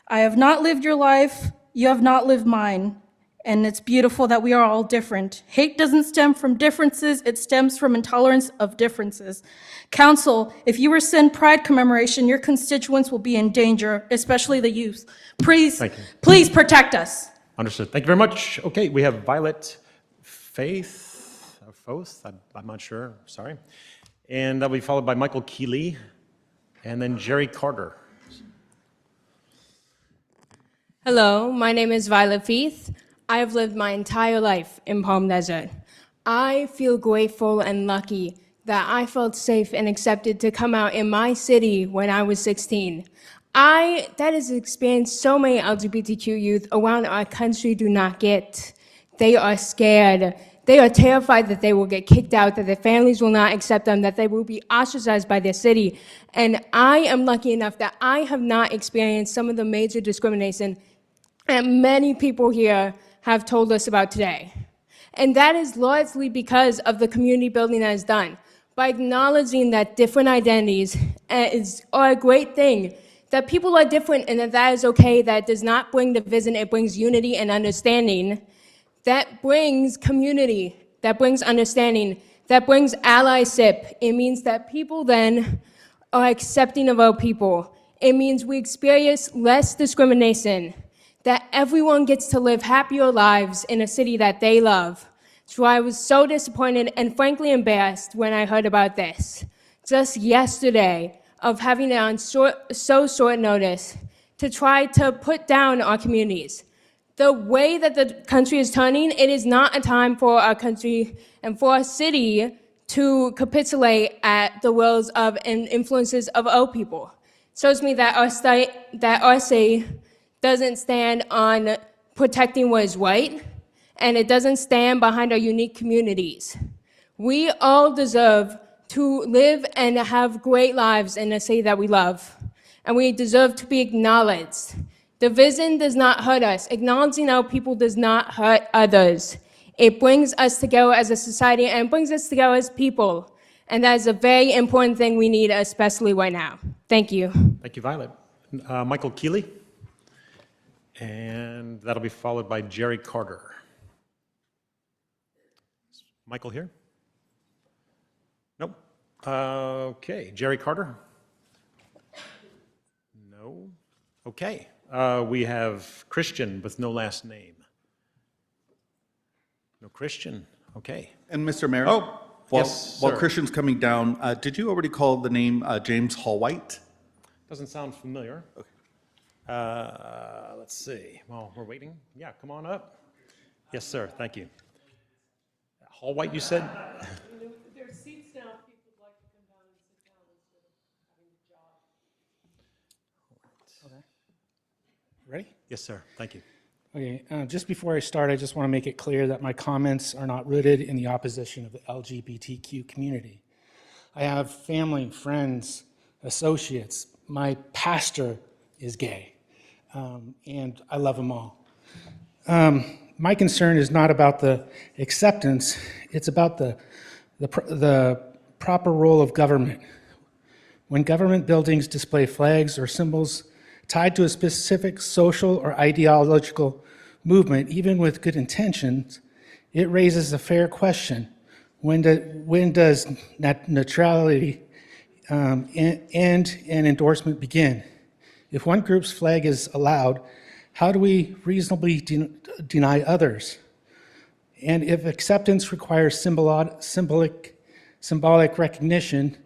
I have not lived your life. You have not lived mine. And it's beautiful that we are all different. Hate doesn't stem from differences, it stems from intolerance of differences. Council, if you rescind Pride commemoration, your constituents will be in danger, especially the youth. Please protect us. Understood. Thank you very much. Okay, we have Violet Foth, I'm not sure, sorry. And that'll be followed by Michael Keeley, and then Jerry Carter. Hello, my name is Violet Feith. I have lived my entire life in Palm Desert. I feel grateful and lucky that I felt safe and accepted to come out in my city when I was 16. That is an experience so many LGBTQ youth around our country do not get. They are scared. They are terrified that they will get kicked out, that their families will not accept them, that they will be ostracized by their city. And I am lucky enough that I have not experienced some of the major discrimination that many people here have told us about today. And that is largely because of the community building that is done. By acknowledging that different identities are a great thing, that people are different and that is okay, that does not bring division, it brings unity and understanding. That brings community, that brings understanding, that brings allyship. It means that people then are accepting of our people. It means we experience less discrimination, that everyone gets to live happier lives in a city that they love. So I was so disappointed and frankly embarrassed when I heard about this. Just yesterday, of having it on so short notice to try to put down our communities. The way that the country is turning, it is not a time for our country and for our city to capitulate at the wills of and influences of our people. It shows me that our city doesn't stand on protecting what is right, and it doesn't stand behind our unique communities. We all deserve to live and have great lives in a city that we love, and we deserve to be acknowledged. Division does not hurt us. Acknowledging our people does not hurt others. It brings us together as a society and brings us together as people, and that is a very important thing we need, especially right now. Thank you. Thank you, Violet. Michael Keeley, and that'll be followed by Jerry Carter. Is Michael here? Nope. Okay, Jerry Carter? No. Okay. We have Christian with no last name. No Christian. Okay. And Mr. Mayor? While While Christian's coming down, did you already call the name James Hall-White? Doesn't sound familiar. Okay. Let's see. Well, we're waiting. Yeah, come on up. Yes, sir. Thank you. Hall-White, you said? There are seats now if people would like to come down and sit down instead of having a job. Ready? Yes, sir. Thank you. Okay, just before I start, I just want to make it clear that my comments are not rooted in the opposition of the LGBTQ community. I have family, friends, associates. My pastor is gay, and I love them all. My concern is not about the acceptance, it's about the proper role of government. When government buildings display flags or symbols tied to a specific social or ideological movement, even with good intentions, it raises a fair question. When does neutrality end and endorsement begin? If one group's flag is allowed, how do we reasonably deny others? And if acceptance requires symbolic recognition,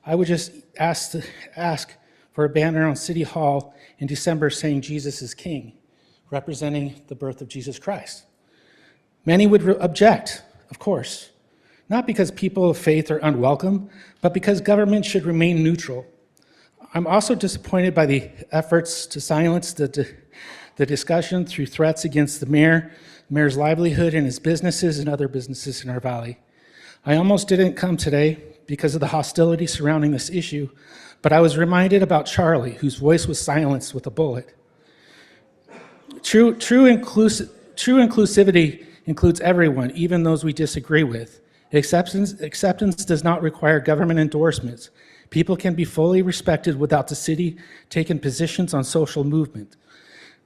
I would just ask for a banner on City Hall in December saying Jesus is King, representing the birth of Jesus Christ. Many would object, of course, not because people of faith are unwelcome, but because government should remain neutral. I'm also disappointed by the efforts to silence the discussion through threats against the mayor's livelihood and his businesses and other businesses in our valley. I almost didn't come today because of the hostility surrounding this issue, but I was reminded about Charlie, whose voice was silenced with a bullet. True inclusivity includes everyone, even those we disagree with. Acceptance does not require government endorsements. People can be fully respected without the city taking positions on social movement.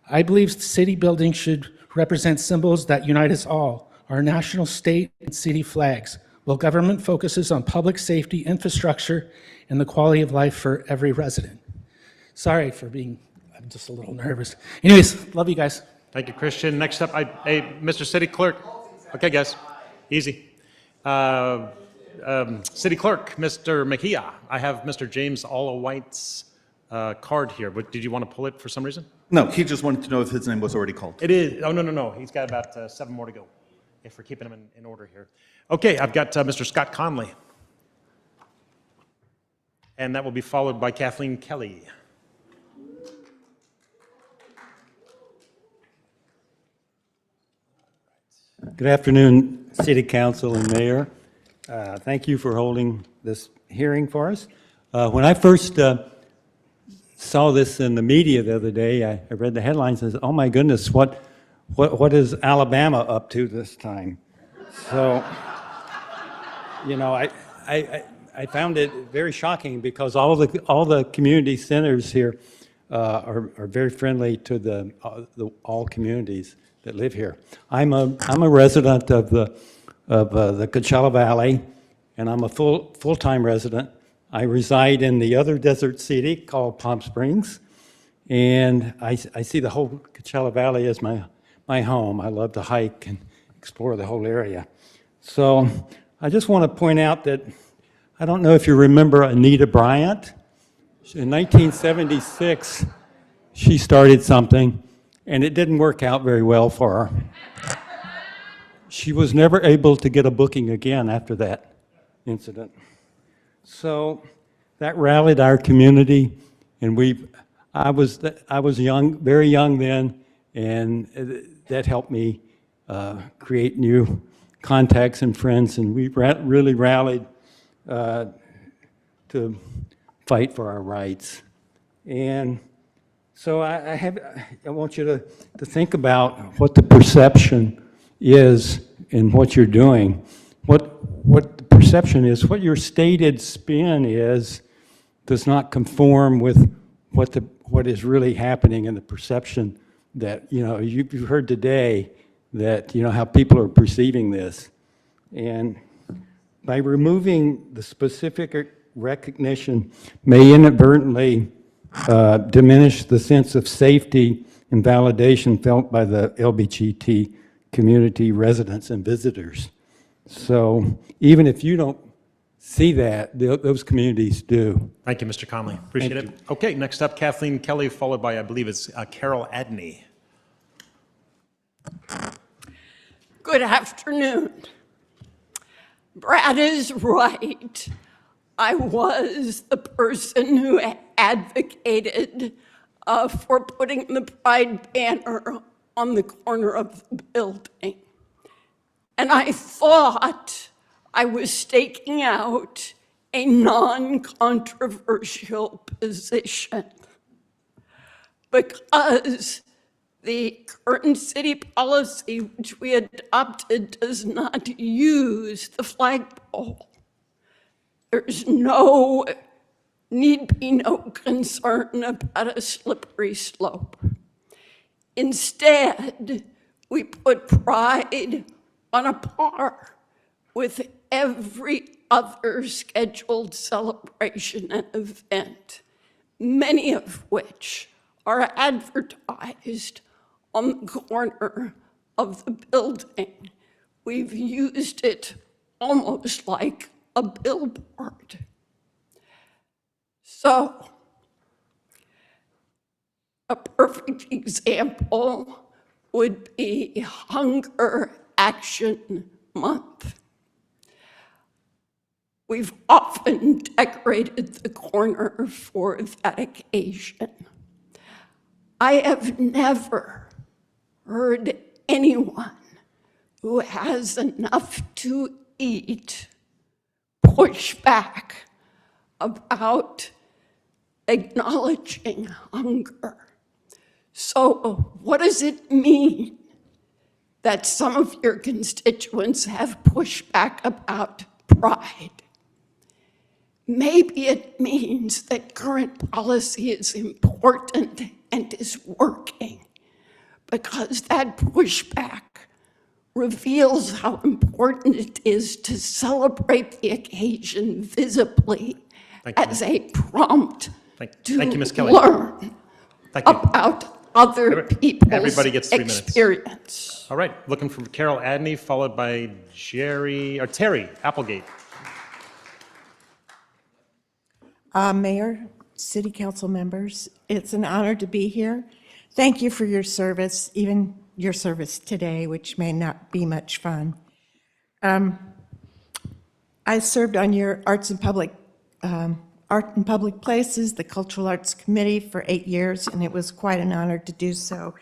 I believe city buildings should represent symbols that unite us all, our national, state, and city flags, while government focuses on public safety, infrastructure, and the quality of life for every resident. Sorry for being, I'm just a little nervous. Anyways, love you guys. Thank you, Christian. Next up, Mr. City Clerk. Okay, guys, easy. City Clerk, Mr. Mejia. I have Mr. James Allowhite's card here, but did you want to pull it for some reason? No, he just wanted to know if his name was already called. It is. Oh, no. He's got about 7 more to go, if we're keeping him in order here. Okay, I've got Mr. Scott Conley. And that will be followed by Kathleen Kelly. Good afternoon, City Council and Mayor. Thank you for holding this hearing for us. When I first saw this in the media the other day, I read the headlines and said, oh my goodness, what is Alabama up to this time? So, you know, I found it very shocking because all the community centers here are very friendly to all communities that live here. I'm a resident of the Coachella Valley, and I'm a full-time resident. I reside in the other desert city called Palm Springs, and I see the whole Coachella Valley as my home. I love to hike and explore the whole area. So I just want to point out that I don't know if you remember Anita Bryant. In 1976, she started something, and it didn't work out very well for her. She was never able to get a booking again after that incident. So that rallied our community, and I was young, very young then, and that helped me create new contacts and friends, and we really rallied to fight for our rights. And so I want you to think about what the perception is in what you're doing. What the perception is, what your stated spin is, does not conform with what is really happening in the perception that, you know, you've heard today that, you know, how people are perceiving this. And by removing the specific recognition may inadvertently diminish the sense of safety and validation felt by the LGBT community residents and visitors. So even if you don't see that, those communities do. Thank you, Mr. Conley. Appreciate it. Okay, next up, Kathleen Kelly, followed by, I believe it's Carol Adney. Good afternoon. Brad is right. I was the person who advocated for putting the Pride banner on the corner of the building. And I thought I was staking out a non-controversial position, because the current city policy, which we adopted, does not use the flagpole. There's need be no concern about a slippery slope. Instead, we put Pride on a par with every other scheduled celebration and event, many of which are advertised on the corner of the building. We've used it almost like a billboard. So, a perfect example would be Hunger Action Month. We've often decorated the corner for that occasion. I have never heard anyone who has enough to eat push back about acknowledging hunger. So what does it mean that some of your constituents have pushed back about Pride? Maybe it means that current policy is important and is working, because that pushback reveals how important it is to celebrate the occasion visibly as a prompt to Thank you, Ms. Kelly. learn Thank you. about other people's Everybody gets 3 minutes. experience. All right, looking for Carol Adney, followed by Terry Applegate. Mayor, City Council members, it's an honor to be here. Thank you for your service, even your service today, which may not be much fun. I served on your Art and Public Places, the Cultural Arts Committee for 8 years, and it was quite an honor to do so.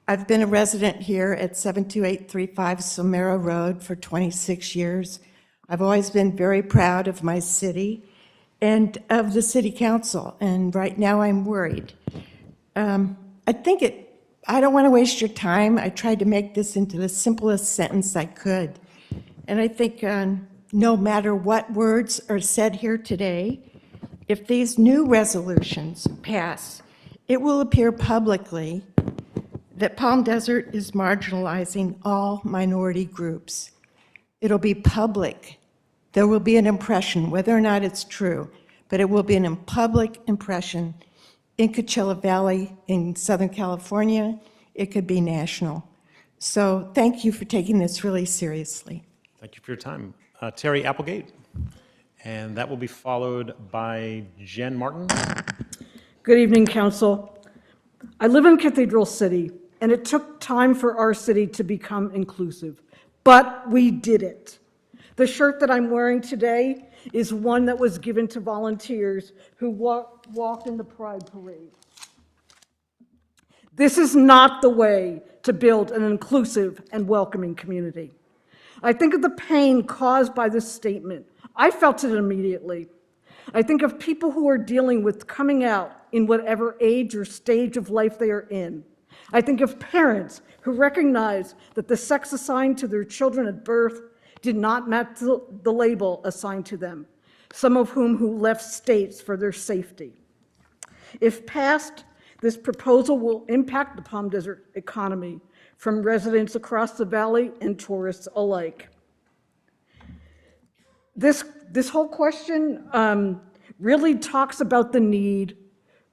I've been a resident here at 72835 Somero Road for 26 years. I've always been very proud of my city and of the City Council, and right now I'm worried. I don't want to waste your time. I tried to make this into the simplest sentence I could. And I think no matter what words are said here today, if these new resolutions pass, it will appear publicly that Palm Desert is marginalizing all minority groups. It'll be public. There will be an impression, whether or not it's true, but it will be a public impression in Coachella Valley, in Southern California. It could be national. So thank you for taking this really seriously. Thank you for your time. Terry Applegate, and that will be followed by Jen Martin. Good evening, Council. I live in Cathedral City, and it took time for our city to become inclusive, but we did it. The shirt that I'm wearing today is one that was given to volunteers who walked in the Pride Parade. This is not the way to build an inclusive and welcoming community. I think of the pain caused by this statement. I felt it immediately. I think of people who are dealing with coming out in whatever age or stage of life they are in. I think of parents who recognize that the sex assigned to their children at birth did not match the label assigned to them, some of whom who left states for their safety. If passed, this proposal will impact the Palm Desert economy from residents across the valley and tourists alike. This whole question really talks about the need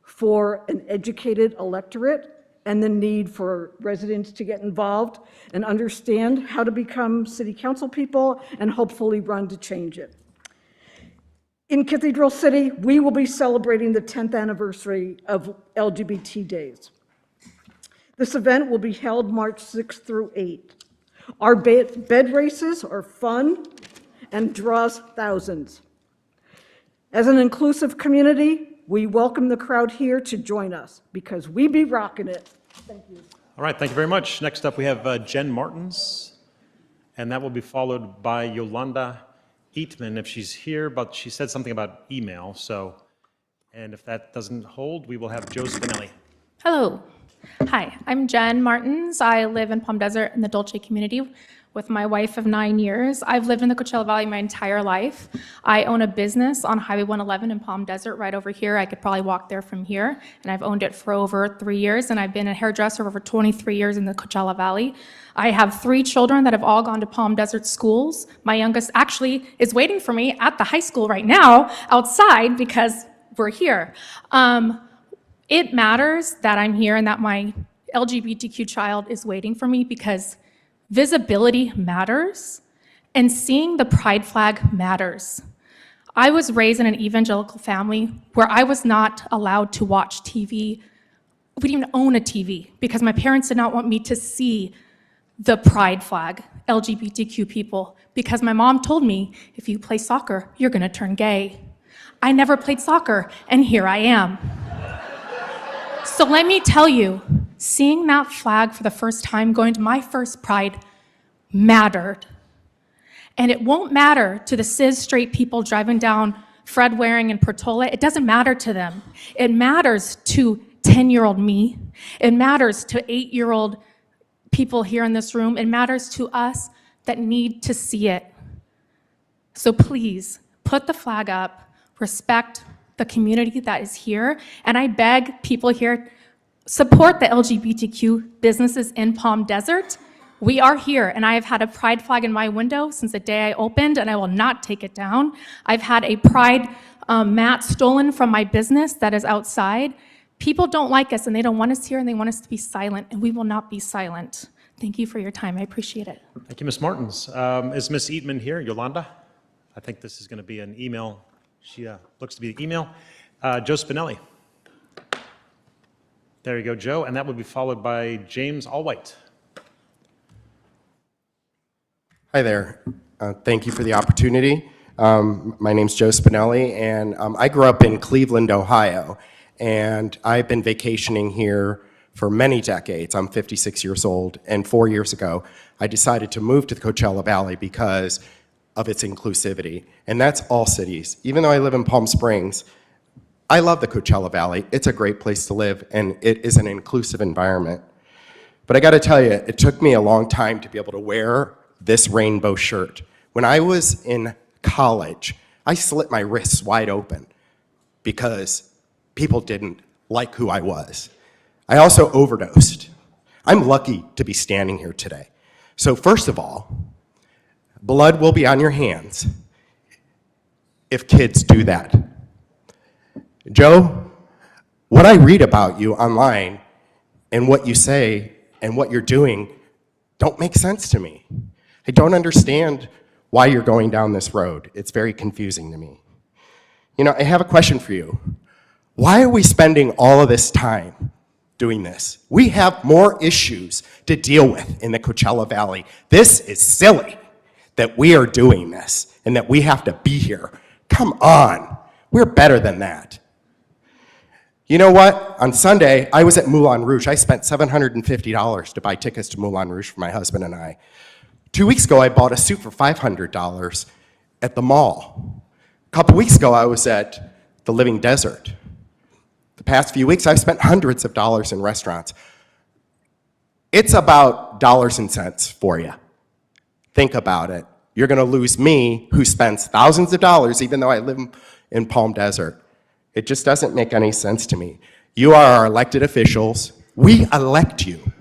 for an educated electorate and the need for residents to get involved and understand how to become city council people and hopefully run to change it. In Cathedral City, we will be celebrating the 10th anniversary of LGBT Days. This event will be held March 6th through 8th. Our bed races are fun and draws thousands. As an inclusive community, We welcome the crowd here to join us because we be rocking it. Thank you. All right, thank you very much. Next up, we have Jen Martins, and that will be followed by Yolanda Eatman if she's here, but she said something about email, so, and if that doesn't hold, we will have Joe Spinelli. Hello. Hi, I'm Jen Martins. I live in Palm Desert in the Dolce community with my wife of 9 years. I've lived in the Coachella Valley my entire life. I own a business on Highway 111 in Palm Desert right over here. I could probably walk there from here, and I've owned it for over 3 years, and I've been a hairdresser for over 23 years in the Coachella Valley. I have 3 children that have all gone to Palm Desert schools. My youngest actually is waiting for me at the high school right now outside because we're here. It matters that I'm here and that my LGBTQ child is waiting for me because visibility matters and seeing the pride flag matters. I was raised in an evangelical family where I was not allowed to watch TV. We didn't even own a TV because my parents did not want me to see the pride flag, LGBTQ people, because my mom told me, if you play soccer, you're gonna turn gay. I never played soccer, and here I am. So let me tell you, seeing that flag for the first time, going to my first Pride, mattered. And it won't matter to the cis straight people driving down Fred Waring and Portola. It doesn't matter to them. It matters to 10-year-old me. It matters to 8-year-old people here in this room. It matters to us that need to see it. So please, put the flag up, respect the community that is here, and I beg people here, support the LGBTQ businesses in Palm Desert. We are here, and I have had a pride flag in my window since the day I opened, and I will not take it down. I've had a pride mat stolen from my business that is outside. People don't like us, and they don't want us here, and they want us to be silent, and we will not be silent. Thank you for your time. I appreciate it. Thank you, Ms. Martins. Is Ms. Eatman here, Yolanda? I think this is going to be an email. She looks to be the email. Joe Spinelli. There you go, Joe, and that will be followed by James Allwhite. Hi there. Thank you for the opportunity. My name's Joe Spinelli, and I grew up in Cleveland, Ohio, and I've been vacationing here for many decades. I'm 56 years old, and 4 years ago, I decided to move to the Coachella Valley because of its inclusivity, and that's all cities. Even though I live in Palm Springs, I love the Coachella Valley. It's a great place to live, and it is an inclusive environment. But I gotta tell you, it took me a long time to be able to wear this rainbow shirt. When I was in college, I slit my wrists wide open because people didn't like who I was. I also overdosed. I'm lucky to be standing here today. So first of all, blood will be on your hands if kids do that. Joe, what I read about you online and what you say and what you're doing don't make sense to me. I don't understand why you're going down this road. It's very confusing to me. You know, I have a question for you. Why are we spending all of this time doing this? We have more issues to deal with in the Coachella Valley. This is silly that we are doing this and that we have to be here. Come on, we're better than that. You know what? On Sunday, I was at Moulin Rouge. I spent $750 to buy tickets to Moulin Rouge for my husband and I. 2 weeks ago, I bought a suit for $500 at the mall. A couple weeks ago, I was at the Living Desert. The past few weeks, I've spent hundreds of dollars in restaurants. It's about dollars and cents for you. Think about it. You're gonna lose me, who spends thousands of dollars, even though I live in Palm Desert. It just doesn't make any sense to me. You are our elected officials. We elect you.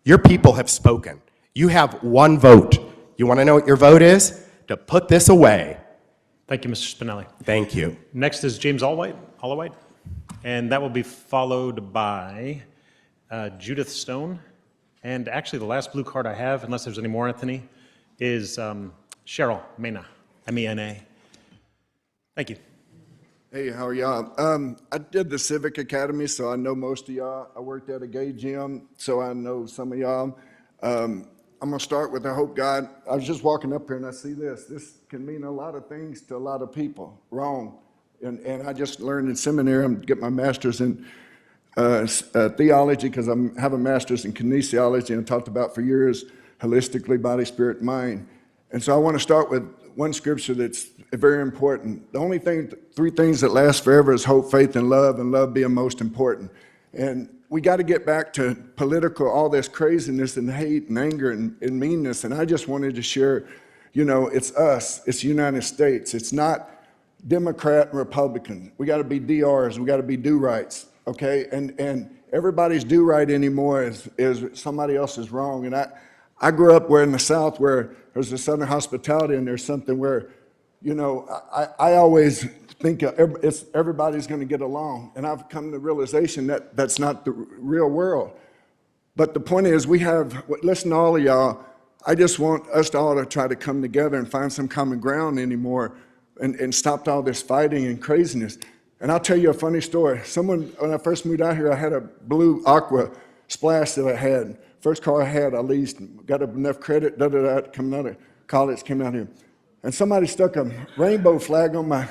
Your people have spoken. You have one vote. You wanna know what your vote is? To put this away. Thank you, Mr. Spinelli. Thank you. Next is James Allwhite, and that will be followed by Judith Stone. And actually, the last blue card I have, unless there's any more, Anthony, is Cheryl Mena, M-E-N-A. Thank you. Hey, how are y'all? I did the Civic Academy, so I know most of y'all. I worked at a gay gym, so I know some of y'all. I'm gonna start with I hope God. I was just walking up here and I see this. This can mean a lot of things to a lot of people. Wrong. And I just learned in seminary, I'm getting my master's in theology because I have a master's in kinesiology and talked about for years holistically, body, spirit, mind. And so I want to start with one scripture that's very important. The only thing, three things that last forever is hope, faith, and love being most important. And we got to get back to political, all this craziness and hate and anger and meanness. And I just wanted to share, you know, it's us, it's the United States. It's not Democrat and Republican. We got to be DRs, we got to be do-rights, okay? And everybody's do-right anymore is somebody else is wrong. And I grew up where in the South where there's a Southern hospitality and there's something where, you know, I always think everybody's going to get along. And I've come to the realization that that's not the real world. But the point is listen to all of y'all, I just want us all to try to come together and find some common ground anymore and stop all this fighting and craziness. And I'll tell you a funny story. When I first moved out here, I had a blue Aqua Splash that I had. First car I had, I leased, got enough credit, coming out of college, came out here. And somebody stuck a rainbow flag on my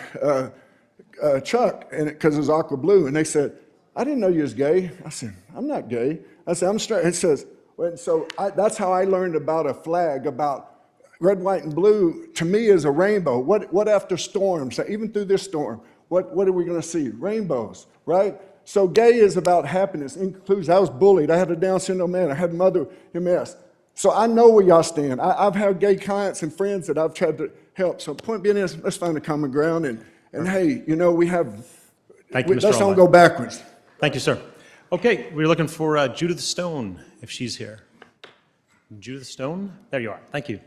truck because it was aqua blue. And they said, I didn't know you was gay. I said, I'm not gay. I said, I'm straight. It says, that's how I learned about a flag, about red, white, and blue, to me, is a rainbow. What after storms, even through this storm, what are we going to see? Rainbows, right? So gay is about happiness, includes, I was bullied. I had a Down syndrome man. I had mother MS. So I know where y'all stand. I've had gay clients and friends that I've tried to help. So the point being is, let's find a common ground. And hey, you know, Thank you, Mr. let's don't Allman. go backwards. Thank you, sir. Okay, we're looking for Judith Stone, if she's here. Judith Stone? There you are. Thank you.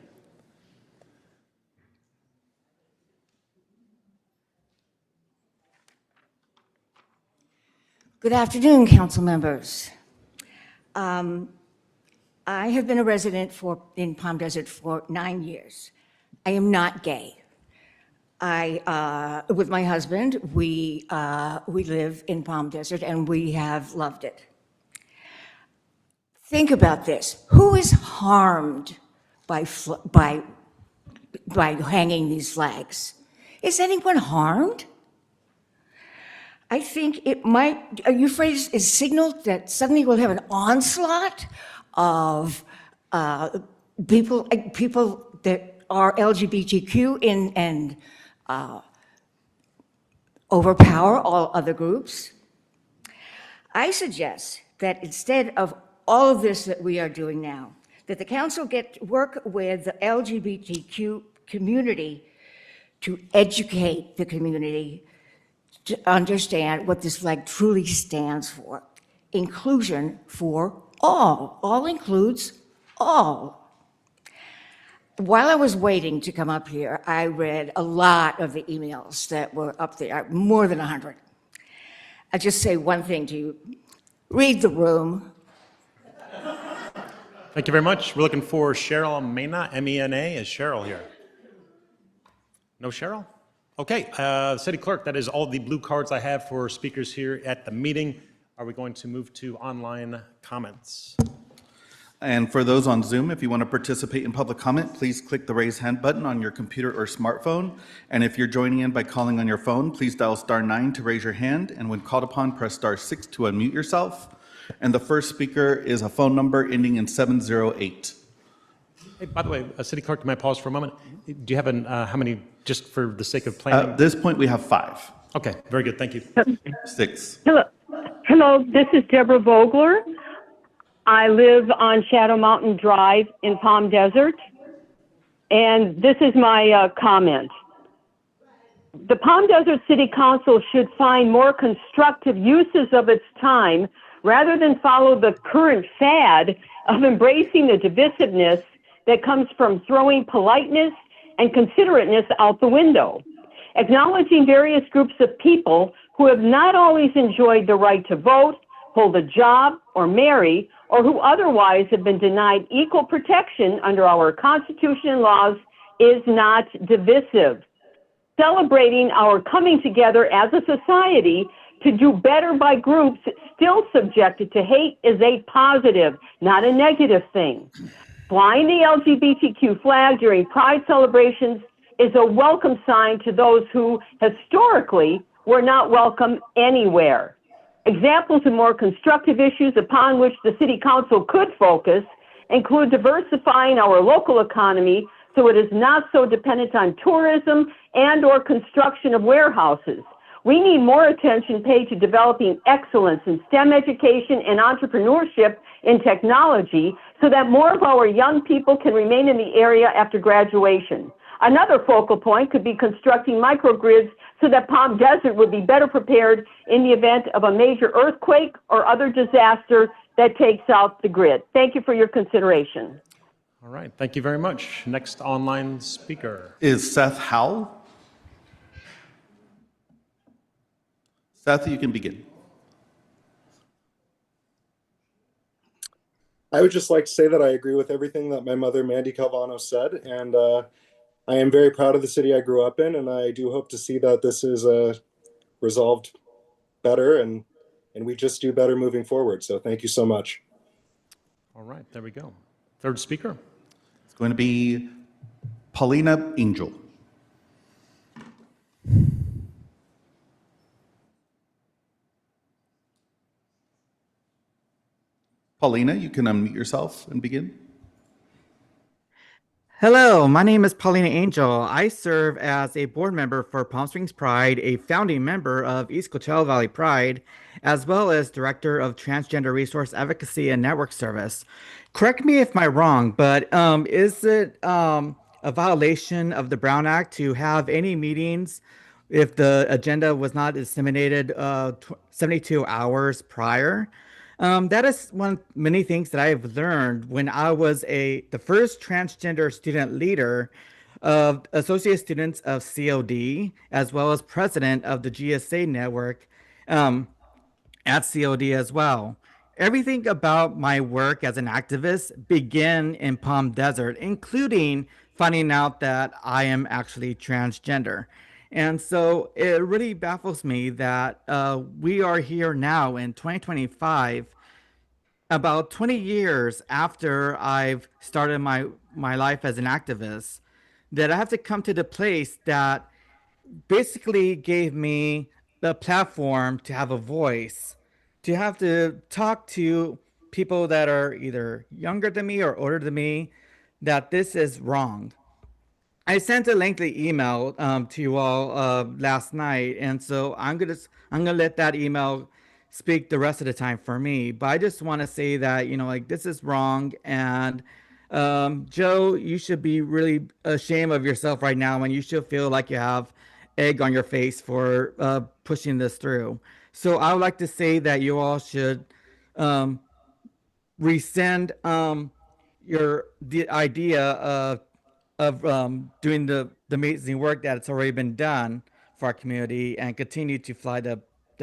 Good afternoon, council members. I have been a resident in Palm Desert for 9 years. I am not gay. With my husband, we live in Palm Desert and we have loved it. Think about this. Who is harmed by hanging these flags? Is anyone harmed? I think it might, are you afraid it's signaled that suddenly we'll have an onslaught of people that are LGBTQ and overpower all other groups? I suggest that instead of all of this that we are doing now, that the council work with the LGBTQ community to educate the community to understand what this flag truly stands for. Inclusion for all. All includes all. While I was waiting to come up here, I read a lot of the emails that were up there, more than 100. I'll just say one thing to you. Read the room. Thank you very much. We're looking for Cheryl Mena, M-E-N-A. Is Cheryl here? No Cheryl? Okay, City Clerk, that is all the blue cards I have for speakers here at the meeting. Are we going to move to online comments? And for those on Zoom, if you want to participate in public comment, please click the raise hand button on your computer or smartphone. And if you're joining in by calling on your phone, please dial *9 to raise your hand. And when called upon, press *6 to unmute yourself. And the first speaker is a phone number ending in 708. Hey, by the way, City Clerk, may I pause for a moment? Do you have how many, just for the sake of planning? At this point, we have 5. Okay, very good, thank you. 6. Hello, this is Deborah Vogler. I live on Shadow Mountain Drive in Palm Desert, and this is my comment. The Palm Desert City Council should find more constructive uses of its time rather than follow the current fad of embracing the divisiveness that comes from throwing politeness and considerateness out the window. Acknowledging various groups of people who have not always enjoyed the right to vote, hold a job, or marry, or who otherwise have been denied equal protection under our Constitution and laws is not divisive. Celebrating our coming together as a society to do better by groups still subjected to hate is a positive, not a negative thing. Flying the LGBTQ flag during Pride celebrations is a welcome sign to those who historically we're not welcome anywhere. Examples of more constructive issues upon which the City Council could focus include diversifying our local economy so it is not so dependent on tourism and/or construction of warehouses. We need more attention paid to developing excellence in STEM education and entrepreneurship in technology so that more of our young people can remain in the area after graduation. Another focal point could be constructing microgrids so that Palm Desert would be better prepared in the event of a major earthquake or other disaster that takes out the grid. Thank you for your consideration. All right, thank you very much. Next online speaker. Is Seth Howell? Seth, you can begin. I would just like to say that I agree with everything that my mother, Mandy Calvano, said, and I am very proud of the city I grew up in, and I do hope to see that this is resolved better, and we just do better moving forward. So thank you so much. All right, there we go. Third speaker. It's going to be Paulina Angel. Paulina, you can unmute yourself and begin. Hello, my name is Paulina Angel. I serve as a board member for Palm Springs Pride, a founding member of East Coachella Valley Pride, as well as director of Transgender Resource Advocacy and Network Service. Correct me if I'm wrong, but is it a violation of the Brown Act to have any meetings if the agenda was not disseminated 72 hours prior? That is one of many things that I have learned when I was the first transgender student leader of Associate Students of COD, as well as president of the GSA network at COD as well. Everything about my work as an activist began in Palm Desert, including finding out that I am actually transgender. And so it really baffles me that we are here now in 2025, about 20 years after I've started my life as an activist, that I have to come to the place that basically gave me the platform to have a voice, to have to talk to people that are either younger than me or older than me, that this is wrong. I sent a lengthy email to you all last night, and so I'm gonna let that email speak the rest of the time for me. But I just want to say that, you know, like, this is wrong, and Joe, you should be really ashamed of yourself right now, and you should feel like you have egg on your face for pushing this through. So I would like to say that you all should rescind the idea of doing the amazing work that's already been done for our community and continue to fly the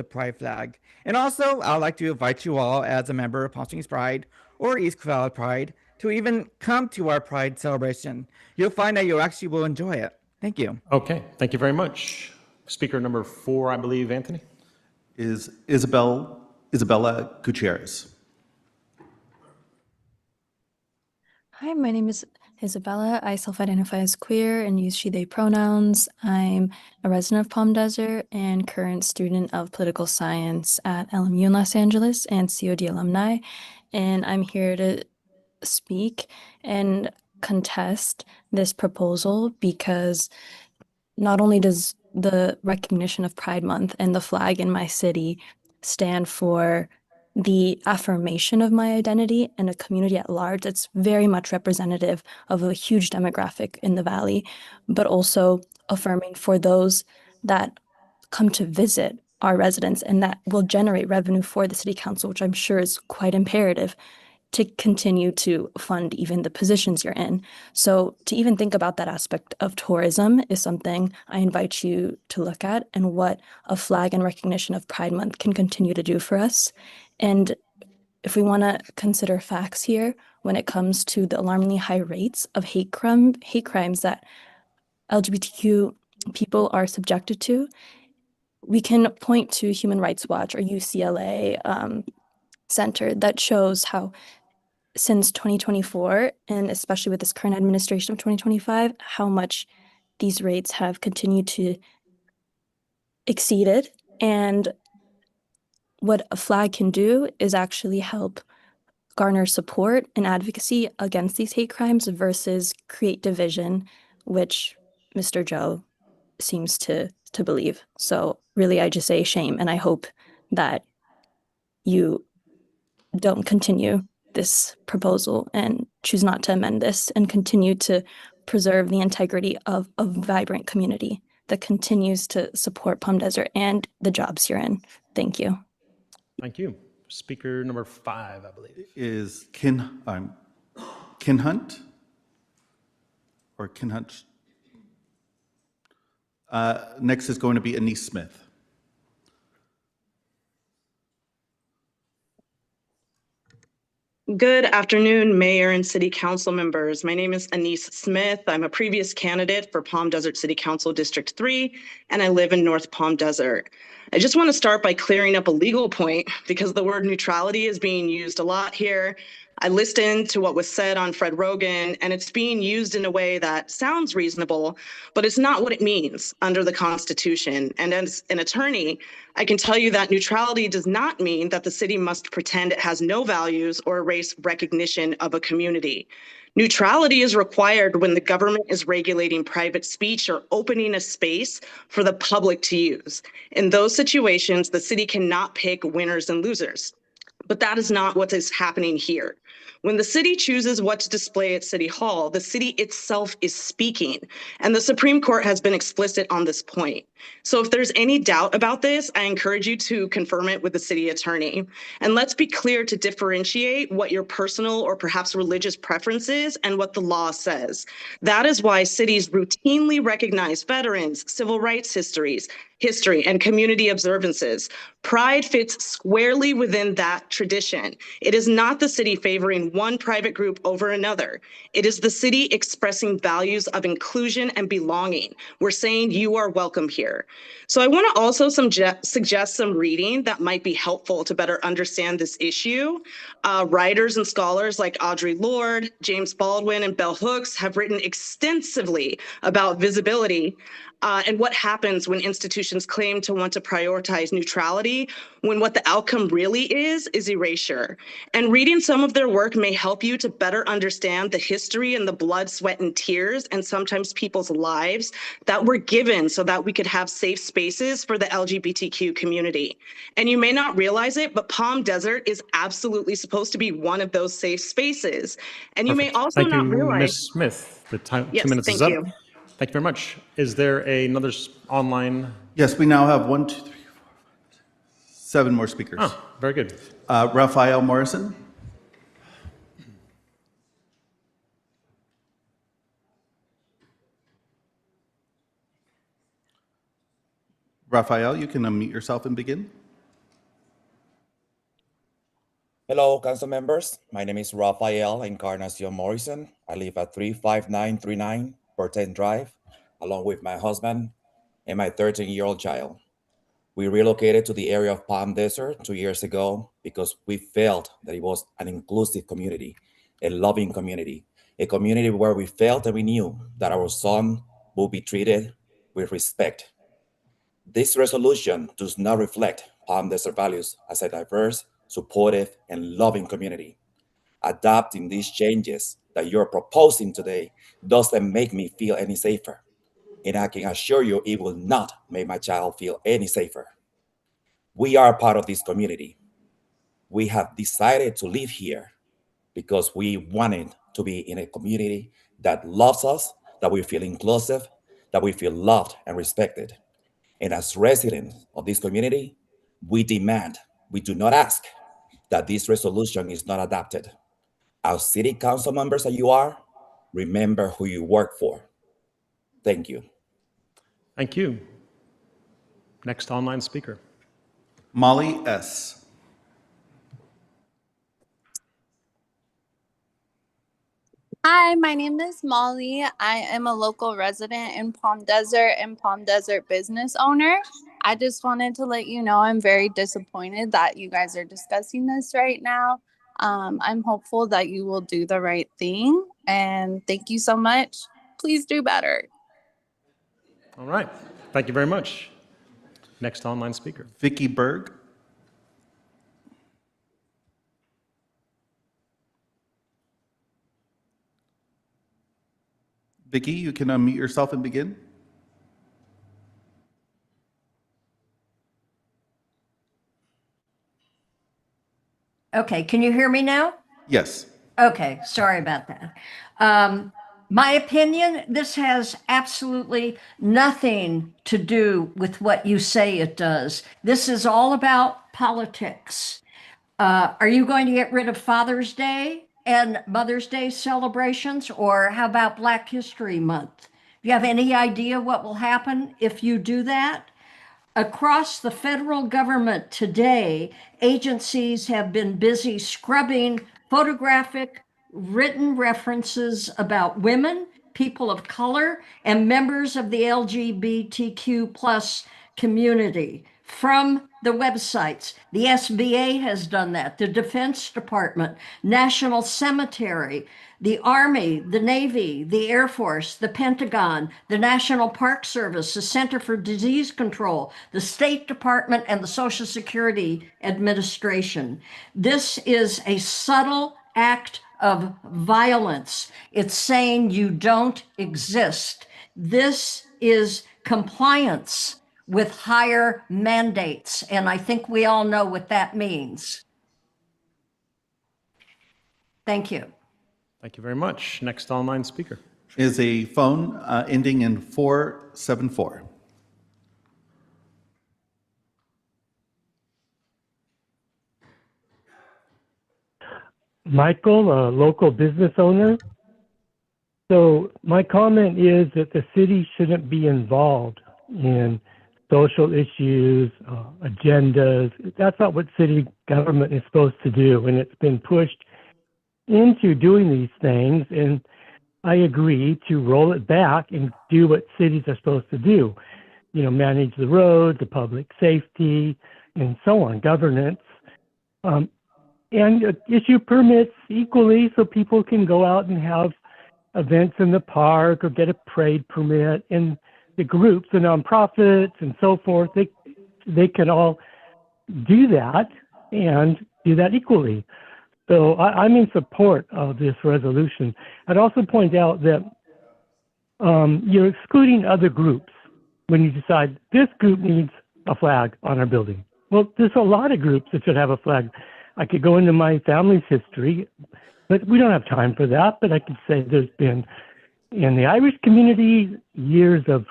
pride flag. And also, I'd like to invite you all as a member of Palm Springs Pride or East Valley Pride to even come to our Pride celebration. You'll find that you actually will enjoy it. Thank you. Okay, thank you very much. Speaker number 4, I believe, Anthony? Is Isabella Gutierrez. Hi, my name is Isabella. I self-identify as queer and use she, they pronouns. I'm a resident of Palm Desert and current student of political science at LMU in Los Angeles and COD alumni. And I'm here to speak and contest this proposal because not only does the recognition of Pride Month and the flag in my city stand for the affirmation of my identity and a community at large that's very much representative of a huge demographic in the Valley, but also affirming for those that come to visit our residents, and that will generate revenue for the City Council, which I'm sure is quite imperative to continue to fund even the positions you're in. So to even think about that aspect of tourism is something I invite you to look at, and what a flag and recognition of Pride Month can continue to do for us. And if we want to consider facts here, when it comes to the alarmingly high rates of hate crimes that LGBTQ people are subjected to, we can point to Human Rights Watch or UCLA Center that shows how since 2024, and especially with this current administration of 2025, how much these rates have continued to exceeded And what a flag can do is actually help garner support and advocacy against these hate crimes versus create division, which Mr. Joe seems to believe. So really, I just say shame, and I hope that you don't continue this proposal and choose not to amend this and continue to preserve the integrity of a vibrant community that continues to support Palm Desert and the jobs you're in. Thank you. Thank you. Speaker number 5, I believe. Is Kinhunt? Or Kinhunt? Next is going to be Anise Smith. Good afternoon, Mayor and City Council members. My name is Anise Smith. I'm a previous candidate for Palm Desert City Council District 3, and I live in North Palm Desert. I just want to start by clearing up a legal point because the word neutrality is being used a lot here. I listened to what was said on Fred Rogan, and it's being used in a way that sounds reasonable, but it's not what it means under the Constitution. And as an attorney, I can tell you that neutrality does not mean that the city must pretend it has no values or erase recognition of a community. Neutrality is required when the government is regulating private speech or opening a space for the public to use. In those situations, the city cannot pick winners and losers. But that is not what is happening here. When the city chooses what to display at City Hall, the city itself is speaking, and the Supreme Court has been explicit on this point. So if there's any doubt about this, I encourage you to confirm it with the city attorney. And let's be clear to differentiate what your personal or perhaps religious preference is and what the law says. That is why cities routinely recognize veterans, civil rights history, and community observances. Pride fits squarely within that tradition. It is not the city favoring one private group over another. It is the city expressing values of inclusion and belonging. We're saying you are welcome here. So I want to also suggest some reading that might be helpful to better understand this issue. Writers and scholars like Audre Lorde, James Baldwin, and Bell Hooks have written extensively about visibility and what happens when institutions claim to want to prioritize neutrality when what the outcome really is erasure. And reading some of their work may help you to better understand the history and the blood, sweat, and tears, and sometimes people's lives that were given so that we could have safe spaces for the LGBTQ community. And you may not realize it, but Palm Desert is absolutely supposed to be one of those safe spaces. And you may also Thank not you, realize— Ms. Smith. The time, Yes, 2 minutes is thank up. you. Thank you very much. Is there another online? Yes, we now have 1, 2, 3, 4, 5, 7 more speakers. Oh, very good. Raphael Morrison. Raphael, you can unmute yourself and begin. Hello, council members. My name is Raphael Encarnacion Morrison. I live at 35939 Porten Drive, along with my husband and my 13-year-old child. We relocated to the area of Palm Desert 2 years ago because we felt that it was an inclusive community, a loving community, a community where we felt and we knew that our son would be treated with respect. This resolution does not reflect Palm Desert values as a diverse, supportive, and loving community. Adopting these changes that you're proposing today doesn't make me feel any safer. And I can assure you it will not make my child feel any safer. We are part of this community. We have decided to live here because we wanted to be in a community that loves us, that we feel inclusive, that we feel loved and respected. And as residents of this community, we demand, we do not ask, that this resolution is not adopted. As city council members that you are, remember who you work for. Thank you. Thank you. Next online speaker. Molly S. Hi, my name is Molly. I am a local resident in Palm Desert and Palm Desert business owner. I just wanted to let you know I'm very disappointed that you guys are discussing this right now. I'm hopeful that you will do the right thing, and thank you so much. Please do better. All right. Thank you very much. Next online speaker. Vicky Berg. Vicky, you can unmute yourself and begin. Okay, can you hear me now? Yes. Okay, sorry about that. My opinion, this has absolutely nothing to do with what you say it does. This is all about politics. Are you going to get rid of Father's Day and Mother's Day celebrations, or how about Black History Month? Do you have any idea what will happen if you do that? Across the federal government today, agencies have been busy scrubbing photographic, written references about women, people of color, and members of the LGBTQ plus community from the websites. The SBA has done that, the Defense Department, National Cemetery, the Army, the Navy, the Air Force, the Pentagon, the National Park Service, the Center for Disease Control, the State Department, and the Social Security Administration. This is a subtle act of violence. It's saying you don't exist. This is compliance with higher mandates, and I think we all know what that means. Thank you. Thank you very much. Next online speaker. Is a phone ending in 474. Michael, a local business owner. So my comment is that the city shouldn't be involved in social issues, agendas. That's not what city government is supposed to do, and it's been pushed into doing these things, and I agree to roll it back and do what cities are supposed to do. You know, manage the roads, the public safety, and so on, governance. And issue permits equally so people can go out and have events in the park or get a parade permit. And the groups, the nonprofits and so forth, they can all do that and do that equally. So I'm in support of this resolution. I'd also point out that you're excluding other groups when you decide this group needs a flag on our building. Well, there's a lot of groups that should have a flag. I could go into my family's history, but we don't have time for that. But I could say there's been, in the Irish community, years of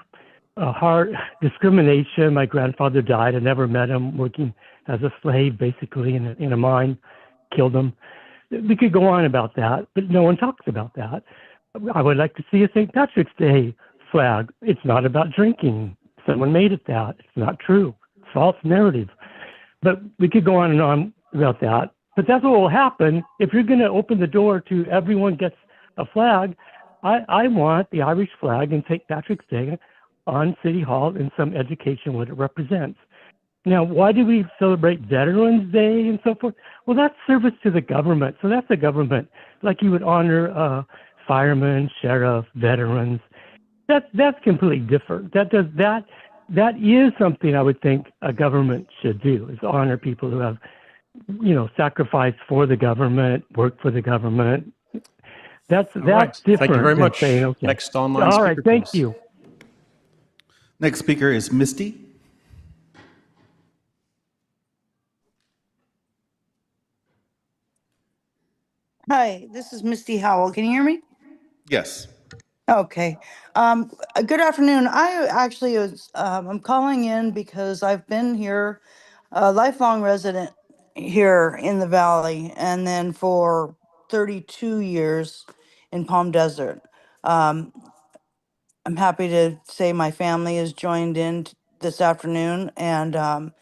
hard discrimination. My grandfather died. I never met him, working as a slave, basically, in a mine, killed him. We could go on about that, but no one talks about that. I would like to see a St. Patrick's Day flag. It's not about drinking. Someone made it that. It's not true. It's false narrative. But we could go on and on about that. But that's what will happen if you're going to open the door to everyone gets a flag. I want the Irish flag and St. Patrick's Day on City Hall in some education what it represents. Now, why do we celebrate Veterans Day and so forth? Well, that's service to the government. So that's the government, like you would honor firemen, sheriff, veterans. That's completely different. That is something I would think a government should do, is honor people who have, sacrificed for the government, worked for the government. That's right. different. Thank you very than much. saying, okay. Next online All speaker, right, thank please. you. Next speaker is Misty. Hi, this is Misty Howell. Can you hear me? Yes. Okay. Good afternoon. I actually was, I'm calling in because I've been here, a lifelong resident here in the valley, and then for 32 years in Palm Desert. I'm happy to say my family has joined in this afternoon and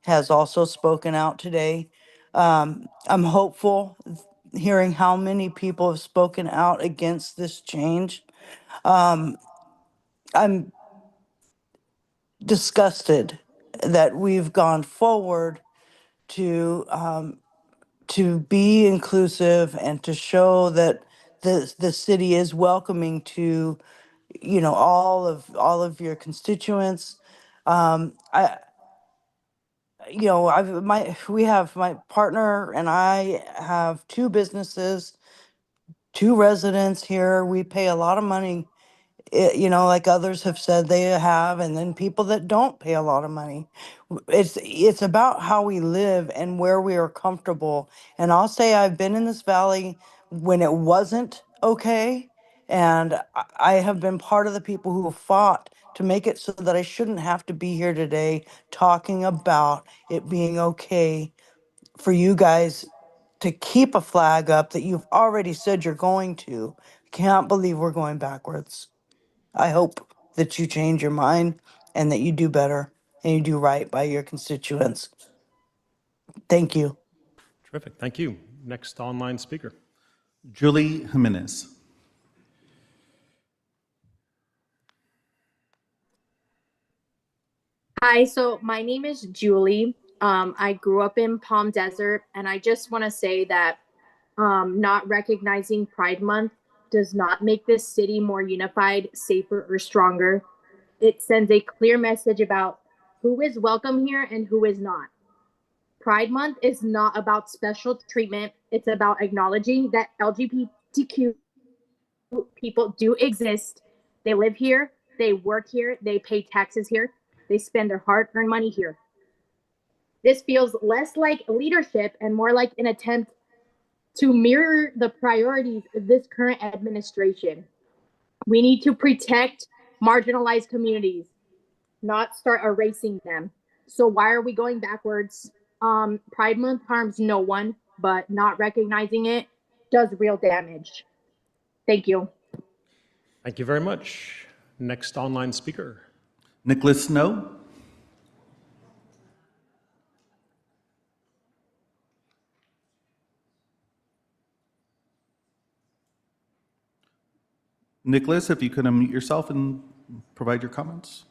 has also spoken out today. I'm hopeful hearing how many people have spoken out against this change. I'm disgusted that we've gone forward to be inclusive and to show that the city is welcoming to all of your constituents. you know, we have my partner and I have 2 businesses, 2 residents here. We pay a lot of money, you know, like others have said they have, and then people that don't pay a lot of money. It's about how we live and where we are comfortable. And I'll say I've been in this valley when it wasn't okay, and I have been part of the people who have fought to make it so that I shouldn't have to be here today talking about it being okay for you guys to keep a flag up that you've already said you're going to. Can't believe we're going backwards. I hope that you change your mind and that you do better and you do right by your constituents. Thank you. Terrific. Thank you. Next online speaker. Julie Jimenez. Hi, so my name is Julie. I grew up in Palm Desert, and I just want to say that not recognizing Pride Month does not make this city more unified, safer, or stronger. It sends a clear message about who is welcome here and who is not. Pride Month is not about special treatment. It's about acknowledging that LGBTQ people do exist. They live here, they work here, they pay taxes here, they spend their hard-earned money here. This feels less like leadership and more like an attempt to mirror the priorities of this current administration. We need to protect marginalized communities, not start erasing them. So why are we going backwards? Pride Month harms no one, but not recognizing it does real damage. Thank you. Thank you very much. Next online speaker. Nicholas Snow. Nicholas, if you could unmute yourself and provide your comments.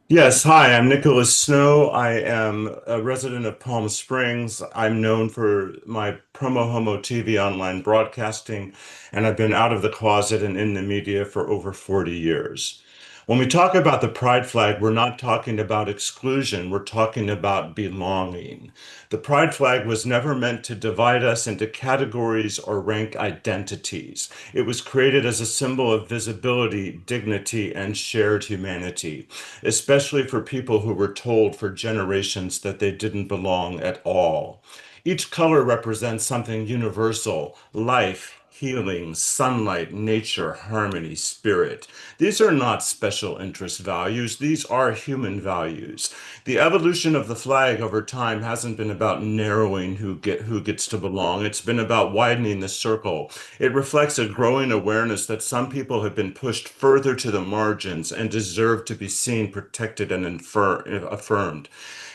Yes, hi, I'm Nicholas Snow. I am a resident of Palm Springs. I'm known for my Promo Homo TV online broadcasting, and I've been out of the closet and in the media for over 40 years. When we talk about the pride flag, we're not talking about exclusion, we're talking about belonging. The pride flag was never meant to divide us into categories or rank identities. It was created as a symbol of visibility, dignity, and shared humanity, especially for people who were told for generations that they didn't belong at all. Each color represents something universal: life, healing, sunlight, nature, harmony, spirit. These are not special interest values. These are human values. The evolution of the flag over time hasn't been about narrowing who gets to belong. It's been about widening the circle. It reflects a growing awareness that some people have been pushed further to the margins and deserve to be seen, protected, and affirmed.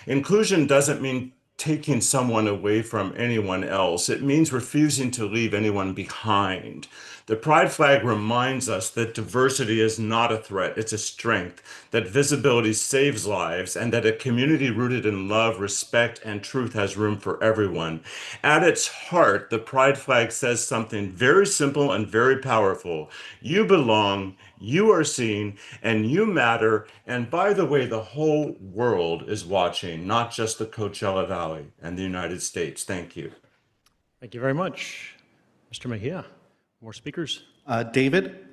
Inclusion doesn't mean taking someone away from anyone else. It means refusing to leave anyone behind. The pride flag reminds us that diversity is not a threat, it's a strength, that visibility saves lives, and that a community rooted in love, respect, and truth has room for everyone. At its heart, the pride flag says something very simple and very powerful. You belong, you are seen, and you matter. And by the way, the whole world is watching, not just the Coachella Valley and the United States. Thank you. Thank you very much. Mr. Mejia, more speakers? David?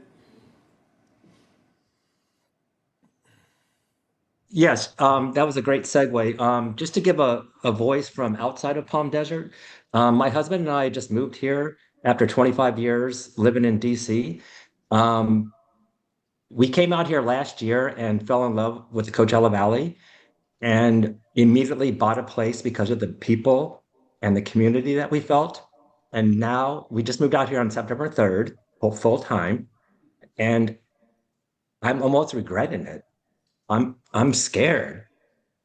Yes, that was a great segue. Just to give a voice from outside of Palm Desert, my husband and I just moved here after 25 years living in DC. We came out here last year and fell in love with the Coachella Valley and immediately bought a place because of the people and the community that we felt. And now we just moved out here on September 3rd, full time, and I'm almost regretting it. I'm scared.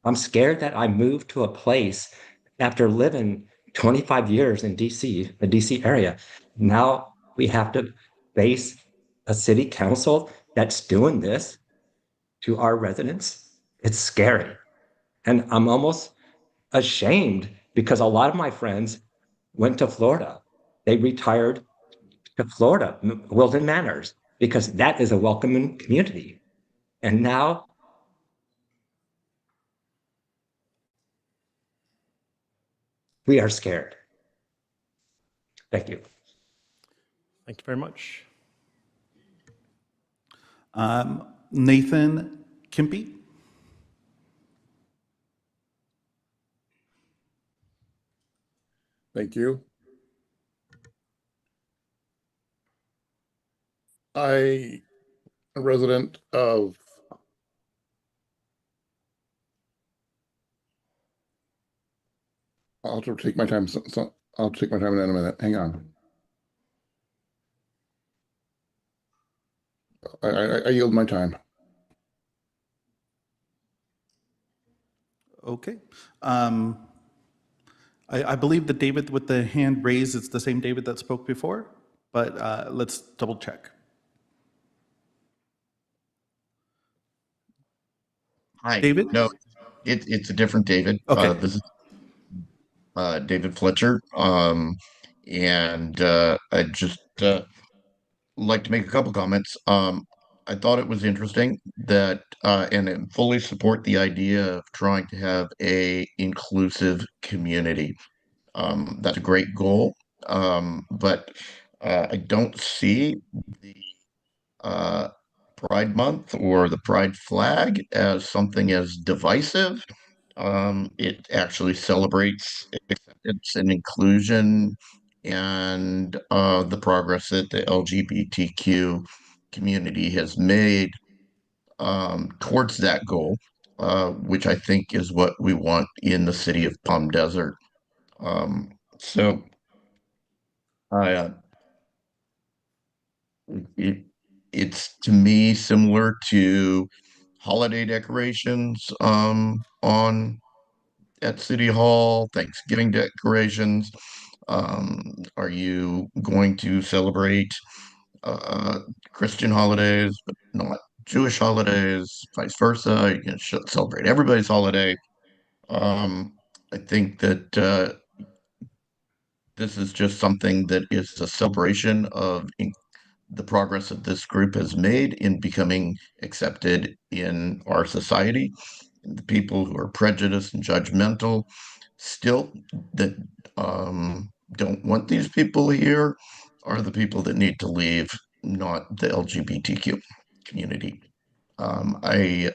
I'm scared that I moved to a place after living 25 years in DC, the DC area. Now we have to face a city council that's doing this to our residents. It's scary. And I'm almost ashamed because a lot of my friends went to Florida. They retired to Florida, Wilton Manors, because that is a welcoming community. And now We are scared. Thank you. Thank you very much. Nathan Kimpy. Thank you. I a resident of I'll have to take my time. So I'll take my time in a minute. Hang on. I yield my time. Okay. I believe the David with the hand raised is the same David that spoke before, but let's double check. Hi, David? No, it's a different David. Okay. This is David Fletcher. And I just like to make a couple comments. I thought it was interesting that, and I fully support the idea of trying to have a inclusive community. That's a great goal. But I don't see the Pride Month or the Pride flag as something as divisive. It actually celebrates acceptance and inclusion and the progress that the LGBTQ community has made towards that goal, which I think is what we want in the city of Palm Desert. So I it's to me similar to holiday decorations on at City Hall, Thanksgiving decorations. Are you going to celebrate Christian holidays but not Jewish holidays, vice versa? You can celebrate everybody's holiday. I think that this is just something that is a celebration of the progress that this group has made in becoming accepted in our society. And the people who are prejudiced and judgmental still that don't want these people here are the people that need to leave, not the LGBTQ community. I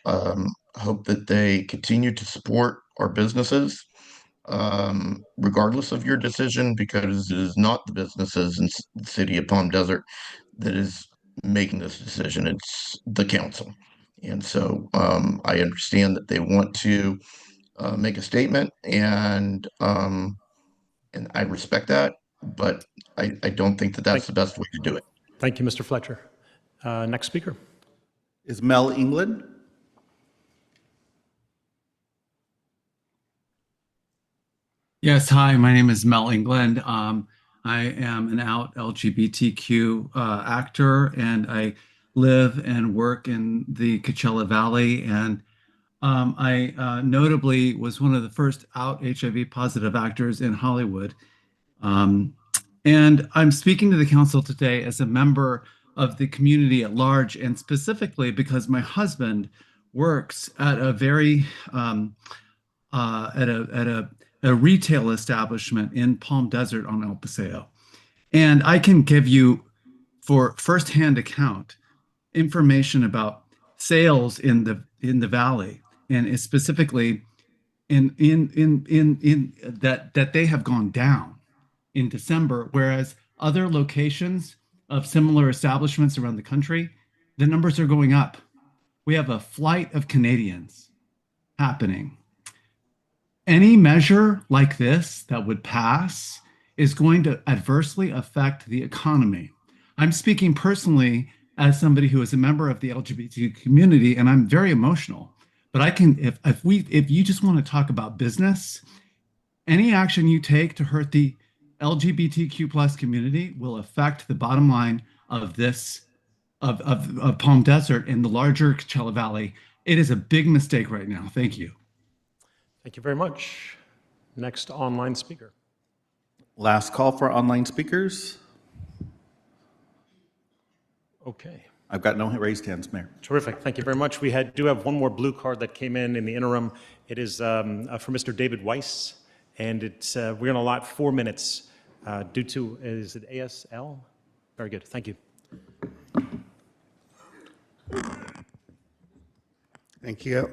hope that they continue to support our businesses, regardless of your decision, because it is not the businesses in the city of Palm Desert that is making this decision. It's the council. And so I understand that they want to make a statement, and I respect that, but I don't think that that's the best way to do it. Thank you, Mr. Fletcher. Next speaker. Is Mel England? Yes, hi, my name is Mel England. I am an out LGBTQ actor, and I live and work in the Coachella Valley. And I notably was one of the first out HIV positive actors in Hollywood. And I'm speaking to the council today as a member of the community at large, and specifically because my husband works at a very a retail establishment in Palm Desert on El Paseo. And I can give you, for firsthand account, information about sales in the valley, and specifically in that they have gone down in December, whereas other locations of similar establishments around the country, the numbers are going up. We have a flight of Canadians happening. Any measure like this that would pass is going to adversely affect the economy. I'm speaking personally as somebody who is a member of the LGBT community, and I'm very emotional. But I can, if you just want to talk about business, any action you take to hurt the LGBTQ plus community will affect the bottom line of this, of Palm Desert and the larger Coachella Valley. It is a big mistake right now. Thank you. Thank you very much. Next online speaker. Last call for online speakers. Okay. I've got no raised hands, Mayor. Terrific. Thank you very much. We do have one more blue card that came in the interim. It is for Mr. David Weiss, And we're going to allot 4 minutes due to, is it ASL? Very good, thank you. Thank you.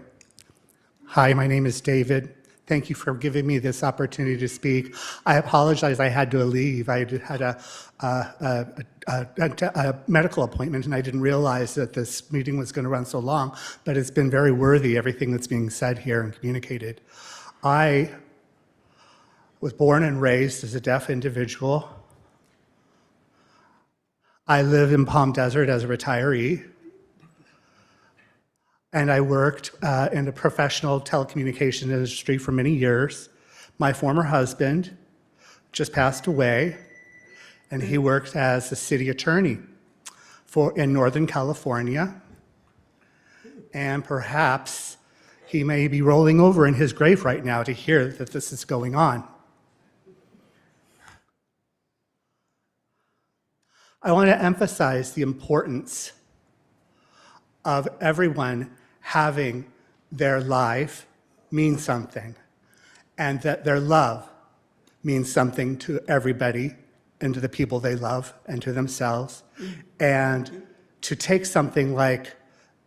Hi, my name is David. Thank you for giving me this opportunity to speak. I apologize, I had to leave. I had a medical appointment, and I didn't realize that this meeting was going to run so long, but it's been very worthy, everything that's being said here and communicated. I was born and raised as a deaf individual. I live in Palm Desert as a retiree. And I worked in the professional telecommunication industry for many years. My former husband just passed away, and he worked as a city attorney in Northern California. And perhaps he may be rolling over in his grave right now to hear that this is going on. I want to emphasize the importance of everyone having their life mean something, and that their love means something to everybody and to the people they love and to themselves. And to take something like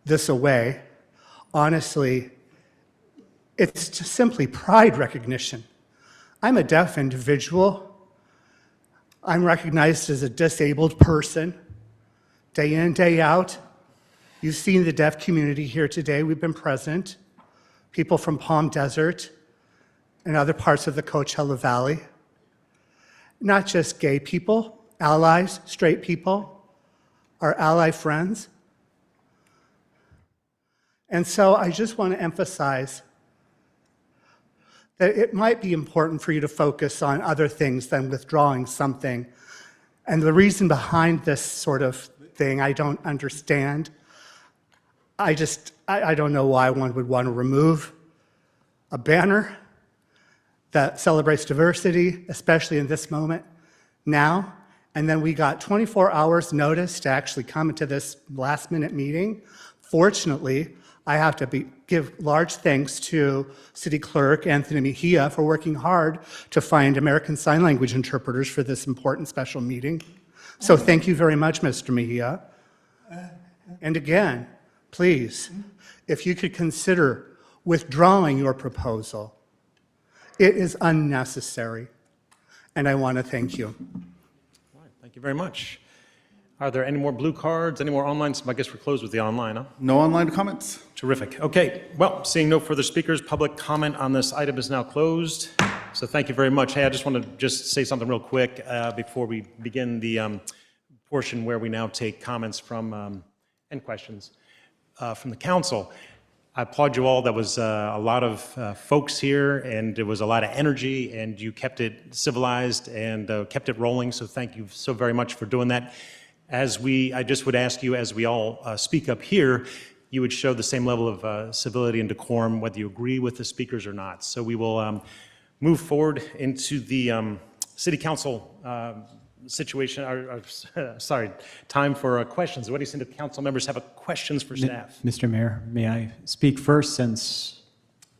this away, honestly, it's just simply pride recognition. I'm a deaf individual. I'm recognized as a disabled person day in, day out. You've seen the deaf community here today. We've been present. People from Palm Desert and other parts of the Coachella Valley. Not just gay people, allies, straight people, our ally friends. And so I just want to emphasize that it might be important for you to focus on other things than withdrawing something. And the reason behind this sort of thing, I don't understand. I don't know why one would want to remove a banner that celebrates diversity, especially in this moment now. And then we got 24 hours notice to actually come into this last minute meeting. Fortunately, I have to give large thanks to City Clerk Anthony Mejia for working hard to find American Sign Language interpreters for this important special meeting. So thank you very much, Mr. Mejia. And again, please, if you could consider withdrawing your proposal. It is unnecessary, and I want to thank you. All right, thank you very much. Are there any more blue cards, any more online? I guess we're closed with the online, huh? No online comments. Terrific. Okay, well, seeing no further speakers, public comment on this item is now closed. So thank you very much. Hey, I just want to say something real quick before we begin the portion where we now take comments from and questions from the council. I applaud you all. There was a lot of folks here, and there was a lot of energy, and you kept it civilized and kept it rolling, so thank you so very much for doing that. I just would ask you, as we all speak up here, you would show the same level of civility and decorum, whether you agree with the speakers or not. So we will move forward into the city council situation, time for questions. What do you think the council members have questions for staff? Mr. Mayor, may I speak first since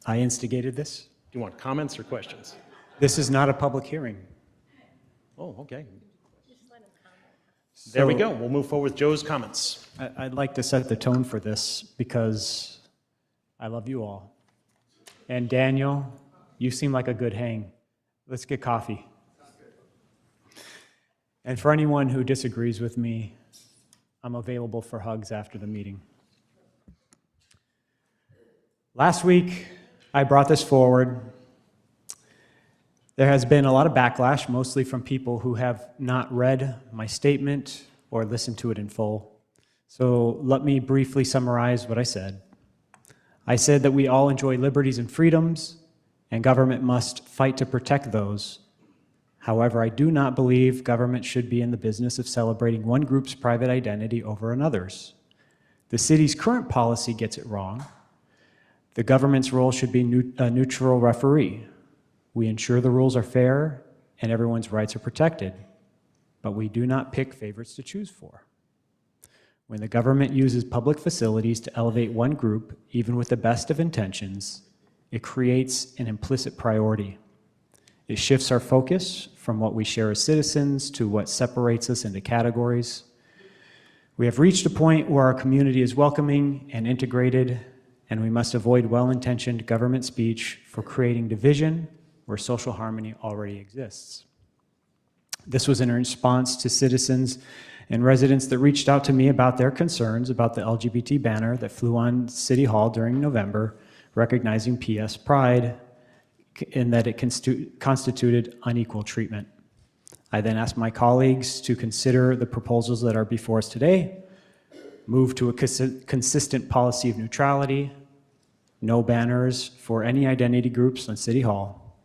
I instigated this? Do you want comments or questions? This is not a public hearing. Oh, okay. There we go. We'll move forward with Joe's comments. I'd like to set the tone for this because I love you all. And Daniel, you seem like a good hang. Let's get coffee. And for anyone who disagrees with me, I'm available for hugs after the meeting. Last week, I brought this forward. There has been a lot of backlash, mostly from people who have not read my statement or listened to it in full. So let me briefly summarize what I said. I said that we all enjoy liberties and freedoms, and government must fight to protect those. However, I do not believe government should be in the business of celebrating one group's private identity over another's. The city's current policy gets it wrong. The government's role should be a neutral referee. We ensure the rules are fair and everyone's rights are protected, but we do not pick favorites to choose for. When the government uses public facilities to elevate one group, even with the best of intentions, it creates an implicit priority. It shifts our focus from what we share as citizens to what separates us into categories. We have reached a point where our community is welcoming and integrated, and we must avoid well-intentioned government speech for creating division where social harmony already exists. This was in response to citizens and residents that reached out to me about their concerns about the LGBT banner that flew on City Hall during November, recognizing PS Pride, in that it constituted unequal treatment. I then asked my colleagues to consider the proposals that are before us today, move to a consistent policy of neutrality, no banners for any identity groups on City Hall,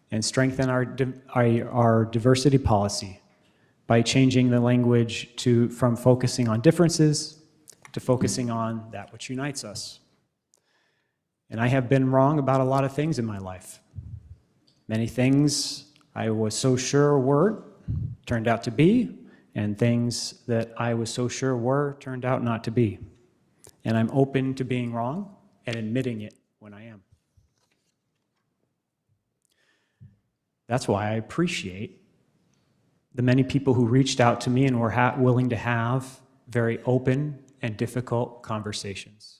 and strengthen our diversity policy by changing the language from focusing on differences to focusing on that which unites us. And I have been wrong about a lot of things in my life. Many things I was so sure were turned out to be, and things that I was so sure were turned out not to be. And I'm open to being wrong and admitting it when I am. That's why I appreciate the many people who reached out to me and were willing to have very open and difficult conversations.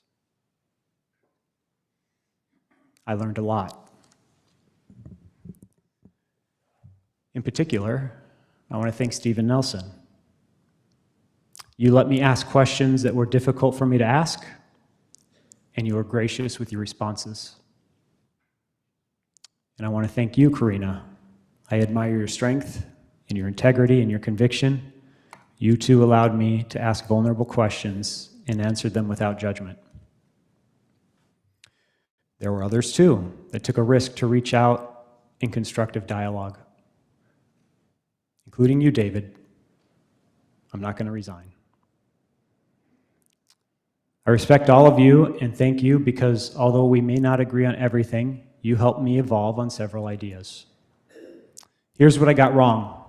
I learned a lot. In particular, I want to thank Stephen Nelson. You let me ask questions that were difficult for me to ask, and you were gracious with your responses. And I want to thank you, Karina. I admire your strength and your integrity and your conviction. You too allowed me to ask vulnerable questions and answered them without judgment. There were others too that took a risk to reach out in constructive dialogue, including you, David. I'm not going to resign. I respect all of you and thank you because although we may not agree on everything, you helped me evolve on several ideas. Here's what I got wrong.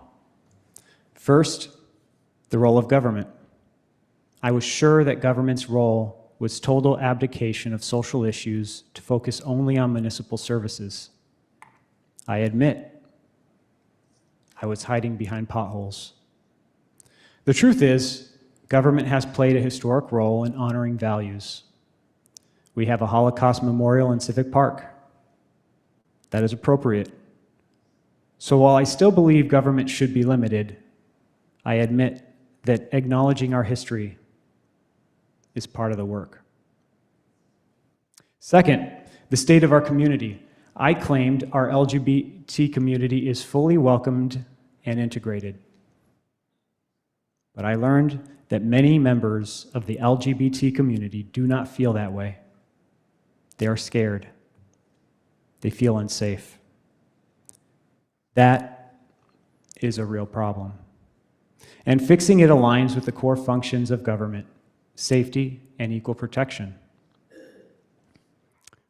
First, the role of government. I was sure that government's role was total abdication of social issues to focus only on municipal services. I admit, I was hiding behind potholes. The truth is, government has played a historic role in honoring values. We have a Holocaust memorial in Civic Park. That is appropriate. So while I still believe government should be limited, I admit that acknowledging our history is part of the work. Second, the state of our community. I claimed our LGBT community is fully welcomed and integrated. But I learned that many members of the LGBT community do not feel that way. They are scared. They feel unsafe. That is a real problem. And fixing it aligns with the core functions of government: safety and equal protection.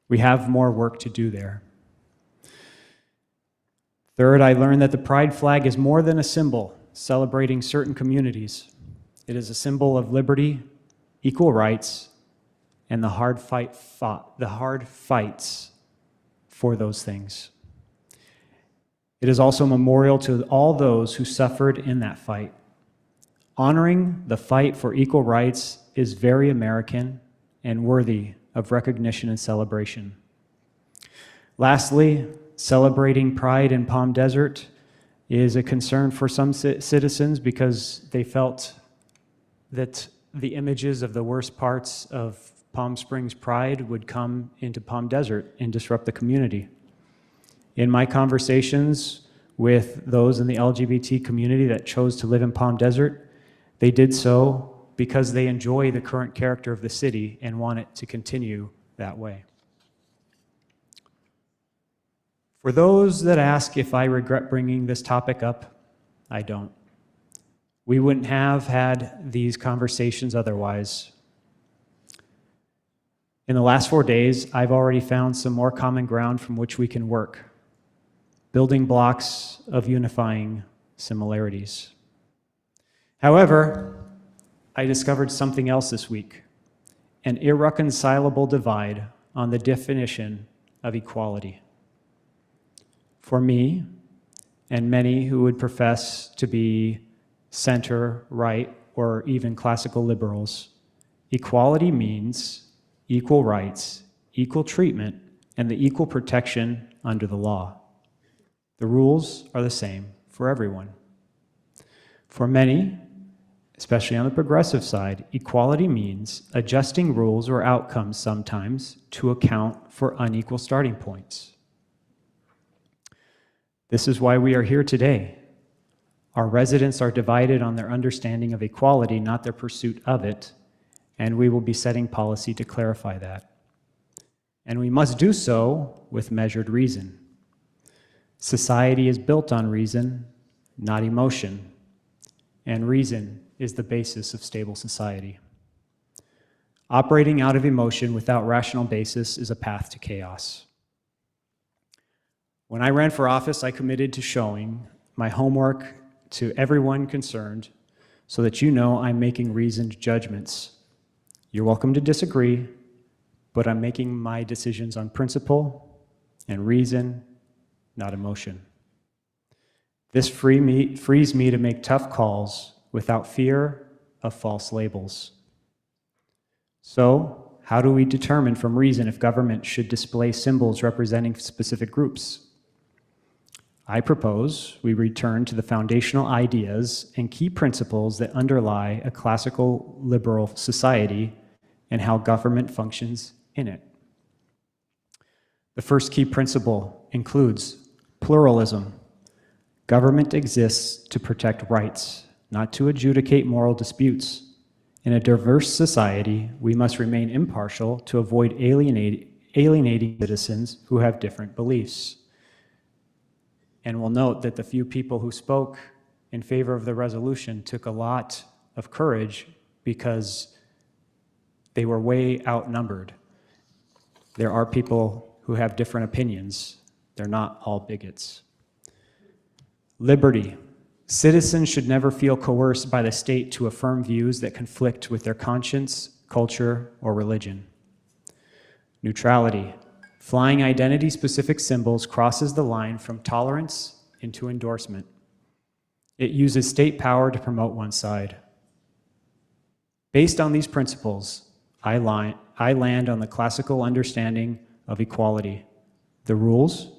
We have more work to do there. Third, I learned that the pride flag is more than a symbol celebrating certain communities. It is a symbol of liberty, equal rights, and the hard fights for those things. It is also a memorial to all those who suffered in that fight. Honoring the fight for equal rights is very American and worthy of recognition and celebration. Lastly, celebrating Pride in Palm Desert is a concern for some citizens because they felt that the images of the worst parts of Palm Springs Pride would come into Palm Desert and disrupt the community. In my conversations with those in the LGBT community that chose to live in Palm Desert, they did so because they enjoy the current character of the city and want it to continue that way. For those that ask if I regret bringing this topic up, I don't. We wouldn't have had these conversations otherwise. In the last 4 days, I've already found some more common ground from which we can work, building blocks of unifying similarities. However, I discovered something else this week, an irreconcilable divide on the definition of equality. For me, and many who would profess to be center, right, or even classical liberals, equality means equal rights, equal treatment, and the equal protection under the law. The rules are the same for everyone. For many, especially on the progressive side, equality means adjusting rules or outcomes sometimes to account for unequal starting points. This is why we are here today. Our residents are divided on their understanding of equality, not their pursuit of it, and we will be setting policy to clarify that. And we must do so with measured reason. Society is built on reason, not emotion, and reason is the basis of stable society. Operating out of emotion without rational basis is a path to chaos. When I ran for office, I committed to showing my homework to everyone concerned so that you know I'm making reasoned judgments. You're welcome to disagree, but I'm making my decisions on principle and reason, not emotion. This frees me to make tough calls without fear of false labels. So, how do we determine from reason if government should display symbols representing specific groups? I propose we return to the foundational ideas and key principles that underlie a classical liberal society and how government functions in it. The first key principle includes pluralism. Government exists to protect rights, not to adjudicate moral disputes. In a diverse society, we must remain impartial to avoid alienating citizens who have different beliefs. And we'll note that the few people who spoke in favor of the resolution took a lot of courage because they were way outnumbered. There are people who have different opinions. They're not all bigots. Liberty. Citizens should never feel coerced by the state to affirm views that conflict with their conscience, culture, or religion. Neutrality. Flying identity-specific symbols crosses the line from tolerance into endorsement. It uses state power to promote one side. Based on these principles, I land on the classical understanding of equality. The rules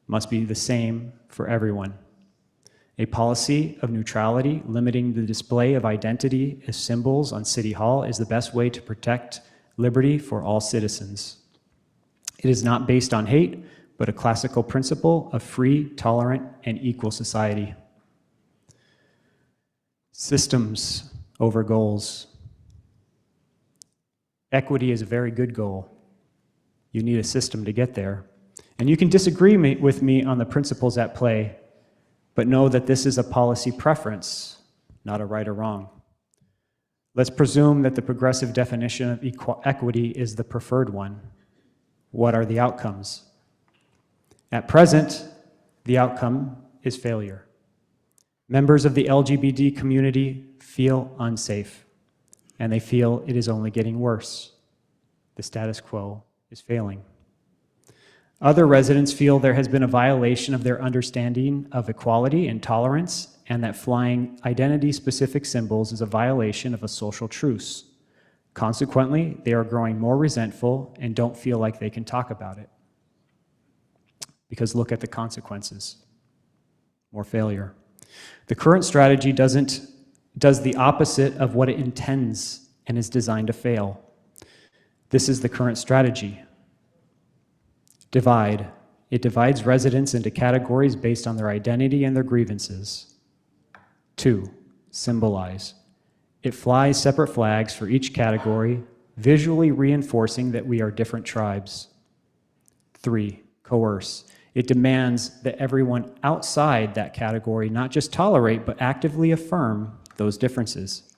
must be the same for everyone. A policy of neutrality limiting the display of identity as symbols on City Hall is the best way to protect liberty for all citizens. It is not based on hate, but a classical principle of free, tolerant, and equal society. Systems over goals. Equity is a very good goal. You need a system to get there. And you can disagree with me on the principles at play, but know that this is a policy preference, not a right or wrong. Let's presume that the progressive definition of equity is the preferred one. What are the outcomes? At present, the outcome is failure. Members of the LGBT community feel unsafe, and they feel it is only getting worse. The status quo is failing. Other residents feel there has been a violation of their understanding of equality and tolerance, and that flying identity-specific symbols is a violation of a social truce. Consequently, they are growing more resentful and don't feel like they can talk about it. Because look at the consequences. More failure. The current strategy does the opposite of what it intends and is designed to fail. This is the current strategy. Divide. It divides residents into categories based on their identity and their grievances. 2. Symbolize. It flies separate flags for each category, visually reinforcing that we are different tribes. 3. Coerce. It demands that everyone outside that category not just tolerate, but actively affirm those differences.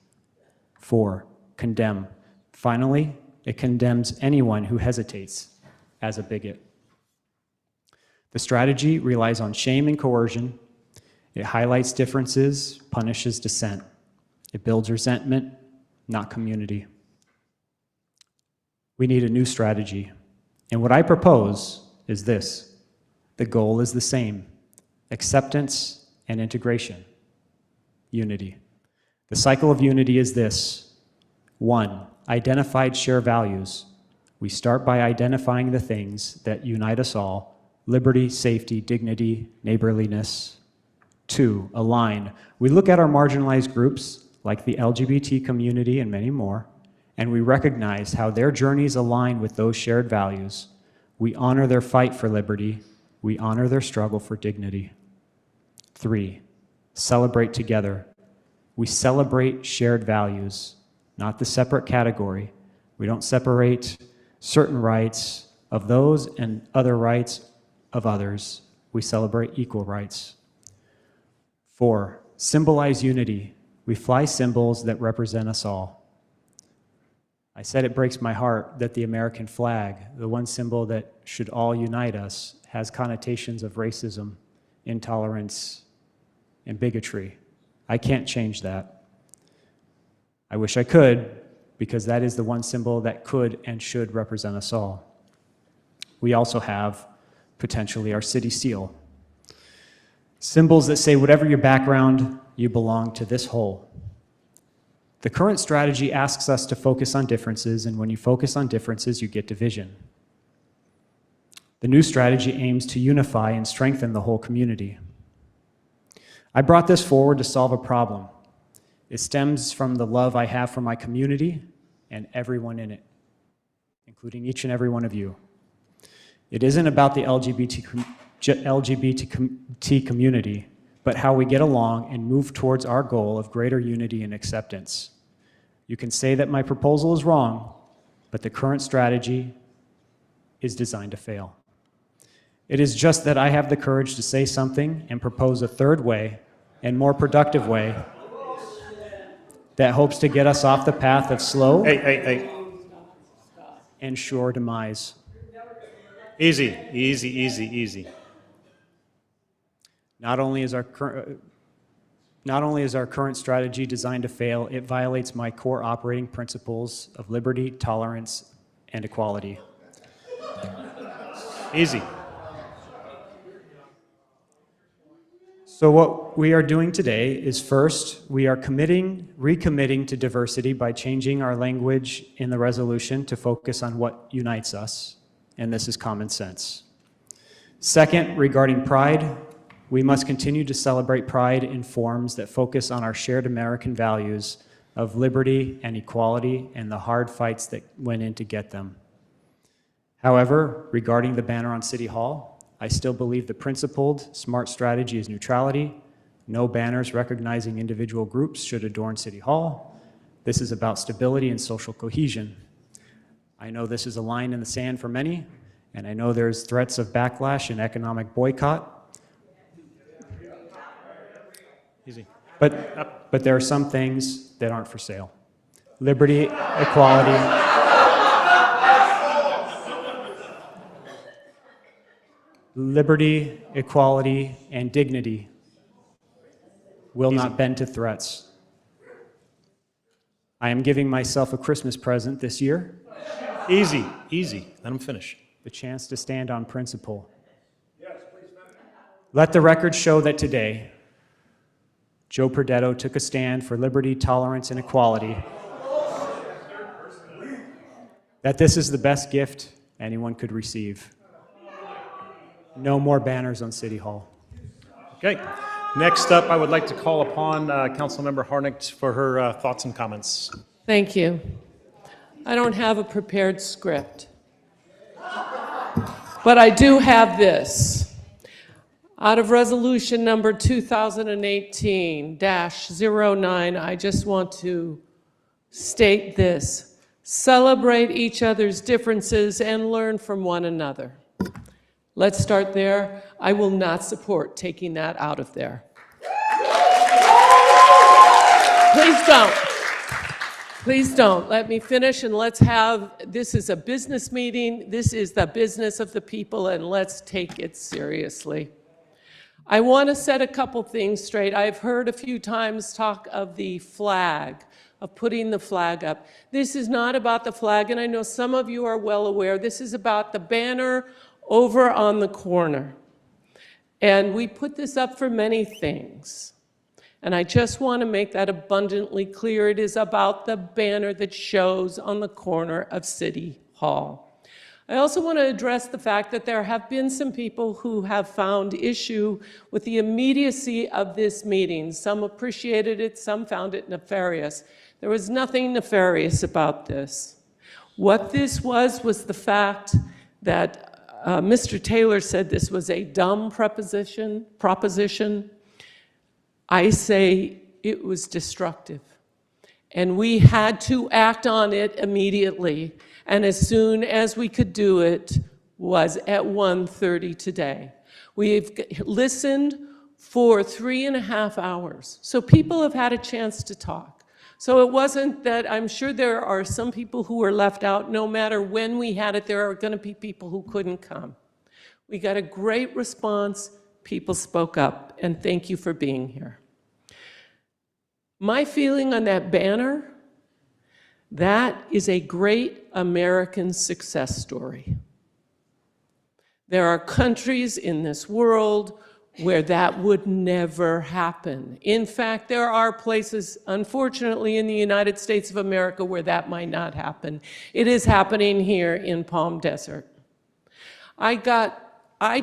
4. Condemn. Finally, it condemns anyone who hesitates as a bigot. The strategy relies on shame and coercion. It highlights differences, punishes dissent. It builds resentment, not community. We need a new strategy. And what I propose is this. The goal is the same. acceptance, and integration. Unity. The cycle of unity is this. 1, identified shared values. We start by identifying the things that unite us all: liberty, safety, dignity, neighborliness. 2, align. We look at our marginalized groups, like the LGBT community and many more, and we recognize how their journeys align with those shared values. We honor their fight for liberty. We honor their struggle for dignity. 3, celebrate together. We celebrate shared values, not the separate category. We don't separate certain rights of those and other rights of others. We celebrate equal rights. 4, symbolize unity. We fly symbols that represent us all. I said it breaks my heart that the American flag, the one symbol that should all unite us, has connotations of racism, intolerance, and bigotry. I can't change that. I wish I could, because that is the one symbol that could and should represent us all. We also have, potentially, our city seal. Symbols that say, whatever your background, you belong to this whole. The current strategy asks us to focus on differences, and when you focus on differences, you get division. The new strategy aims to unify and strengthen the whole community. I brought this forward to solve a problem. It stems from the love I have for my community and everyone in it, including each and every one of you. It isn't about the LGBT community, but how we get along and move towards our goal of greater unity and acceptance. You can say that my proposal is wrong, but the current strategy is designed to fail. It is just that I have the courage to say something and propose a third way and more productive way that hopes to get us off the path of slow and sure demise. Easy, easy, easy, easy. Not only is our current strategy designed to fail, it violates my core operating principles of liberty, tolerance, and equality. Easy. So what we are doing today is, first, we are recommitting to diversity by changing our language in the resolution to focus on what unites us, and this is common sense. Second, regarding pride, we must continue to celebrate pride in forms that focus on our shared American values of liberty and equality and the hard fights that went in to get them. However, regarding the banner on City Hall, I still believe the principled, smart strategy is neutrality. No banners recognizing individual groups should adorn City Hall. This is about stability and social cohesion. I know this is a line in the sand for many, and I know there's threats of backlash and economic boycott. Easy. But there are some things that aren't for sale. Liberty, equality. Liberty, equality, and dignity will not bend to threats. I am giving myself a Christmas present this year. Easy, easy. Let him finish. The chance to stand on principle. Let the record show that today, Joe Perdetto took a stand for liberty, tolerance, and equality. That this is the best gift anyone could receive. No more banners on City Hall. Okay. Next up, I would like to call upon Councilmember Harnick for her thoughts and comments. Thank you. I don't have a prepared script, but I do have this. Out of resolution number 2018-09, I just want to state this. Celebrate each other's differences and learn from one another. Let's start there. I will not support taking that out of there. Please don't. Please don't. Let me finish and let's have, this is a business meeting. This is the business of the people and let's take it seriously. I want to set a couple things straight. I've heard a few times talk of the flag, of putting the flag up. This is not about the flag, and I know some of you are well aware. This is about the banner over on the corner. And we put this up for many things. And I just want to make that abundantly clear. It is about the banner that shows on the corner of City Hall. I also want to address the fact that there have been some people who have found issue with the immediacy of this meeting. Some appreciated it, some found it nefarious. There was nothing nefarious about this. What this was the fact that Mr. Taylor said this was a dumb proposition. I say it was destructive. And we had to act on it immediately. And as soon as we could do it was at 1:30 today. We've listened for 3.5 hours. So people have had a chance to talk. So it wasn't that, I'm sure there are some people who were left out. No matter when we had it, there are going to be people who couldn't come. We got a great response. People spoke up, and thank you for being here. My feeling on that banner, that is a great American success story. There are countries in this world where that would never happen. In fact, there are places, unfortunately, in the United States of America where that might not happen. It is happening here in Palm Desert. I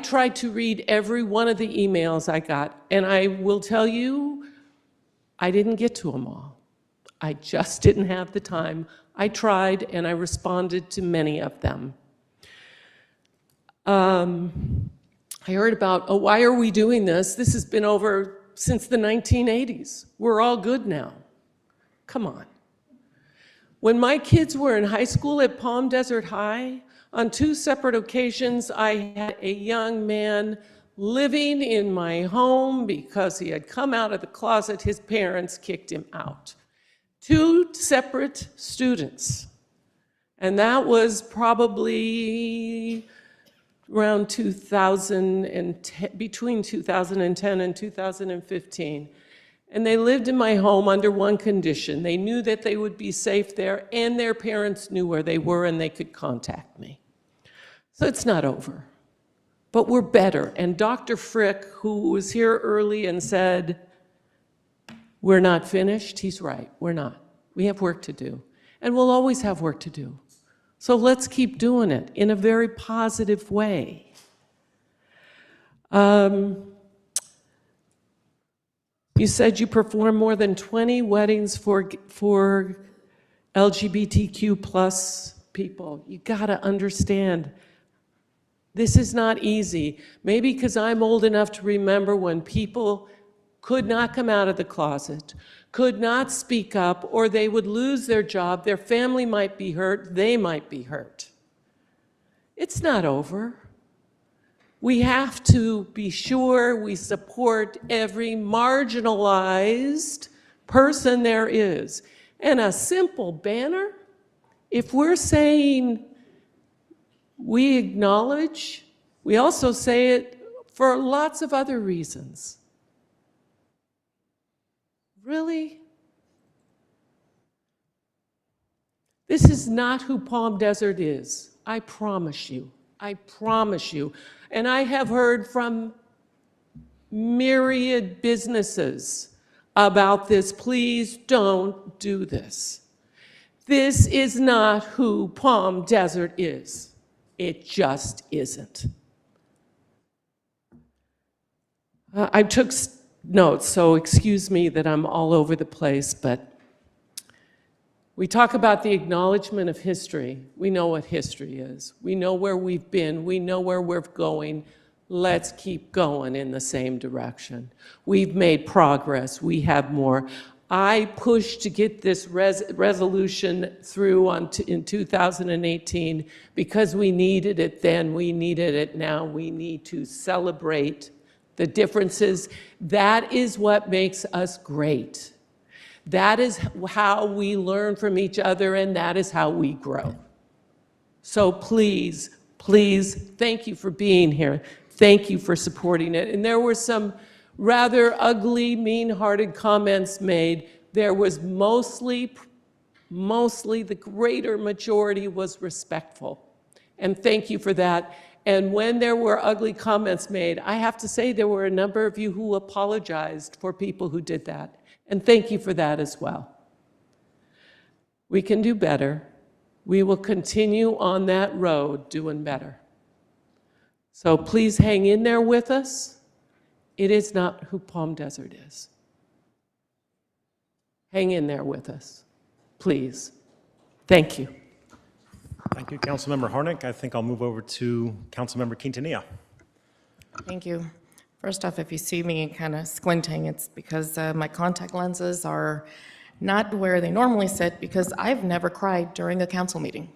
tried to read every one of the emails I got, and I will tell you, I didn't get to them all. I just didn't have the time. I tried, and I responded to many of them. I heard about, oh, why are we doing this? This has been over since the 1980s. We're all good now. Come on. When my kids were in high school at Palm Desert High, on 2 separate occasions, I had a young man living in my home because he had come out of the closet. His parents kicked him out. 2 separate students. And that was probably around 2010, between 2010 and 2015. And they lived in my home under one condition. They knew that they would be safe there, and their parents knew where they were and they could contact me. So it's not over, but we're better. And Dr. Frick, who was here early and said, we're not finished, he's right, we're not. We have work to do, and we'll always have work to do. So let's keep doing it in a very positive way. You said you performed more than 20 weddings for LGBTQ plus people. You gotta understand, this is not easy. Maybe because I'm old enough to remember when people could not come out of the closet, could not speak up, or they would lose their job, their family might be hurt, they might be hurt. It's not over. We have to be sure we support every marginalized person there is. And a simple banner, if we're saying we acknowledge, we also say it for lots of other reasons. Really? This is not who Palm Desert is. I promise you. I promise you. And I have heard from myriad businesses about this. Please don't do this. This is not who Palm Desert is. It just isn't. I took notes, so excuse me that I'm all over the place, but we talk about the acknowledgement of history. We know what history is. We know where we've been. We know where we're going. Let's keep going in the same direction. We've made progress. We have more. I pushed to get this resolution through in 2018 because we needed it then. We needed it now. We need to celebrate the differences. That is what makes us great. That is how we learn from each other, and that is how we grow. So please, please, thank you for being here. Thank you for supporting it. And there were some rather ugly, mean-hearted comments made. There was mostly the greater majority was respectful. And thank you for that. And when there were ugly comments made, I have to say there were a number of you who apologized for people who did that. And thank you for that as well. We can do better. We will continue on that road doing better. So please hang in there with us. It is not who Palm Desert is. Hang in there with us, please. Thank you. Thank you, Councilmember Harnick. I think I'll move over to Councilmember Quintanilla. Thank you. First off, if you see me kind of squinting, it's because my contact lenses are not where they normally sit, because I've never cried during a council meeting.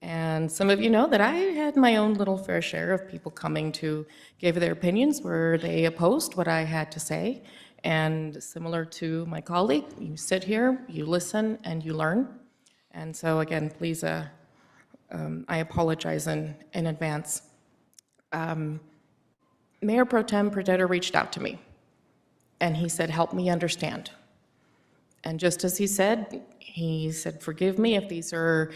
And some of you know that I had my own little fair share of people coming to give their opinions where they opposed what I had to say. And similar to my colleague, you sit here, you listen, and you learn. And so again, please, I apologize in advance. Mayor Pro Tem Perdetta reached out to me, and he said, help me understand. And just as he said, forgive me if these are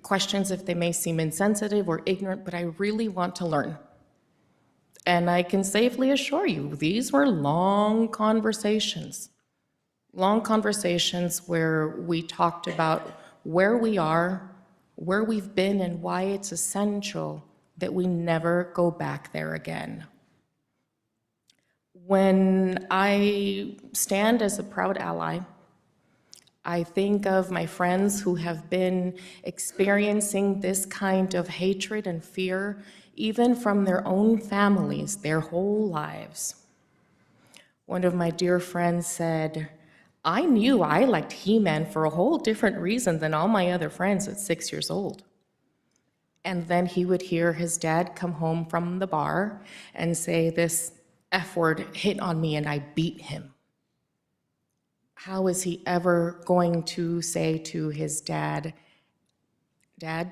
questions, if they may seem insensitive or ignorant, but I really want to learn. And I can safely assure you, these were long conversations where we talked about where we are, where we've been, and why it's essential that we never go back there again. When I stand as a proud ally, I think of my friends who have been experiencing this kind of hatred and fear, even from their own families, their whole lives. One of my dear friends said, I knew I liked He-Man for a whole different reason than all my other friends at 6 years old. And then he would hear his dad come home from the bar and say, this F word hit on me and I beat him. How is he ever going to say to his dad, Dad,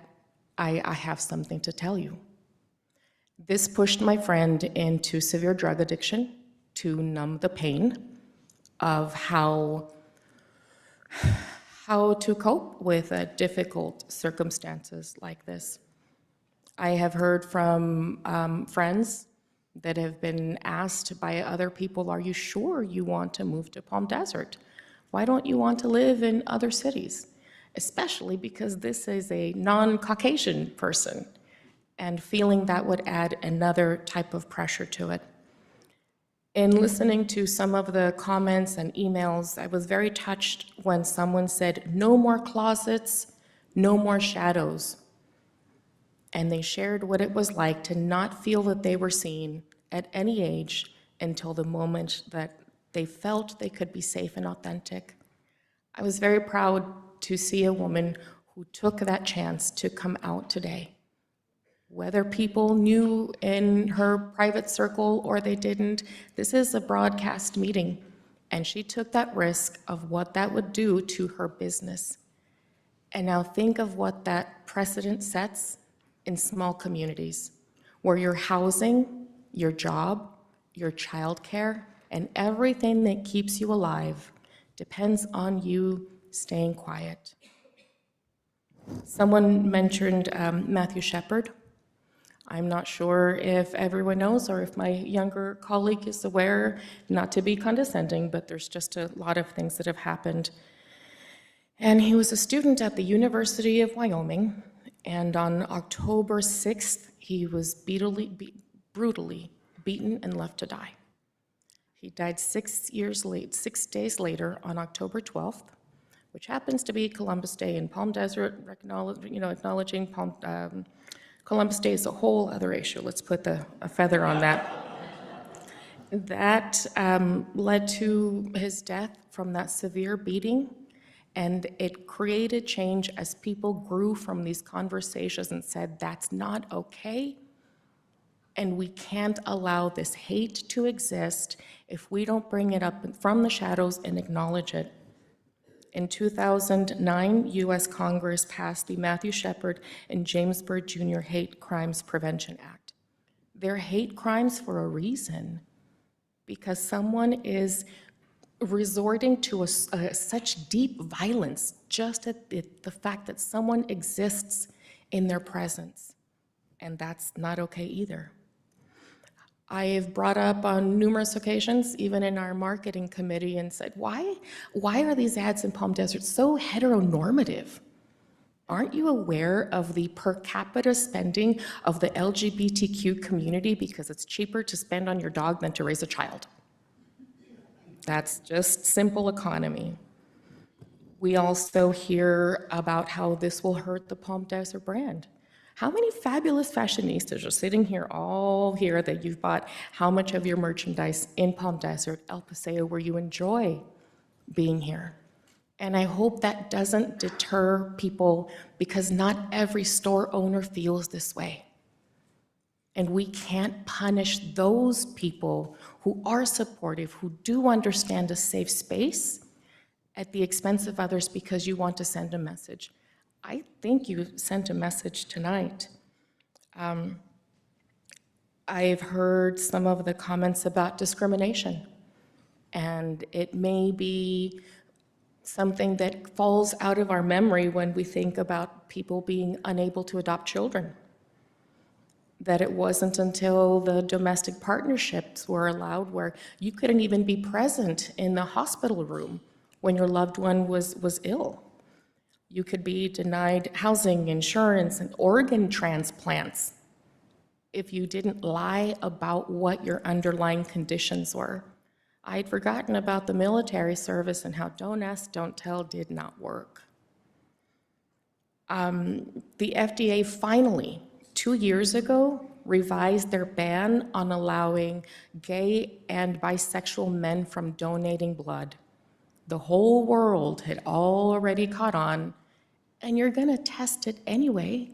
I have something to tell you? This pushed my friend into severe drug addiction to numb the pain of how to cope with difficult circumstances like this. I have heard from friends that have been asked by other people, are you sure you want to move to Palm Desert? Why don't you want to live in other cities? Especially because this is a non-Caucasian person, and feeling that would add another type of pressure to it. In listening to some of the comments and emails, I was very touched when someone said, no more closets, no more shadows. And they shared what it was like to not feel that they were seen at any age until the moment that they felt they could be safe and authentic. I was very proud to see a woman who took that chance to come out today. Whether people knew in her private circle or they didn't, this is a broadcast meeting, and she took that risk of what that would do to her business. And now think of what that precedent sets in small communities, where your housing, your job, your childcare, and everything that keeps you alive depends on you staying quiet. Someone mentioned Matthew Shepard. I'm not sure if everyone knows or if my younger colleague is aware, not to be condescending, but there's just a lot of things that have happened. And he was a student at the University of Wyoming, and on October 6th, he was brutally beaten and left to die. He died 6 days later on October 12th, which happens to be Columbus Day in Palm Desert, acknowledging Columbus Day is a whole other issue. Let's put a feather on that. That led to his death from that severe beating, and it created change as people grew from these conversations and said, that's not okay, and we can't allow this hate to exist if we don't bring it up from the shadows and acknowledge it. In 2009, U.S. Congress passed the Matthew Shepard and James Byrd Jr. Hate Crimes Prevention Act. They're hate crimes for a reason, because someone is resorting to such deep violence just at the fact that someone exists in their presence. and that's not okay either. I've brought up on numerous occasions, even in our marketing committee, and said, why are these ads in Palm Desert so heteronormative? Aren't you aware of the per capita spending of the LGBTQ community because it's cheaper to spend on your dog than to raise a child? That's just simple economy. We also hear about how this will hurt the Palm Desert brand. How many fabulous fashionistas are sitting here all here that you've bought how much of your merchandise in Palm Desert, El Paseo, where you enjoy being here? And I hope that doesn't deter people, because not every store owner feels this way. And we can't punish those people who are supportive, who do understand a safe space at the expense of others because you want to send a message. I think you sent a message tonight. I've heard some of the comments about discrimination, and it may be something that falls out of our memory when we think about people being unable to adopt children. That it wasn't until the domestic partnerships were allowed where you couldn't even be present in the hospital room when your loved one was ill. You could be denied housing, insurance, and organ transplants if you didn't lie about what your underlying conditions were. I'd forgotten about the military service and how don't ask, don't tell did not work. The FDA finally, 2 years ago, revised their ban on allowing gay and bisexual men from donating blood. The whole world had already caught on, and you're gonna test it anyway.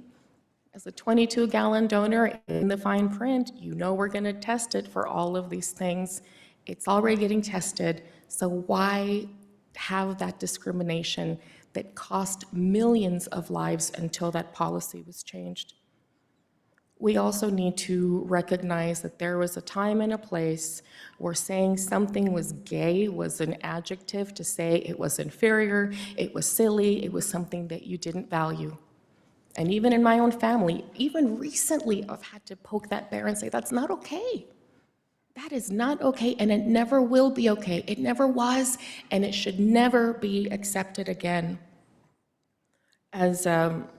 As a 22-gallon donor in the fine print, you know we're gonna test it for all of these things. It's already getting tested, so why have that discrimination that cost millions of lives until that policy was changed? We also need to recognize that there was a time and a place where saying something was gay was an adjective to say it was inferior, it was silly, it was something that you didn't value. And even in my own family, even recently, I've had to poke that bear and say, that's not okay. That is not okay, and it never will be okay. It never was, and it should never be accepted again. As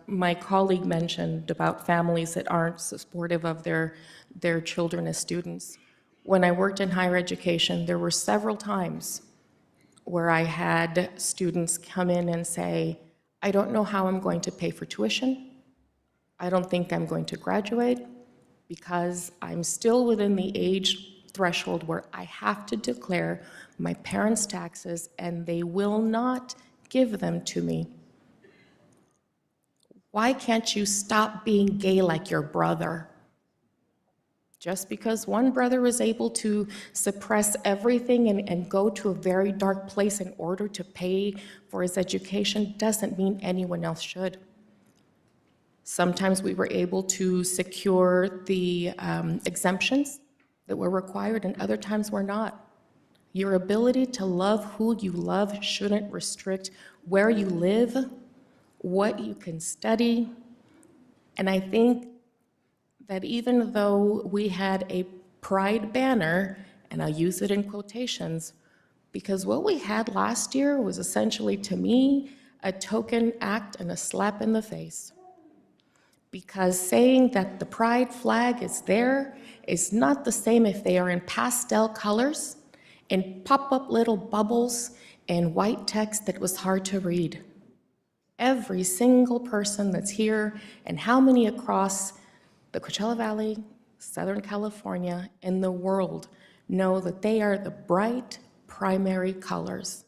my colleague mentioned about families that aren't supportive of their children as students, when I worked in higher education, there were several times where I had students come in and say, I don't know how I'm going to pay for tuition. I don't think I'm going to graduate because I'm still within the age threshold where I have to declare my parents' taxes and they will not give them to me. Why can't you stop being gay like your brother? Just because one brother is able to suppress everything and go to a very dark place in order to pay for his education doesn't mean anyone else should. Sometimes we were able to secure the exemptions that were required, and other times we're not. Your ability to love who you love shouldn't restrict where you live, what you can study. And I think that even though we had a pride banner, and I'll use it in quotations, because what we had last year was essentially, to me, a token act and a slap in the face. Because saying that the pride flag is there is not the same if they are in pastel colors and pop-up little bubbles and white text that was hard to read. Every single person that's here, and how many across the Coachella Valley, Southern California, and the world know that they are the bright primary colors.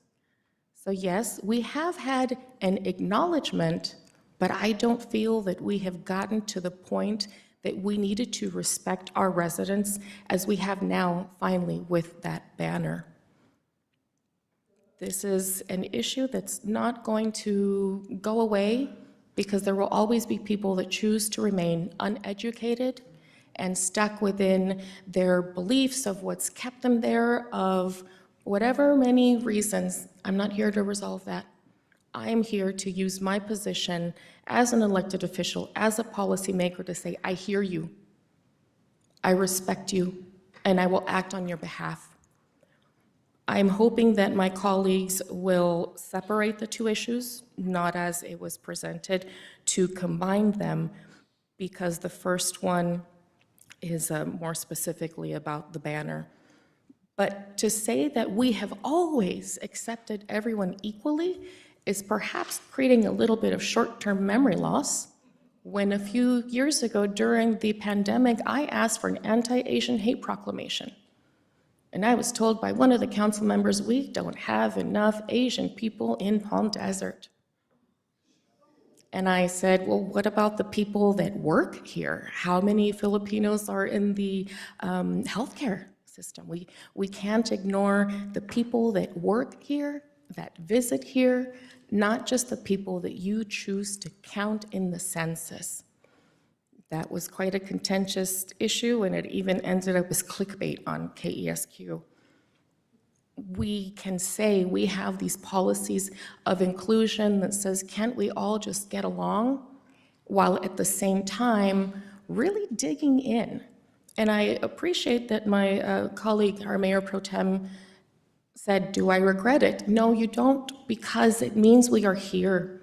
So yes, we have had an acknowledgement, but I don't feel that we have gotten to the point that we needed to respect our residents as we have now, finally, with that banner. This is an issue that's not going to go away, because there will always be people that choose to remain uneducated and stuck within their beliefs of what's kept them there, of whatever many reasons. I'm not here to resolve that. I'm here to use my position as an elected official, as a policymaker, to say, I hear you, I respect you, and I will act on your behalf. I'm hoping that my colleagues will separate the two issues, not as it was presented, to combine them, because the first one is more specifically about the banner. But to say that we have always accepted everyone equally is perhaps creating a little bit of short-term memory loss. When a few years ago during the pandemic, I asked for an anti-Asian hate proclamation. And I was told by one of the council members, we don't have enough Asian people in Palm Desert. And I said, well, what about the people that work here? How many Filipinos are in the healthcare system? We can't ignore the people that work here, that visit here, not just the people that you choose to count in the census. That was quite a contentious issue, and it even ended up as clickbait on KESQ. We can say we have these policies of inclusion that says, can't we all just get along, while at the same time really digging in. And I appreciate that my colleague, our Mayor Pro Tem, said, do I regret it? No, you don't, because it means we are here.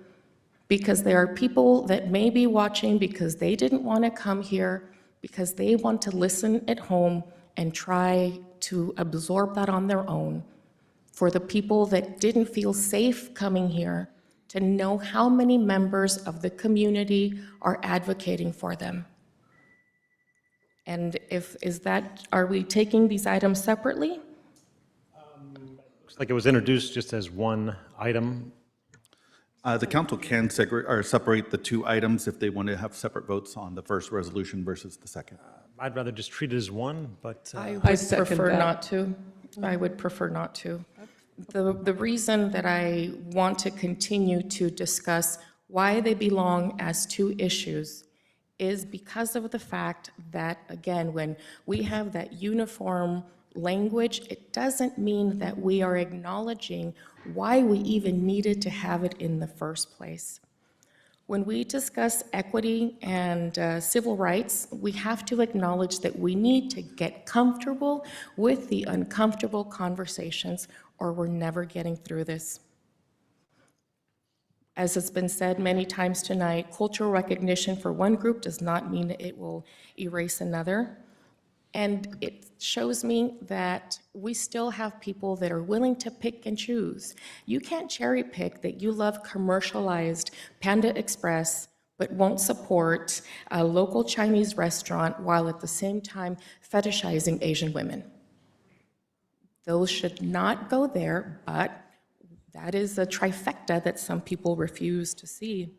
Because there are people that may be watching because they didn't want to come here, because they want to listen at home and try to absorb that on their own. For the people that didn't feel safe coming here, to know how many members of the community are advocating for them. And are we taking these items separately? Looks like it was introduced just as one item. The council can separate the two items if they want to have separate votes on the first resolution versus the second. I'd rather just treat it as one, but I would prefer not to. I would prefer not to. The reason that I want to continue to discuss why they belong as two issues is because of the fact that, again, when we have that uniform language, it doesn't mean that we are acknowledging why we even needed to have it in the first place. When we discuss equity and civil rights, we have to acknowledge that we need to get comfortable with the uncomfortable conversations, or we're never getting through this. As has been said many times tonight, cultural recognition for one group does not mean it will erase another. And it shows me that we still have people that are willing to pick and choose. You can't cherry pick that you love commercialized Panda Express, but won't support a local Chinese restaurant while at the same time fetishizing Asian women. Those should not go there, but that is a trifecta that some people refuse to see.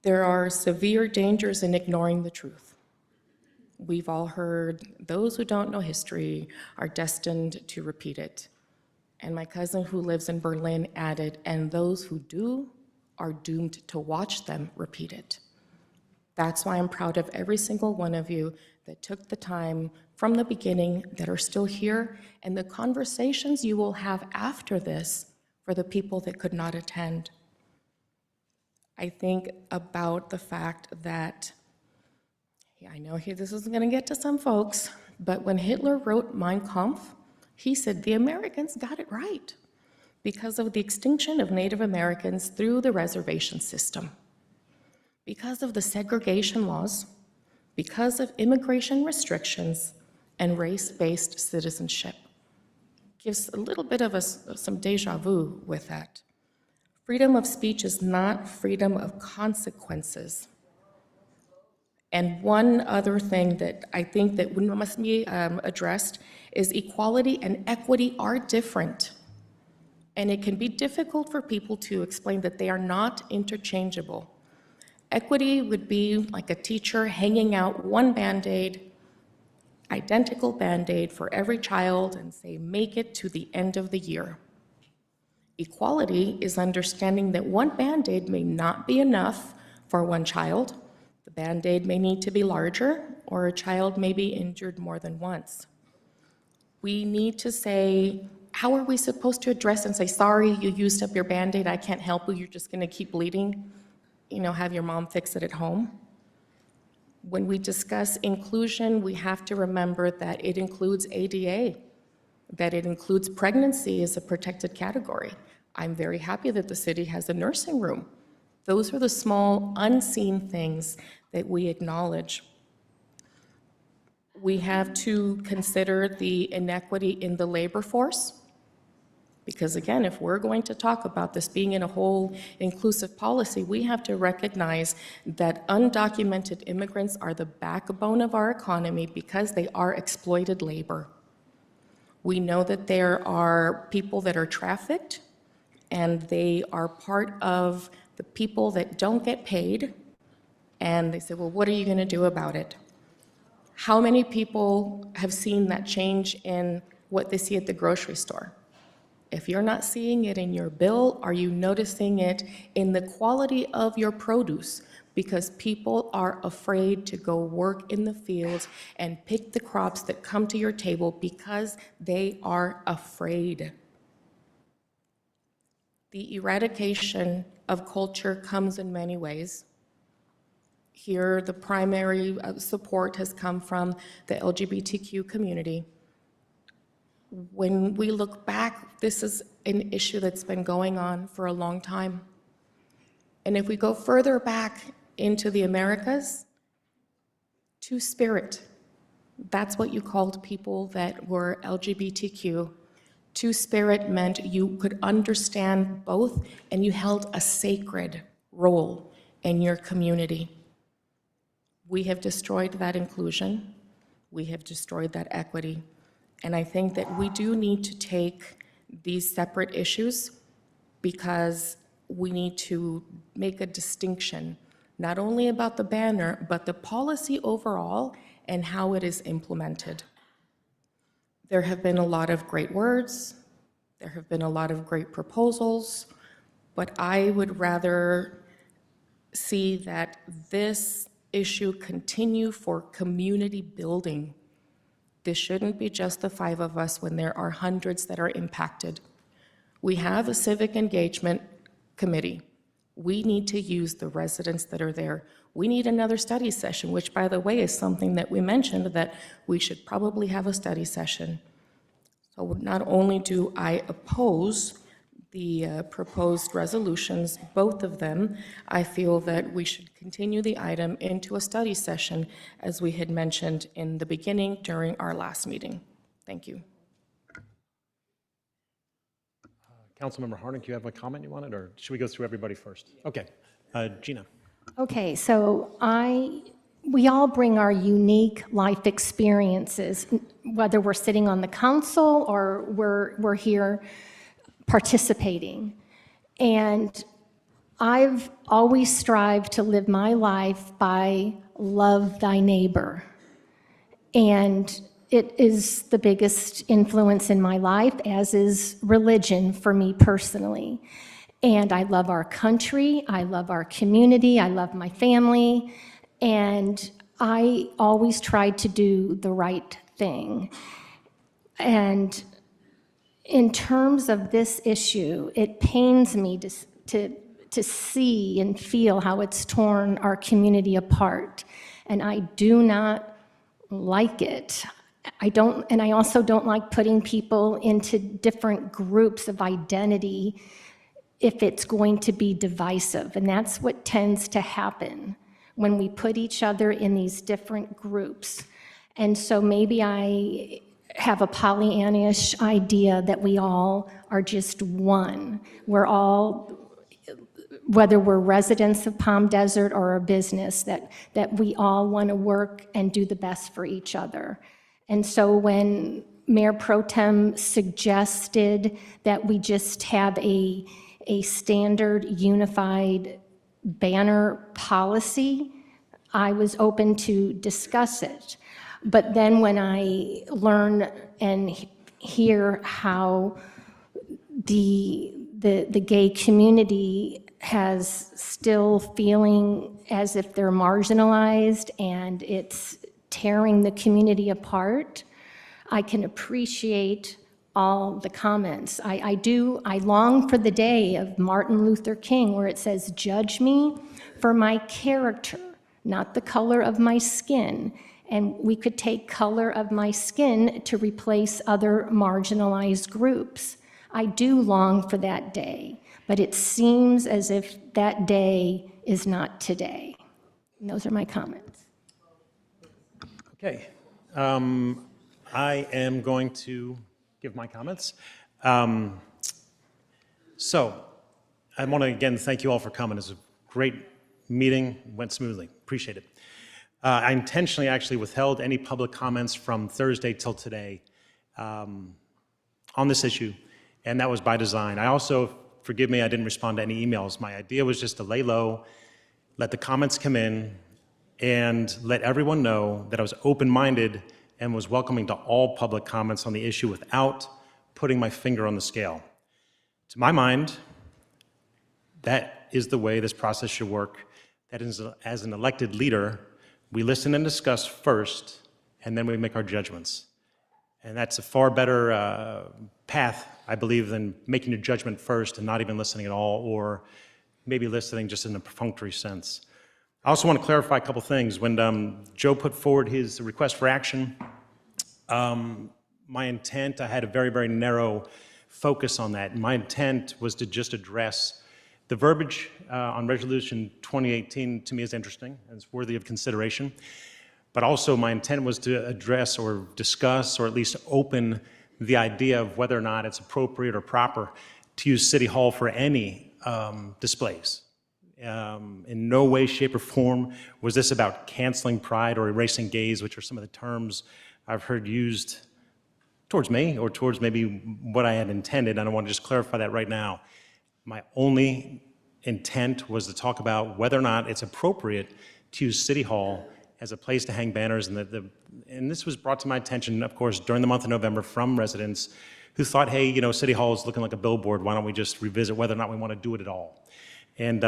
There are severe dangers in ignoring the truth. We've all heard those who don't know history are destined to repeat it. And my cousin who lives in Berlin added, and those who do are doomed to watch them repeat it. That's why I'm proud of every single one of you that took the time from the beginning, that are still here, and the conversations you will have after this for the people that could not attend. I think about the fact that, I know this is going to get to some folks, but when Hitler wrote Mein Kampf, he said the Americans got it right because of the extinction of Native Americans through the reservation system, because of the segregation laws, because of immigration restrictions, and race-based citizenship. Gives a little bit of some deja vu with that. Freedom of speech is not freedom of consequences. And one other thing that I think that must be addressed is equality and equity are different. And it can be difficult for people to explain that they are not interchangeable. Equity would be like a teacher hanging out one Band-Aid, identical Band-Aid for every child, and say, make it to the end of the year. Equality is understanding that one Band-Aid may not be enough for one child. The Band-Aid may need to be larger, or a child may be injured more than once. We need to say, how are we supposed to address and say, sorry, you used up your Band-Aid, I can't help you, you're just gonna keep bleeding? Have your mom fix it at home? When we discuss inclusion, we have to remember that it includes ADA, that it includes pregnancy as a protected category. I'm very happy that the city has a nursing room. Those are the small, unseen things that we acknowledge. We have to consider the inequity in the labor force. Because again, if we're going to talk about this being in a whole inclusive policy, we have to recognize that undocumented immigrants are the backbone of our economy because they are exploited labor. We know that there are people that are trafficked, and they are part of the people that don't get paid, and they say, well, what are you going to do about it? How many people have seen that change in what they see at the grocery store? If you're not seeing it in your bill, are you noticing it in the quality of your produce? Because people are afraid to go work in the fields and pick the crops that come to your table because they are afraid. The eradication of culture comes in many ways. Here, the primary support has come from the LGBTQ community. When we look back, this is an issue that's been going on for a long time. And if we go further back into the Americas, Two-Spirit, that's what you called people that were LGBTQ. Two-Spirit meant you could understand both and you held a sacred role in your community. We have destroyed that inclusion. We have destroyed that equity. And I think that we do need to take these separate issues because we need to make a distinction, not only about the banner, but the policy overall and how it is implemented. There have been a lot of great words, there have been a lot of great proposals, but I would rather see that this issue continue for community building. This shouldn't be just the 5 of us when there are hundreds that are impacted. We have a civic engagement committee. We need to use the residents that are there. We need another study session, which, by the way, is something that we mentioned that we should probably have a study session. So not only do I oppose the proposed resolutions, both of them, I feel that we should continue the item into a study session, as we had mentioned in the beginning during our last meeting. Thank you. Councilmember Harnick, you have a comment you wanted, or should we go through everybody first? Okay, Gina. Okay, so we all bring our unique life experiences, whether we're sitting on the council or we're here participating. And I've always strived to live my life by love thy neighbor. And it is the biggest influence in my life, as is religion for me personally. And I love our country, I love our community, I love my family, and I always tried to do the right thing. And in terms of this issue, it pains me to see and feel how it's torn our community apart. And I do not like it. And I also don't like putting people into different groups of identity if it's going to be divisive. And that's what tends to happen when we put each other in these different groups. And so maybe I have a Pollyannish idea that we all are just one. We're all, whether we're residents of Palm Desert or a business, that we all want to work and do the best for each other. And so when Mayor Pro Tem suggested that we just have a standard unified banner policy, I was open to discuss it. But then when I learn and hear how the gay community has still feeling as if they're marginalized and it's tearing the community apart, I can appreciate all the comments. I long for the day of Martin Luther King where it says, "Judge me for my character, not the color of my skin." And we could take color of my skin to replace other marginalized groups. I do long for that day, but it seems as if that day is not today. And those are my comments. Okay. I am going to give my comments. So I want to again thank you all for coming. It's a great meeting, went smoothly. Appreciate it. I intentionally actually withheld any public comments from Thursday till today on this issue, and that was by design. I also, forgive me, I didn't respond to any emails. My idea was just to lay low, let the comments come in, and let everyone know that I was open-minded and was welcoming to all public comments on the issue without putting my finger on the scale. To my mind, that is the way this process should work. That is, as an elected leader, we listen and discuss first, and then we make our judgments. And that's a far better path, I believe, than making your judgment first and not even listening at all, or maybe listening just in a perfunctory sense. I also want to clarify a couple things. When Joe put forward his request for action, my intent, I had a very, very narrow focus on that. My intent was to just address the verbiage on Resolution 2018. To me is interesting and it's worthy of consideration. But also my intent was to address or discuss or at least open the idea of whether or not it's appropriate or proper to use City Hall for any displays. In no way, shape, or form was this about canceling Pride or erasing gays, which are some of the terms I've heard used towards me or towards maybe what I had intended, and I want to just clarify that right now. My only intent was to talk about whether or not it's appropriate to use City Hall as a place to hang banners, and this was brought to my attention, of course, during the month of November from residents who thought, hey, you know, City Hall is looking like a billboard, why don't we just revisit whether or not we want to do it at all? And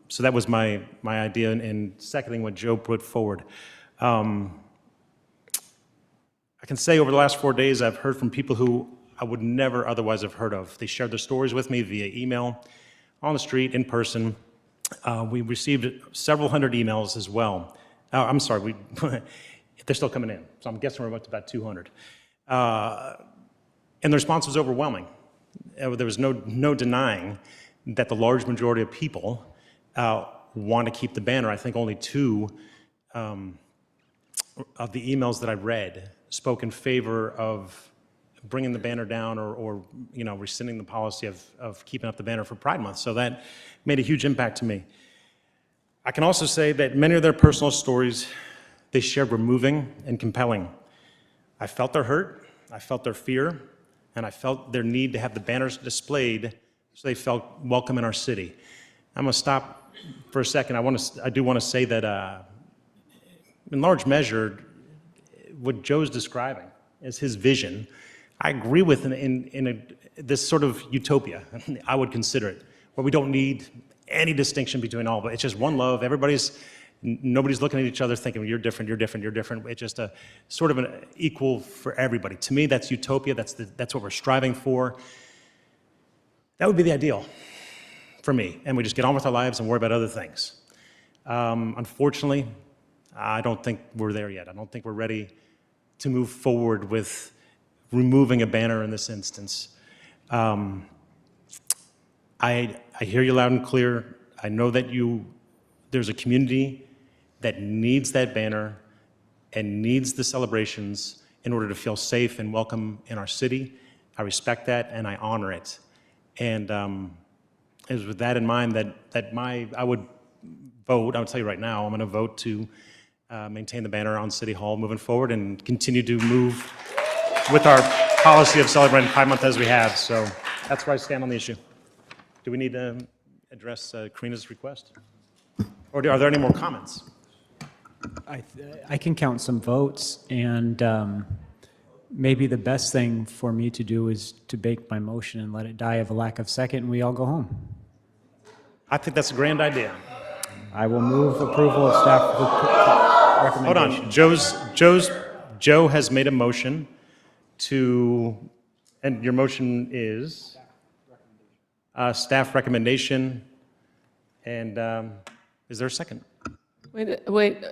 so that was my idea in seconding what Joe put forward. I can say over the last 4 days, I've heard from people who I would never otherwise have heard of. They shared their stories with me via email, on the street, in person. We received several hundred emails as well. I'm sorry, they're still coming in, so I'm guessing we're up to about 200. And the response was overwhelming. There was no denying that the large majority of people want to keep the banner. I think only 2 of the emails that I read spoke in favor of bringing the banner down or you know, rescinding the policy of keeping up the banner for Pride Month. So that made a huge impact to me. I can also say that many of their personal stories they shared were moving and compelling. I felt their hurt, I felt their fear, and I felt their need to have the banners displayed so they felt welcome in our city. I'm going to stop for a second. I do want to say that in large measure, what Joe's describing as his vision, I agree with in this sort of utopia, I would consider it, where we don't need any distinction between all, but it's just one love. Nobody's looking at each other thinking, you're different, you're different, you're different. It's just a sort of an equal for everybody. To me, that's utopia. That's what we're striving for. That would be the ideal for me. And we just get on with our lives and worry about other things. Unfortunately, I don't think we're there yet. I don't think we're ready to move forward with removing a banner in this instance. I hear you loud and clear. I know that there's a community that needs that banner and needs the celebrations in order to feel safe and welcome in our city. I respect that and I honor it. And it was with that in mind that I would vote, I would tell you right now, I'm going to vote to maintain the banner on City Hall moving forward and continue to move with our policy of celebrating Pride Month as we have. So that's where I stand on the issue. Do we need to address Karina's request? Or are there any more comments? I can count some votes, and maybe the best thing for me to do is to bake my motion and let it die of a lack of second, and we all go home. I think that's a grand idea. I will move approval of staff recommendation. Hold on, Joe has made a motion to And your motion is? Staff recommendation. And is there a second? Wait,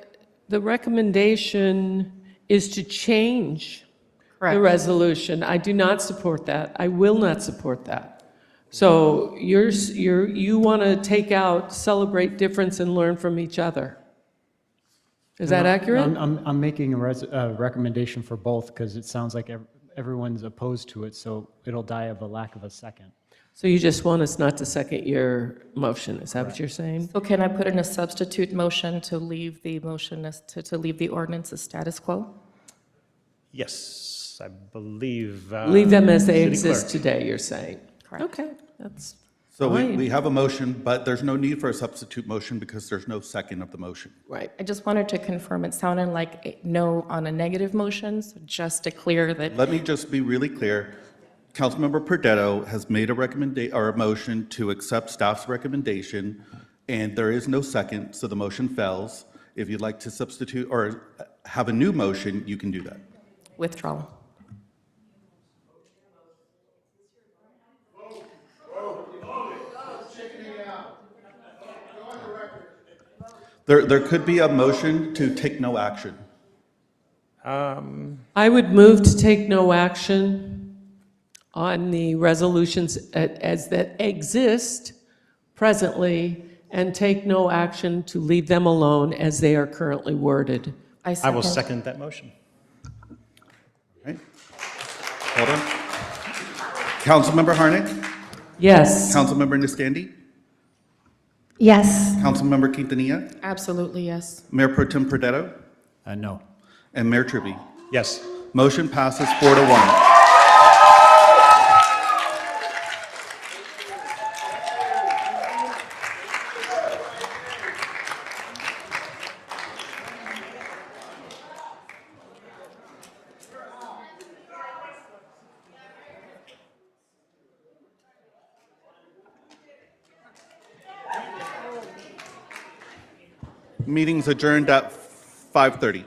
the recommendation is to change the Correct. resolution. I do not support that. I will not support that. So you want to take out celebrate difference and learn from each other. Is that accurate? I'm making a recommendation for both because it sounds like everyone's opposed to it, so it'll die of a lack of a second. So you just want us not to second your motion, is that what you're saying? So can I put in a substitute motion to leave the motion to leave the ordinance as status quo? Yes, I believe. Leave them as they City exist Clerk. today, you're saying? Correct. Okay, that's So fine. we have a motion, but there's no need for a substitute motion because there's no second of the motion. Right. I just wanted to confirm, it sounded like a no on a negative motion, so just to clear that. Let me just be really clear. Councilmember Perdetto has made a or a motion to accept staff's recommendation, and there is no second, so the motion fails. If you'd like to substitute or have a new motion, you can do that. Withdrawal. There could be a motion to take no action. I would move to take no action on the resolutions as that exist presently and take no action to leave them alone as they are currently worded. I will second that motion. Right? Hold on. Councilmember Harnick? Yes. Councilmember Niscandy? Yes. Councilmember Quintanilla? Absolutely, yes. Mayor Pro Tem Perdetto? No. And Mayor Tribby? Yes. Motion passes 4-1. Meeting's adjourned at 5:30.